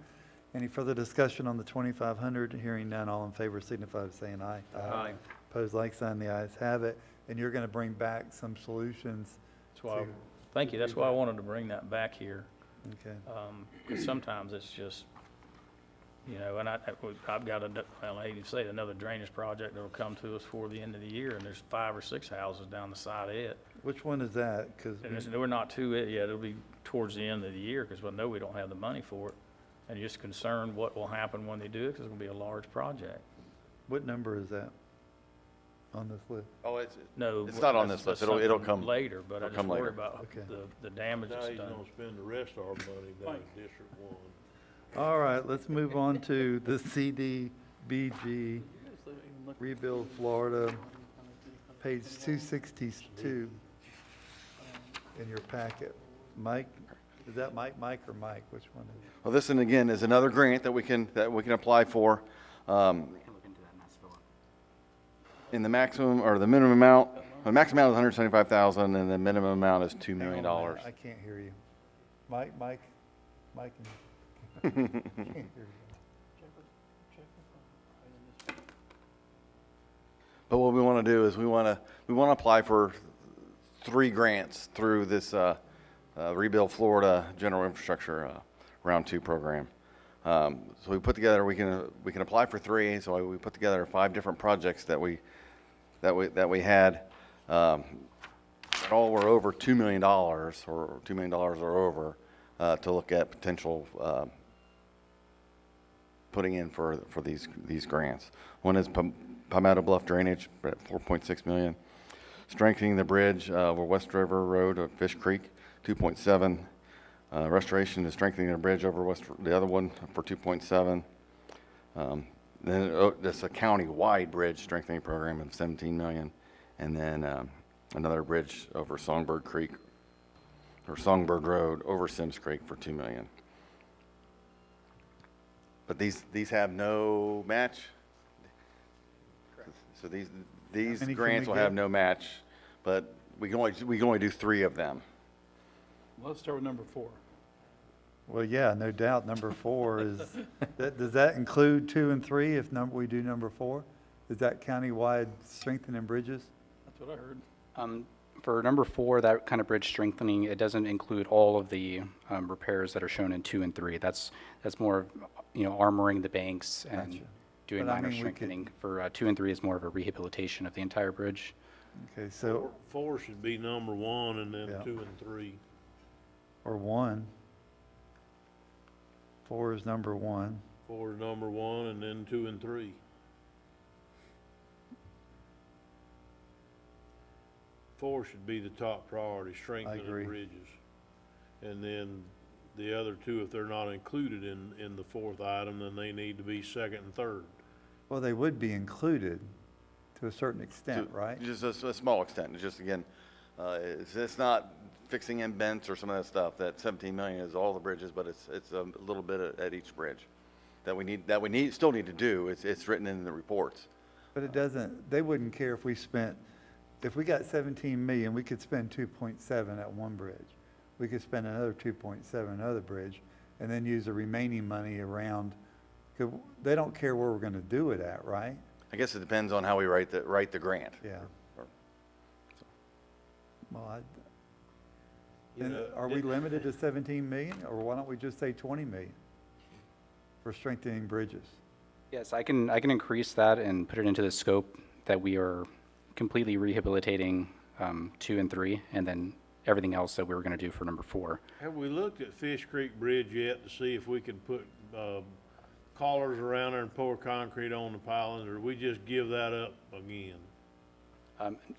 Any further discussion on the 2,500? Hearing none, all in favor signify by saying aye. Aye. Opposed, like sign, the ayes have it. And you're gonna bring back some solutions. That's why, to- thank you, that's why I wanted to bring that back here. Okay. 'Cause sometimes it's just, and I've got I hate to say it, another drainage project that'll come to us before the end of the year, and there's 5 or 6 houses down the side of it. Which one is that? And we're not to it yet, it'll be towards the end of the year, because we know we don't have the money for it. And just concerned what will happen when they do it, because it's gonna be a large project. What number is that on this list? Oh, it's No. It's not on that's- this list. that's it'll something come later, but I it'll just come worry later. about Okay. the damage Now that's he's done. gonna spend the rest of our money down in District 1. All right, let's move on to the CDBG, Rebuild Florida, page 262 in your packet. Mike, is that Mike or Mike? Which one? Well, this one again is another grant that we can apply for. In the maximum or the minimum amount, the maximum amount is 175,000, and the minimum amount is $2 million. I can't hear you. Mike. Can't hear you. But what we want to do is we want to apply for 3 grants through this Rebuild Florida General Infrastructure Round 2 program. So we put together, we can apply for 3. So we put together 5 different projects that we had. All were over $2 million or $2 million or over to look at potential putting in for these grants. One is Palmetto Bluff Drainage at $4.6 million. Strengthening the bridge over West River Road at Fish Creek, $2.7. Restoration and strengthening the bridge over the other one for $2.7. Then that's a county-wide bridge strengthening program of $17 million. And then another bridge over Songbird Creek, or Songbird Road over Sims Creek for $2 million. But these have no match. So these many can grants we will have get? no match, but we can only do 3 of them. Let's start with number 4. Well, yeah, no doubt. Number 4 is, does that include 2 and 3 if we do number 4? Is that countywide strengthening bridges? That's what I heard. For number 4, that kind of bridge strengthening, it doesn't include all of the repairs that are shown in 2 and 3. That's more of, armoring the banks and Gotcha. doing But I minor mean, we could- strengthening. For 2 and 3 is more of a rehabilitation of the entire bridge. Okay, so, Four should be number 1 and then Yeah. 2 and 3. or 1. 4 is number 1. 4 is number 1 and then 2 and 3. Four should be the top priority, strengthening agree. bridges. And then the other 2, if they're not included in the 4th item, then they need to be 2nd and 3rd. Well, they would be included to a certain extent, right? Just a small extent. It's just, again, it's not fixing indents or some of that stuff. That 17 million is all the bridges, but it's a little bit at each bridge that we still need to do. It's written in the reports. But it doesn't, they wouldn't care if if we got 17 million, we could spend 2.7 at one bridge. We could spend another 2.7 another bridge, and then use the remaining money around, 'cause they don't care where we're gonna do it at, right? I guess it depends on how we write the grant. Yeah. Or- Well, You then know, are we limited to 17 million, or why don't we just say 20 million for strengthening bridges? Yes, I can increase that and put it into the scope that we are completely rehabilitating 2 and 3, and then everything else that we were going to do for number 4. Have we looked at Fish Creek Bridge yet to see if we can put collars around there and pour concrete on the pilings, or we just give that up again?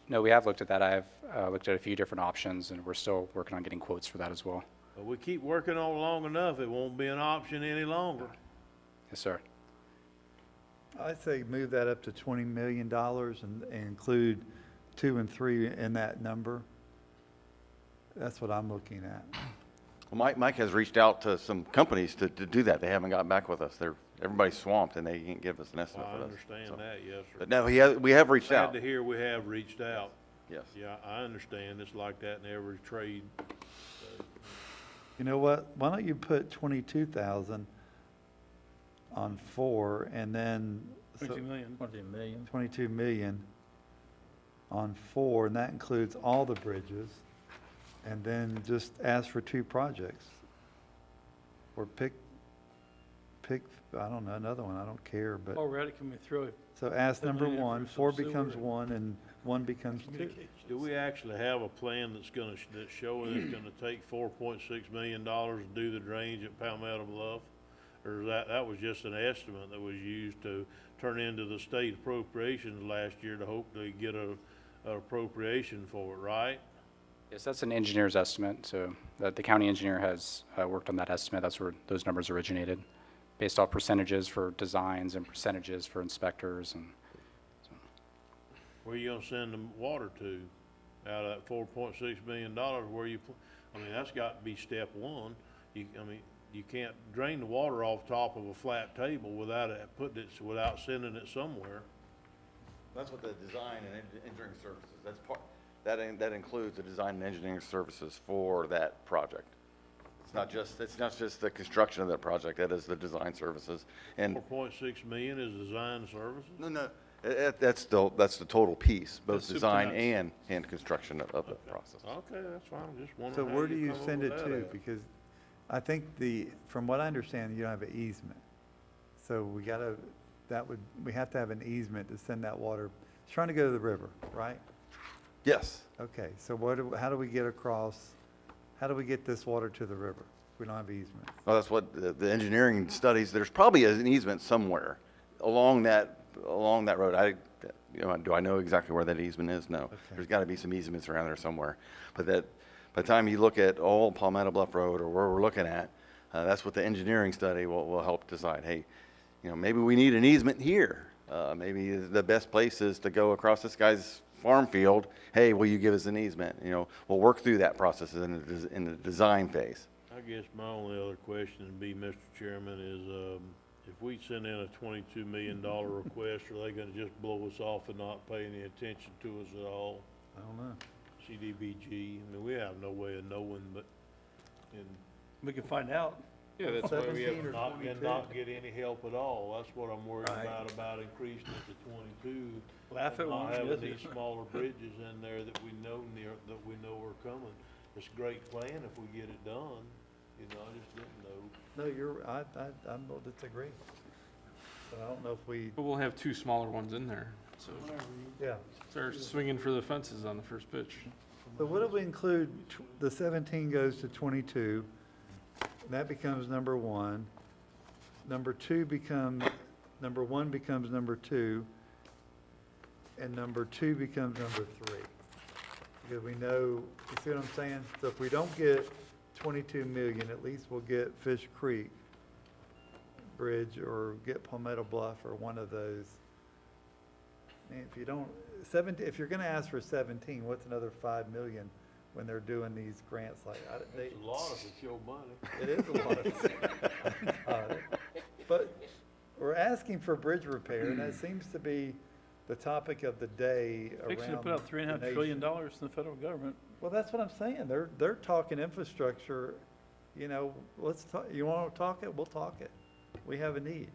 No, we have looked at that. I have looked at a few different options, and we're still working on getting quotes for that as well. But we keep working on it long enough, it won't be an option any longer. Yes, sir. I'd say move that up to $20 million and include 2 and 3 in that number. That's what I'm looking at. Well, Mike has reached out to some companies to do that. They haven't gotten back with us. Everybody's swamped and they can't give us an estimate I for this. understand So- that, yes, sir. But no, we have reached Glad out. to hear we have reached out. Yes. Yeah, I understand, it's like that in every trade. You know what? Why don't you put 22,000 on 4 and then 22 million. 20 million. 22 million on 4, and that includes all the bridges, and then just ask for 2 projects. Or pick, I don't know, another one, I don't care, but, While we're at it, can we throw it? so ask $10 number million in 1, for 4 some becomes sewer 1, and 1 becomes 2. communications? Do we actually have a plan that's showing it's gonna take $4.6 million to do the drainage at Palmetto Bluff? Or that was just an estimate that was used to turn into the state appropriations last year to hope to get an appropriation for it, right? Yes, that's an engineer's estimate, so the county engineer has worked on that estimate. That's where those numbers originated. based off percentages for designs and percentages for inspectors and. Where you gonna send the water to? Out of that $4.6 million, where you, I mean, that's got to be step one. I mean, you can't drain the water off top of a flat table without without sending it somewhere. That's what the design and engineering services, that's part, that includes the design and engineering services for that project. It's not just the construction of that project, that is the design services. And $4.6 million is design services? no, that's the total piece, both That's soup to design nuts. and construction of the process. Okay, that's fine, just So wondering how where do you you come up send with it that to? at. Because I think from what I understand, you don't have an easement. So we have to have an easement to send that water. It's trying to go to the river, right? Yes. Okay, so how do we get this water to the river? We don't have easement. Well, that's what the engineering studies, there's probably an easement somewhere along that road. Do I know exactly where that easement is? No. There's got to be some easements around there somewhere. But by the time you look at all Palmetto Bluff Road or where we're looking at, that's what the engineering study will help decide. Hey, maybe we need an easement here. Maybe the best place is to go across this guy's farm field. Hey, will you give us an easement? We'll work through that process in the design phase. I guess my only other question would be, Mr. Chairman, is, if we send in a $22 million request, are they gonna just blow us off and not pay any attention to us at all? I don't know. CDBG, I mean, we have no way of knowing, but, We can find out. Yeah, that's why we 17 have or not 22. get any help at all. That's what I'm worried Right. about increasing it to 22. Laugh at and not one, having yes. these smaller bridges in there that we know are coming. It's a great plan if we get it done, I just didn't know. No, I don't disagree. But I don't know if we, But we'll have two smaller ones in there, so yeah. start swinging for the fences on the first pitch. So what if we include, the 17 goes to 22, that becomes number one. Number one becomes number two, and number two becomes number three. Because we know, you see what I'm saying? So if we don't get 22 million, at least we'll get Fish Creek Bridge or get Palmetto Bluff or one of those. And if you don't, if you're gonna ask for 17, what's another 5 million when they're doing these grants like? It's a lot if it's your money. It is a lot. But we're asking for bridge repair, and that seems to be the topic of the day around Fixing to put out the $3.5 nation. trillion in the federal government. Well, that's what I'm saying. They're talking infrastructure, let's talk, you wanna talk it, we'll talk it. We have a need.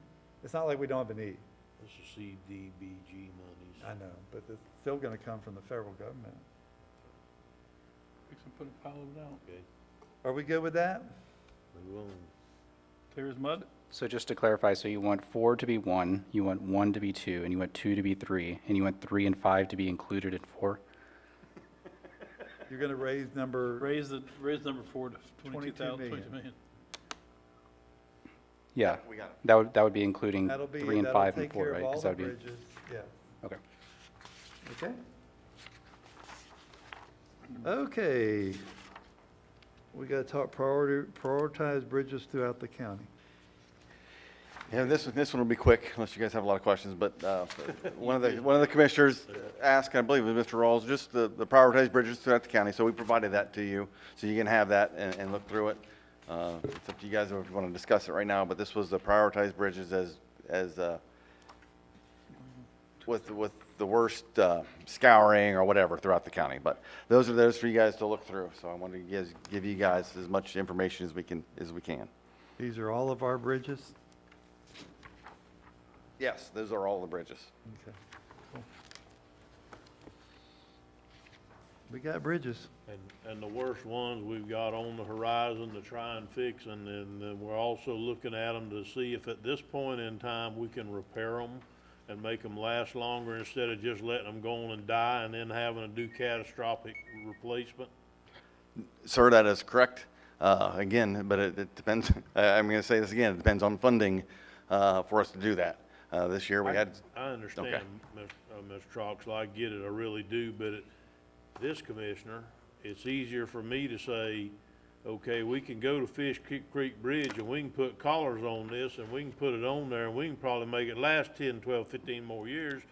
It's not like we don't have a need. This is CDBG monies. I know, but it's still gonna come from the federal government. Fixing to put a pile of it out. Okay, Are we good with that? move on. Clear as mud? So just to clarify, so you want 4 to be 1, you want 1 to be 2, and you want 2 to be 3, and you want 3 and 5 to be included in 4? You're gonna raise number, Raise number 4 to 22 million. 22 million. Yeah, We got it. that would be including that'll be, 3 and that'll 5 and take 4, care right? of all 'Cause the that would be, bridges, yeah. okay. Okay. Okay. We gotta talk prioritize bridges throughout the county. Yeah, this one will be quick, unless you guys have a lot of questions, but one of the commissioners asked, I believe it was Mr. Rawls, just the prioritized bridges throughout the county, so we provided that to you, so you can have that and look through it. It's up to you guys if you want to discuss it right now, but this was the prioritized bridges as with the worst scouring or whatever throughout the county, but those are those for you guys to look through, so I wanted to give you guys as much information as we can. These are all of our bridges? Yes, those are all the bridges. Okay. Cool. We got bridges. And the worst ones we've got on the horizon to try and fix, and then we're also looking at them to see if at this point in time, we can repair them and make them last longer instead of just letting them go on and die and then having to do catastrophic replacement. Sir, that is correct. Again, but it depends, I'm going to say this again, it depends on funding for us to do that. This year we had. I understand, Okay. Mr. Troxel, I get it, I really do, but this commissioner, it's easier for me to say, okay, we can go to Fish Creek Bridge and we can put collars on this and we can put it on there and we can probably make it last 10, 12, 15 more years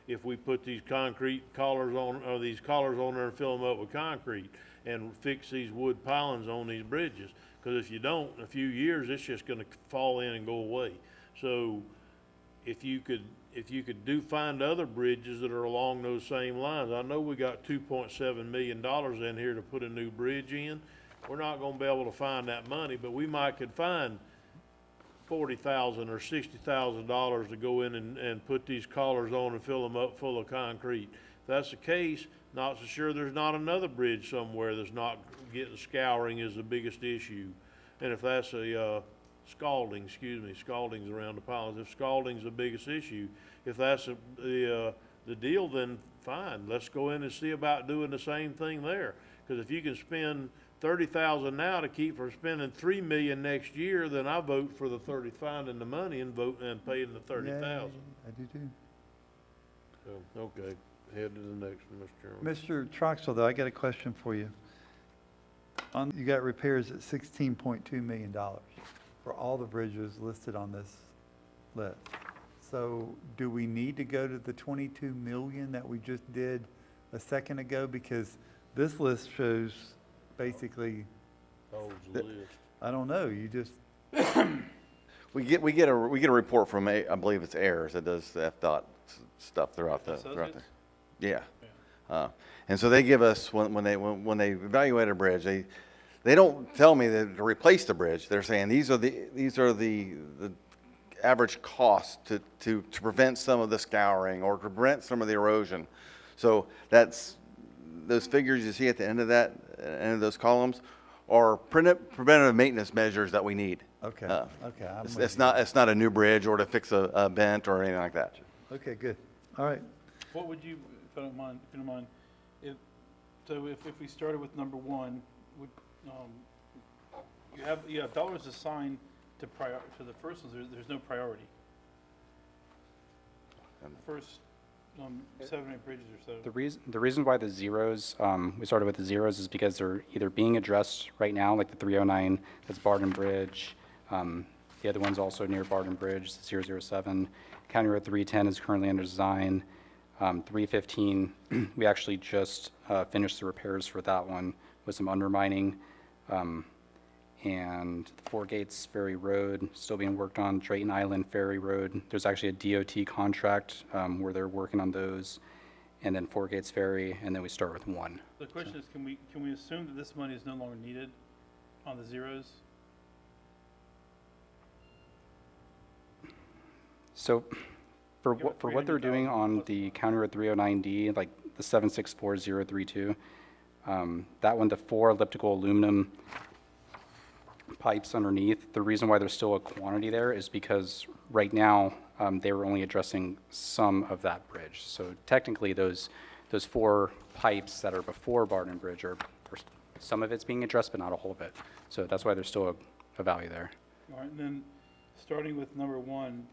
if we put these concrete collars on, or these collars on there and fill them up with concrete and fix these wood pilings on these bridges. Because if you don't, in a few years, it's just gonna fall in and go away. So if you could find other bridges that are along those same lines. I know we got $2.7 million in here to put a new bridge in. We're not gonna be able to find that money, but we might could find $40,000 or $60,000 to go in and put these collars on and fill them up full of concrete. If that's the case, not so sure there's not another bridge somewhere that's not getting scouring is the biggest issue. And if that's scaldings around the pilings. If scalding's the biggest issue, if that's the deal, then fine. Let's go in and see about doing the same thing there. Because if you can spend $30,000 now to keep from spending $3 million next year, then I vote for the finding the money and vote and paying the $30,000. I do too. So, okay, head to the next one, Mr. Chairman. Mr. Troxel, though, I got a question for you. You got repairs at $16.2 million for all the bridges listed on this list. So do we need to go to the 22 million that we just did a second ago? Because this list shows basically, I don't know, you just. We get a report from I believe it's AIRS that does the FDOT stuff throughout the. Yeah. And so they give us, when they evaluate a bridge, they don't tell me that to replace the bridge. They're saying these are the average cost to prevent some of the scouring or to prevent some of the erosion. So that's those figures you see at the end of that, end of those columns, are preventative maintenance measures that we need. Okay. Okay. It's not a new bridge or to fix a bent or anything like that. Okay, good. All right. What would you, if you don't mind, if we started with number one, would, you have dollars assigned to the first ones, there's no priority. First, 7 or 8 bridges or so. The reason why the zeros, we started with the zeros is because they're either being addressed right now, like the 309, that's Barton Bridge. The other one's also near Barton Bridge, 007. County Road 310 is currently under design. 315, we actually just finished the repairs for that one with some undermining. And Four Gates Ferry Road still being worked on. Drayton Island Ferry Road, there's actually a DOT contract where they're working on those. And then Four Gates Ferry, and then we start with one. The question is, can we assume that this money is no longer needed on the zeros? So for what they're doing on the County Road 309D, like the 764032, that one, the 4 elliptical aluminum pipes underneath, the reason why there's still a quantity there is because right now they were only addressing some of that bridge. So technically those 4 pipes that are before Barton Bridge are some of it's being addressed, but not a whole of it. So that's why there's still a value there. All right, and then starting with number 1,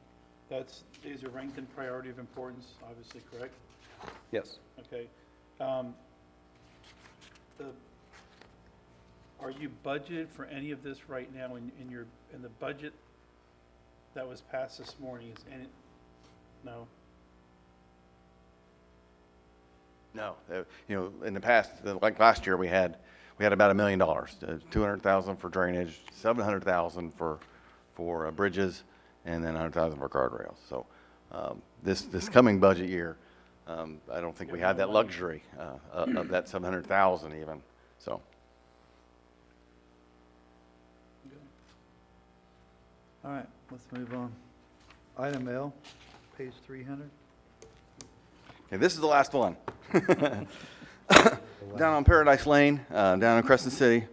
these are ranked in priority of importance, obviously, correct? Yes. Okay. Are you budgeted for any of this right now in the budget that was passed this morning? No? No, in the past, like last year, we had about $1 million, 200,000 for drainage, 700,000 for bridges, and then 100,000 for guardrails. So this coming budget year, I don't think we had that luxury of that 700,000 even. So. All right, let's move on. Item L, page 300. Okay, this is the last one. Down on Paradise Lane, down in Crescent City,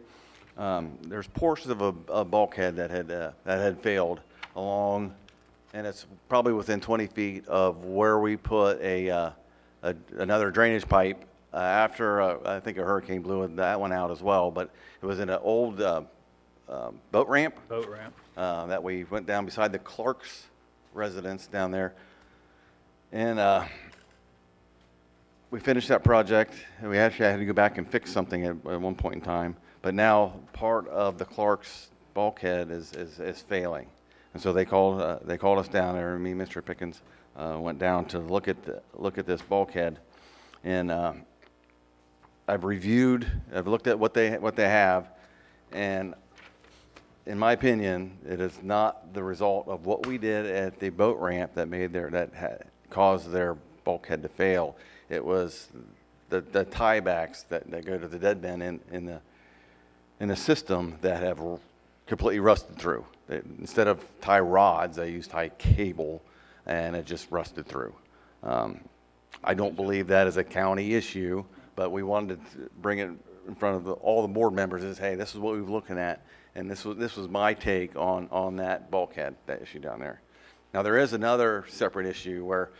there's portions of a bulkhead that had failed along, and it's probably within 20 feet of where we put another drainage pipe after I think a hurricane blew that one out as well. But it was in an old boat ramp. That we went down beside the Clark's residence down there. And we finished that project, and we actually had to go back and fix something at one point in time. But but now part of the Clark's bulkhead is failing. And so they called us down there, and me and Mr. Pickens went down to look at this bulkhead. And I've looked at what they have, and in my opinion, it is not the result of what we did at the boat ramp that caused their bulkhead to fail. It was the tiebacks that go to the dead bend in the system that have completely rusted through. Instead of tie rods, they used tie cable, and it just rusted through. I don't believe that is a county issue, but we wanted to bring it in front of all the board members and say, hey, this is what we were looking at, and this was my take on that bulkhead, that issue down there. Now, there is another separate issue where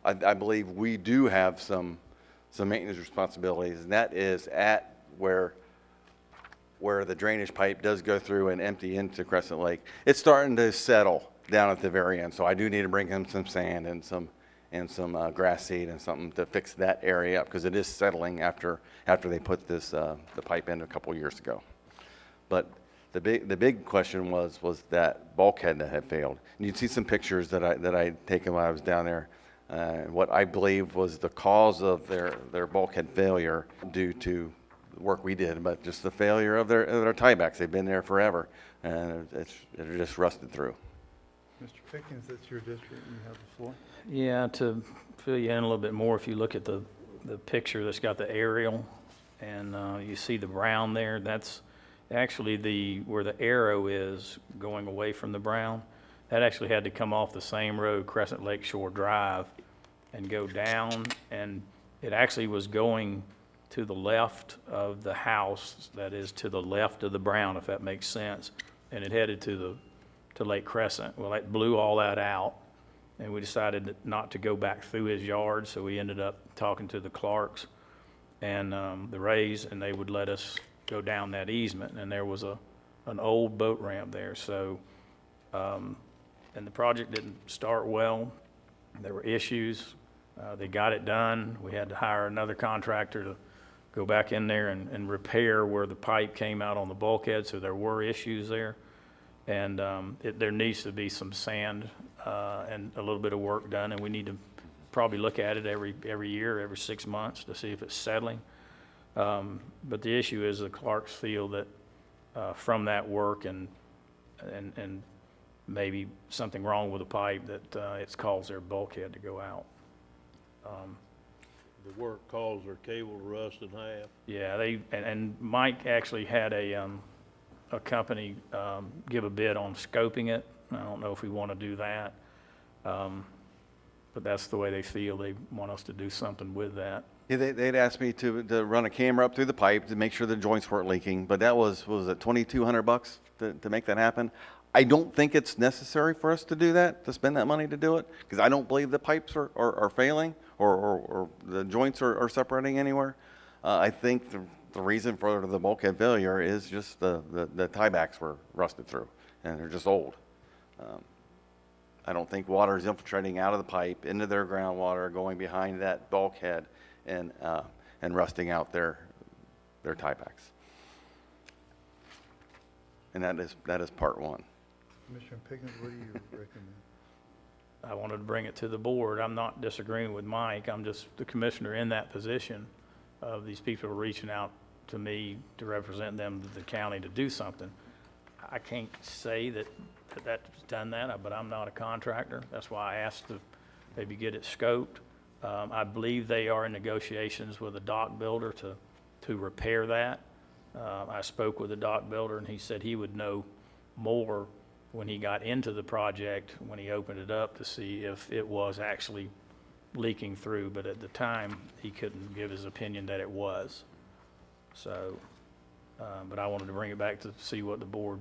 I believe we do have some maintenance responsibilities, and that is at where the drainage pipe does go through and empty into Crescent Lake. It's starting to settle down at the very end, so I do need to bring in some sand and some grass seed and something to fix that area up, because it is settling after they put this the pipe in a couple years ago. But the big question was that bulkhead that had failed. And you'd see some pictures that I'd taken while I was down there. What I believe was the cause of their bulkhead failure due to the work we did, but just the failure of their tiebacks. They've been there forever, and it just rusted through. Mr. Pickens, that's your district, you have the floor. Yeah, to fill you in a little bit more, if you look at the picture that's got the aerial, and you see the brown there, that's actually where the arrow is going away from the brown. That actually had to come off the same road, Crescent Lake Shore Drive, and go down, and it actually was going to the left of the house, that is to the left of the brown, if that makes sense, and it headed to Lake Crescent. Well, that blew all that out, and we decided not to go back through his yard, so we ended up talking to the Clarks and the Rays, and they would let us go down that easement, and there was an old boat ramp there. So, and the project didn't start well. There were issues. They got it done. We had to hire another contractor to go back in there and repair where the pipe came out on the bulkhead, so there were issues there. And there needs to be some sand and a little bit of work done, and we need to probably look at it every year, every 6 months, to see if it's settling. But the issue is the Clarks feel that from that work and maybe something wrong with the pipe, that it's caused their bulkhead to go out. The work caused their cable to rust in half. Yeah, and Mike actually had a company give a bid on scoping it. I don't know if we want to do that, but that's the way they feel. They want us to do something with that. Yeah, they'd asked me to run a camera up through the pipe to make sure the joints weren't leaking, but that was it $2,200 to make that happen? I don't think it's necessary for us to do that, to spend that money to do it, because I don't believe the pipes are failing or the joints are separating anywhere. I think the reason for the bulkhead failure is just the tiebacks were rusted through, and they're just old. I don't think water is infiltrating out of the pipe into their groundwater, going behind that bulkhead and rusting out their tiebacks. And that is part one. Commissioner Pickens, what do you recommend? I wanted to bring it to the board. I'm not disagreeing with Mike. I'm just the commissioner in that position of these people reaching out to me to represent them to the county to do something. I can't say that's done that, but I'm not a contractor. That's why I asked to maybe get it scoped. I believe they are in negotiations with a dock builder to repair that. I spoke with the dock builder, and he said he would know more when he got into the project, when he opened it up, to see if it was actually leaking through. But at the time, he couldn't give his opinion that it was. So, but I wanted to bring it back to see what the board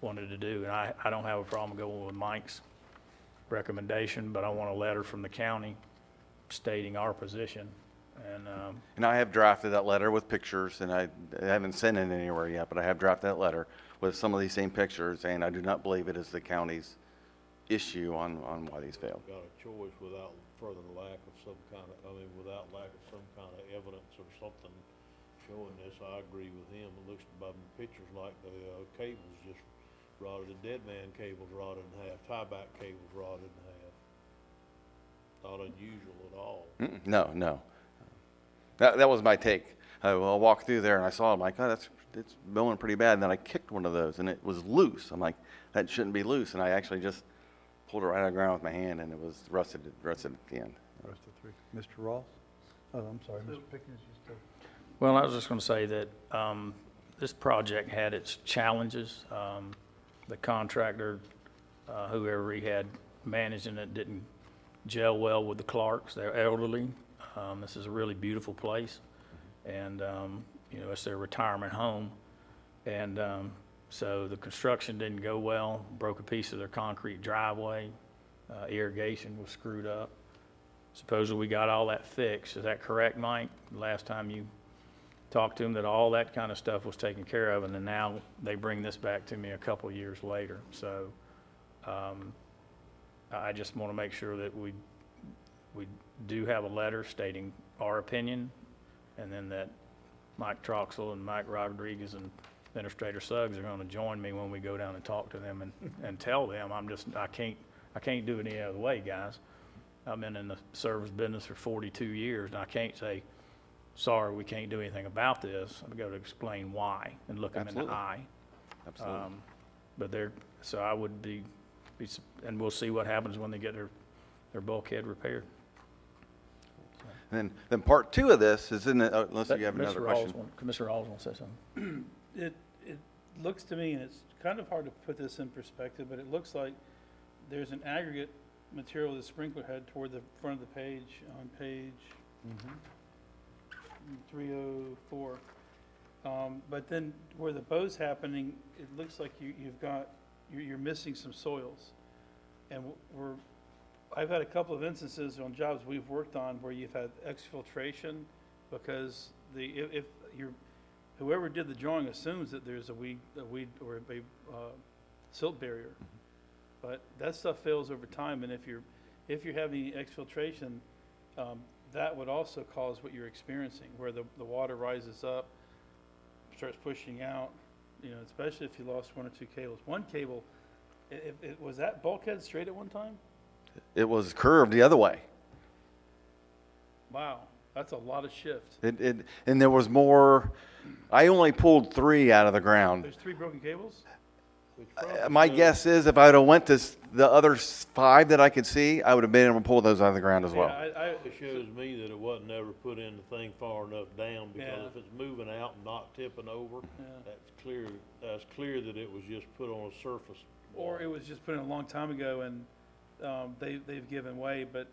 wanted to do. And I don't have a problem going with Mike's recommendation, but I want a letter from the county stating our position. And I have drafted that letter with pictures, and I haven't sent it anywhere yet, but I have drafted that letter with some of these same pictures, and I do not believe it is the county's issue on why these failed. Got a choice without further lack of some kind of, without lack of some kind of evidence or something showing this, I agree with him. It looks by the pictures like the cables just rotted, the dead man cables rotted in half, tie-back cables rotted in half. Not unusual at all. No, no. That was my take. I walked through there and I saw it. I'm like, oh, it's blowing pretty bad. And then I kicked one of those and it was loose. I'm like, that shouldn't be loose. And I actually just pulled it right out of the ground with my hand and it was rusted at the end. Rest of three. Mr. Ross? Oh, I'm sorry, Mr. Pickens, you still? Well, I was just going to say that this project had its challenges. The contractor, whoever he had managing it, didn't gel well with the Clarks. They're elderly. This is a really beautiful place, and you know, it's their retirement home. And so the construction didn't go well. Broke a piece of their concrete driveway. Irrigation was screwed up. Supposedly we got all that fixed. Is that correct, Mike? Last time you talked to him, that all that kind of stuff was taken care of, and then now they bring this back to me a couple years later. So I just want to make sure that we do have a letter stating our opinion, and then that Mike Troxel and Mike Rodriguez and Administrator Suggs are going to join me when we go down and talk to them and tell them I can't do it any other way, guys. I've been in the service business for 42 years, and I can't say, sorry, we can't do anything about this. I've got to explain why and look them in the eye. Absolutely. But so I would be, and we'll see what happens when they get their bulkhead repaired. And then part two of this is in the, unless you have another question. Commissioner Rawls want to say something. It looks to me, and it's kind of hard to put this in perspective, but it looks like there's an aggregate material of the sprinkler head toward the front of the page, on page 304. But then where the bow's happening, it looks like you're missing some soils. And I've had a couple of instances on jobs we've worked on where you've had exfiltration because whoever did the drawing assumes that there's a weed or a silt barrier. But that stuff fails over time, and if you're having exfiltration, that would also cause what you're experiencing, where the water rises up, starts pushing out, you know, especially if you lost one or two cables. One cable, was that bulkhead straight at one time? It was curved the other way. Wow, that's a lot of shift. And there was more. I only pulled 3 out of the ground. There's 3 broken cables? My guess is if I would have went to the other 5 that I could see, I would have been able to pull those out of the ground as well. It shows me that it wasn't ever put in the thing far enough down, because if it's moving out and not tipping over, that's clear that it was just put on a surface. Or it was just put in a long time ago and they've given way, but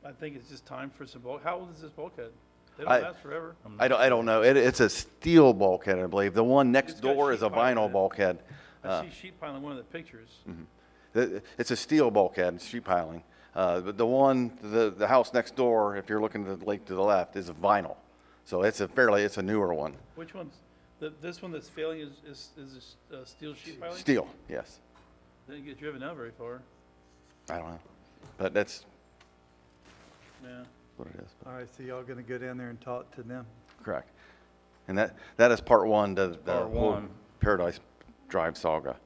I think it's just time for some bulk. How old is this bulkhead? They don't last forever. I don't know. It's a steel bulkhead, I believe. The one next door is a vinyl bulkhead. I see sheet piling in one of the pictures. It's a steel bulkhead, sheet piling. But the house next door, if you're looking at the lake to the left, is a vinyl. So it's a newer one. Which one's, this one that's failing is a steel sheet piling? Steel, yes. Didn't get driven out very far. I don't know. But that's what it is. All right, so y'all going to go down there and talk to them? Correct. And that is part 1 to the Part whole one. Paradise Drive saga.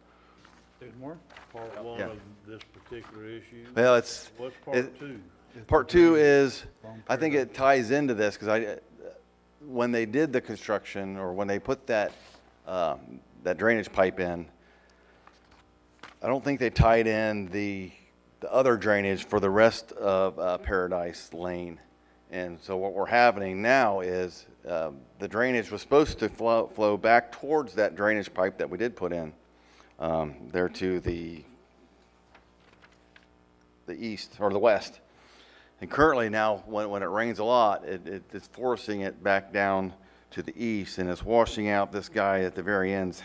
There's more? Part 1 of this particular issue. Well, What's part 2? Part 2 is, I think it ties into this because when they did the construction, or when they put that drainage pipe in, I don't think they tied in the other drainage for the rest of Paradise Lane. And so what we're having now is the drainage was supposed to flow back towards that drainage pipe that we did put in there to the east or the west. And currently now, when it rains a lot, it's forcing it back down to the east, and it's washing out this guy at the very end's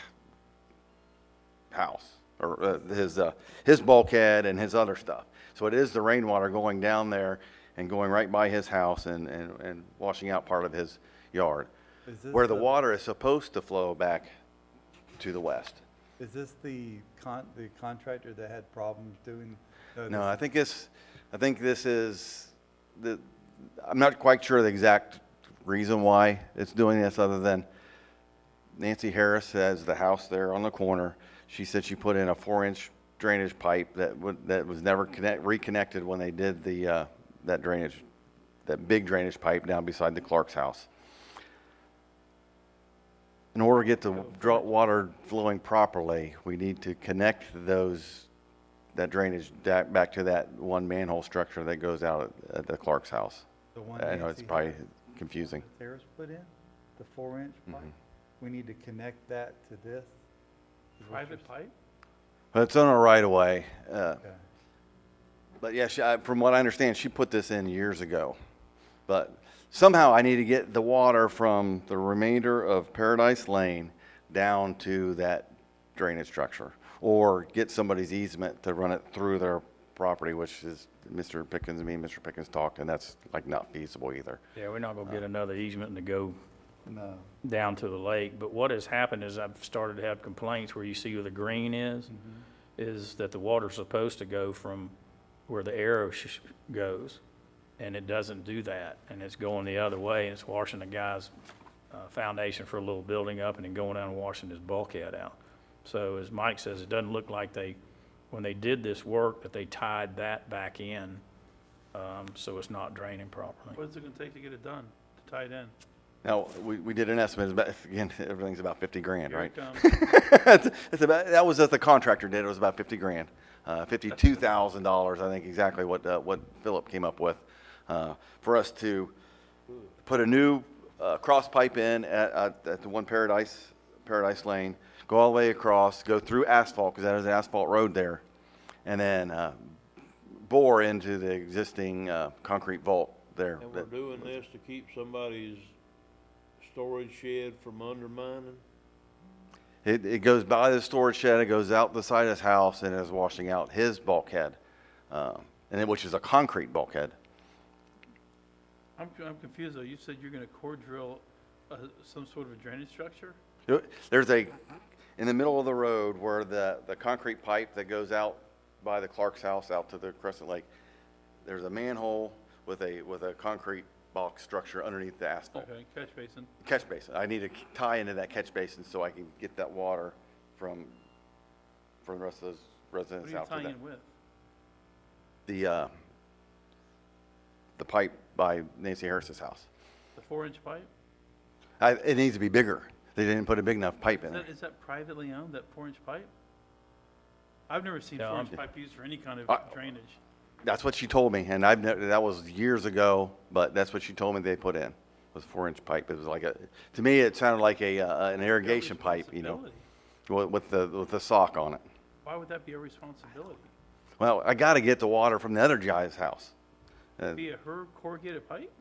house, or his bulkhead and his other stuff. So it is the rainwater going down there and going right by his house and washing out part of his yard, where the water is supposed to flow back to the west. Is this the contractor that had problems doing? No, I think this is I'm not quite sure the exact reason why it's doing this other than Nancy Harris has the house there on the corner. She said she put in a 4-inch drainage pipe that was never reconnected when they did the, that big drainage pipe down beside the Clark's house. In order to get the water flowing properly, we need to connect that drainage back to that one manhole structure that goes out at the Clark's house. The one I know it's Nancy probably Harris- confusing. Harris put in, the 4-inch pipe? We need to connect that to this? is what you're Private pipe? But it's on a right of way. Okay. But yeah, from what I understand, she put this in years ago. But somehow I need to get the water from the remainder of Paradise Lane down to that drainage structure, or get somebody's easement to run it through their property, which is Mr. Pickens and me, Mr. Pickens talked, and that's like not feasible either. Yeah, we're not gonna get another easement to go No. down to the lake, but what has happened is I've started to have complaints where you see where the green is that the water's supposed to go from where the arrow goes, and it doesn't do that, and it's going the other way, and it's washing the guy's foundation for a little building up, and then going down and washing his bulkhead out. So as Mike says, it doesn't look like when they did this work, that they tied that back in, so it's not draining properly. What is it gonna take to get it done, to tie it in? Now, we did an estimate, it's about, again, everything's about 50 grand, Here right? it comes. It's about, that was what the contractor did, it was about 50 grand. $52,000, I think exactly what Philip came up with, for us to put a new cross pipe in at the one Paradise Lane, go all the way across, go through asphalt, because that is an asphalt road there, and then bore into the existing concrete vault there. And we're doing this to keep somebody's storage shed from undermining? It goes by the storage shed, it goes out the side of his house, and is washing out his bulkhead, which is a concrete bulkhead. I'm confused though, you said you're gonna core drill some sort of a drainage structure? There's in the middle of the road where the concrete pipe that goes out by the Clark's house out to the Crescent Lake, there's a manhole with a concrete box structure underneath the asphalt. Okay, catch basin. Catch basin. I need to tie into that catch basin so I can get that water from the rest of those What are residents you out to tying that. in with? The pipe by Nancy Harris's house. The 4-inch pipe? It needs to be bigger. They didn't put a big enough pipe in there. Is that privately owned, that 4-inch pipe? I've never seen Yeah, 4-inch pipe used for any kind of drainage. That's what she told me, and that was years ago, but that's what she told me they put in, was 4-inch pipe. It was like to me, it sounded like an irrigation pipe, you know, with the sock on it. Why would that be a responsibility? Well, I got to get the water from the other guy's house. Be a her corrugated pipe?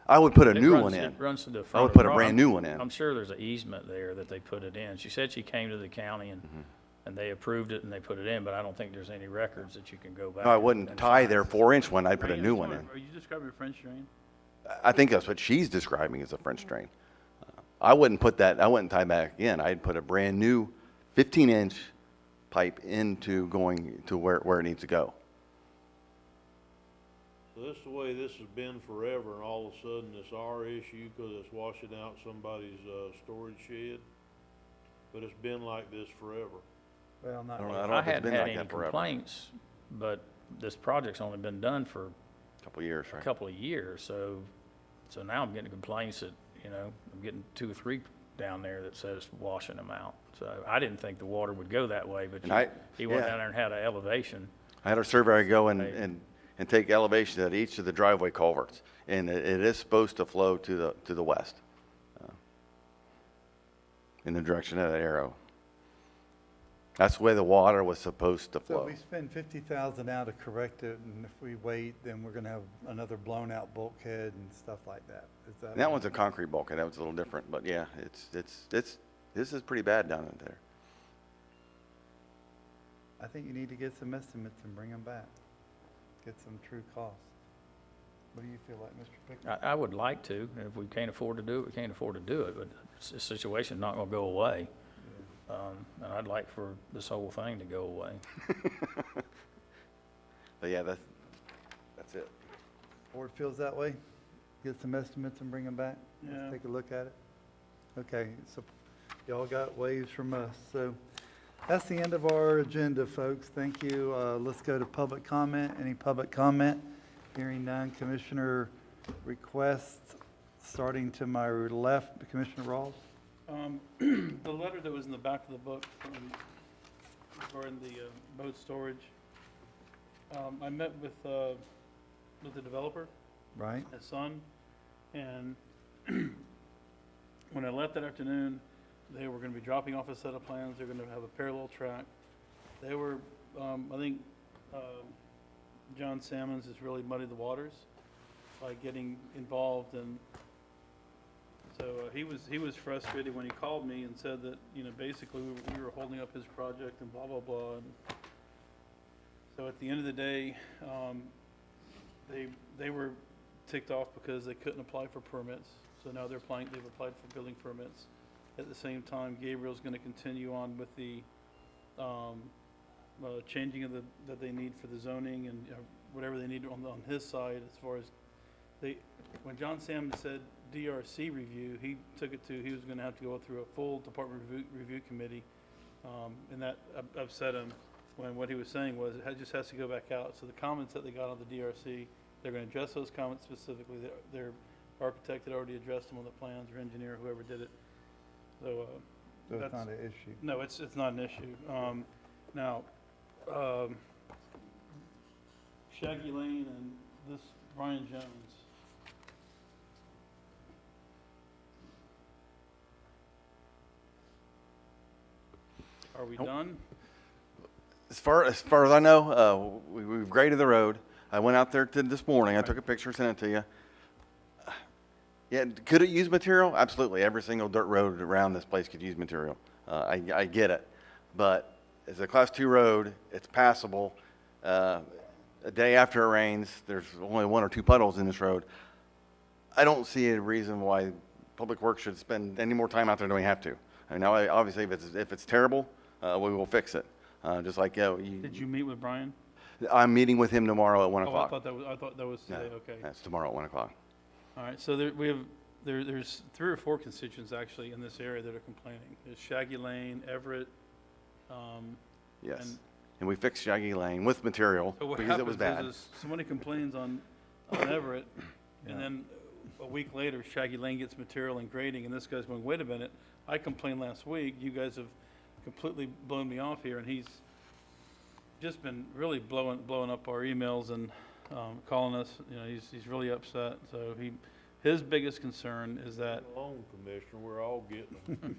I would put a It new runs- one in. It runs to the I front would of the put a road. brand new one in. I'm sure there's an easement there that they put it in. She said she came to the county and they approved it and they put it in, but I don't think there's any records that you can go back. No, I wouldn't and tie find. their 4-inch one. I'd put a Drain, new one in. Are you describing a French drain? I think that's what she's describing as a French drain. I wouldn't put that. I wouldn't tie back in. I'd put a brand new 15-inch pipe into going to where it needs to go. So this is the way this has been forever, and all of a sudden it's our issue because it's washing out somebody's storage shed? But it's been like this forever. Well, not I don't really. know. I don't know I if it's hadn't been had like any that forever. complaints, but this project's only been done for A couple of years, a right? couple of years, so now I'm getting complaints that, I'm getting 2 or 3 down there that says washing them out. So I didn't think the water would go that way, but And he went yeah. down there and had an elevation. I had our surveyor go Right. and take elevation at each of the driveway culverts, and it is supposed to flow to the west, in the direction of that arrow. That's the way the water was supposed to So flow. we spend 50,000 now to correct it, and if we wait, then we're gonna have another blown-out bulkhead and stuff like that. Is that? And that one's a concrete bulkhead. That was a little different, but yeah, this is pretty bad down in there. I think you need to get some estimates and bring them back. Get some true costs. What do you feel like, Mr. Pickens? I would like to. If we can't afford to do it, we can't afford to do it, but the situation's not gonna go away. And I'd like for this whole thing to go away. But yeah, that's it. Board feels that way? get some estimates and bring them back? Yeah. Let's take a look at it. Okay, so y'all got waves from us. So that's the end of our agenda, folks. Thank you. Let's go to public comment. Any public comment? Hearing none. Commissioner requests, starting to my left, Commissioner Rawls. The letter that was in the back of the book from, regarding the boat storage, I met with the developer, Right? his son, and when I left that afternoon, they were gonna be dropping off a set of plans, they're gonna have a parallel track. They were, I think, John Salmons has really muddied the waters by getting involved, and so he was frustrated when he called me and said that, you know, basically we were holding up his project and blah, blah, blah. And so at the end of the day, they were ticked off because they couldn't apply for permits. So now they've applied for building permits. At the same time, Gabriel's gonna continue on with the, changing of that they need for the zoning and whatever they need on his side as far as when John Salmon said DRC review, he took it to, he was gonna have to go through a full department review committee, and that upset him, when what he was saying was it just has to go back out. So the comments that they got on the DRC, they're gonna address those comments specifically. Their architect had already addressed them on the plans, or engineer, whoever did it. So, So it's that's, not an issue. no, it's not an issue. Now, Shaggy Lane and this Brian Jones. Are we done? As far as I know, we've graded the road. I went out there this morning. I took a picture, sent it to you. Yeah, could it use material? Absolutely. Every single dirt road around this place could use material. I get it. But it's a Class 2 road. It's passable. A day after it rains, there's only 1 or 2 puddles in this road. I don't see a reason why Public Works should spend any more time out there than we have to. I mean, now, obviously, if it's terrible, we will fix it. Just like Did you meet with Brian? I'm meeting with him tomorrow at 1 Oh, o'clock. I thought that was today, okay. That's tomorrow at 1 o'clock. All right, so there's 3 or 4 constituents actually in this area that are complaining. There's Shaggy Lane, Everett, Yes. And we fixed Shaggy Lane with material so what because it was happens bad. is somebody complains on Everett, and then a week later, Shaggy Lane gets material and grading, and this guy's going, wait a minute, I complained last week, you guys have completely blown me off here, and he's just been really blowing up our emails and calling us, you know, he's really upset, so his biggest concern is that, Alone, Commissioner, we're all getting them.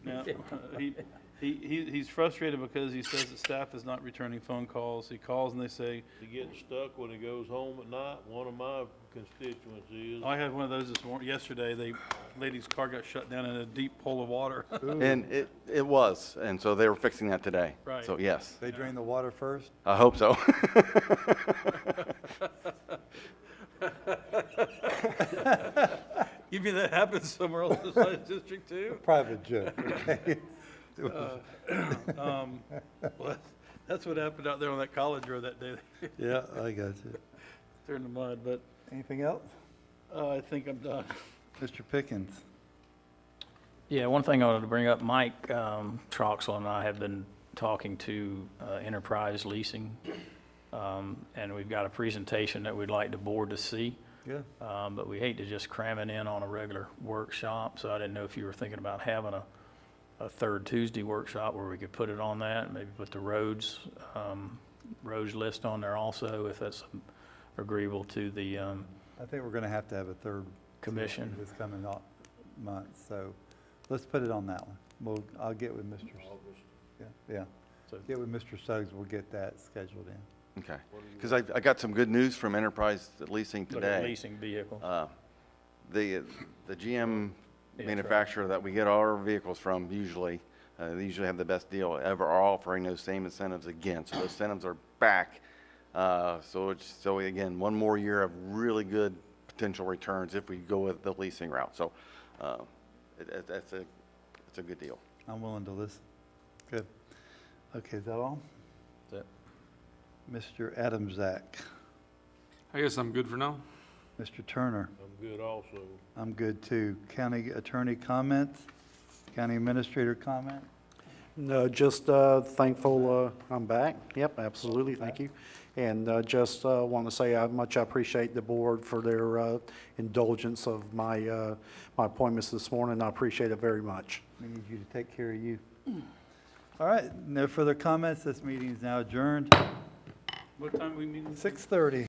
he's frustrated because he says that staff is not returning phone calls. He calls and they say, He gets stuck when he goes home at night. One of my constituents is. I had one of those yesterday. The lady's car got shut down in a deep pool of water. And it was, and so they were fixing that today. Right. So yes, They drain the water first? I hope so. You mean that happens somewhere else besides District 2? Private joke, okay? Well, that's what happened out there on that college road that day. Yeah, I got you. They're in the mud, but Anything else? I think I'm done. Mr. Pickens? Yeah, one thing I wanted to bring up, Mike Troxel and I have been talking to Enterprise Leasing, and we've got a presentation that we'd like the board to see. Yeah. But we hate to just cram it in on a regular workshop, so I didn't know if you were thinking about having a third Tuesday workshop where we could put it on that, and maybe put the roads list on there also, if that's agreeable to the I think we're going to have a third commission. this coming month, so let's put it on that one. I'll get with Mr. Yeah. So- Get with Mr. Suggs, we'll get that scheduled in. Okay. Because I got some good news from Enterprise Leasing Look at today. leasing vehicle. The GM Yeah, manufacturer that we get our vehicles from usually, they usually have the best deal ever, are offering those same incentives again. So those incentives are back. So again, one more year of really good potential returns if we go with the leasing route. So it's a good deal. I'm willing to listen. Good. Okay, is that all? That's it. Mr. Adamczak? I guess I'm good for now. Mr. Turner? I'm good also. I'm good too. County attorney comments? County administrator comment? No, just thankful I'm back. Yep, absolutely, thank you. And just want to say how much I appreciate the board for their indulgence of my my appointments this morning. I appreciate it very much. We need you to take care of you. All right, no further comments. This meeting is now adjourned. What time are we meeting? 6:30.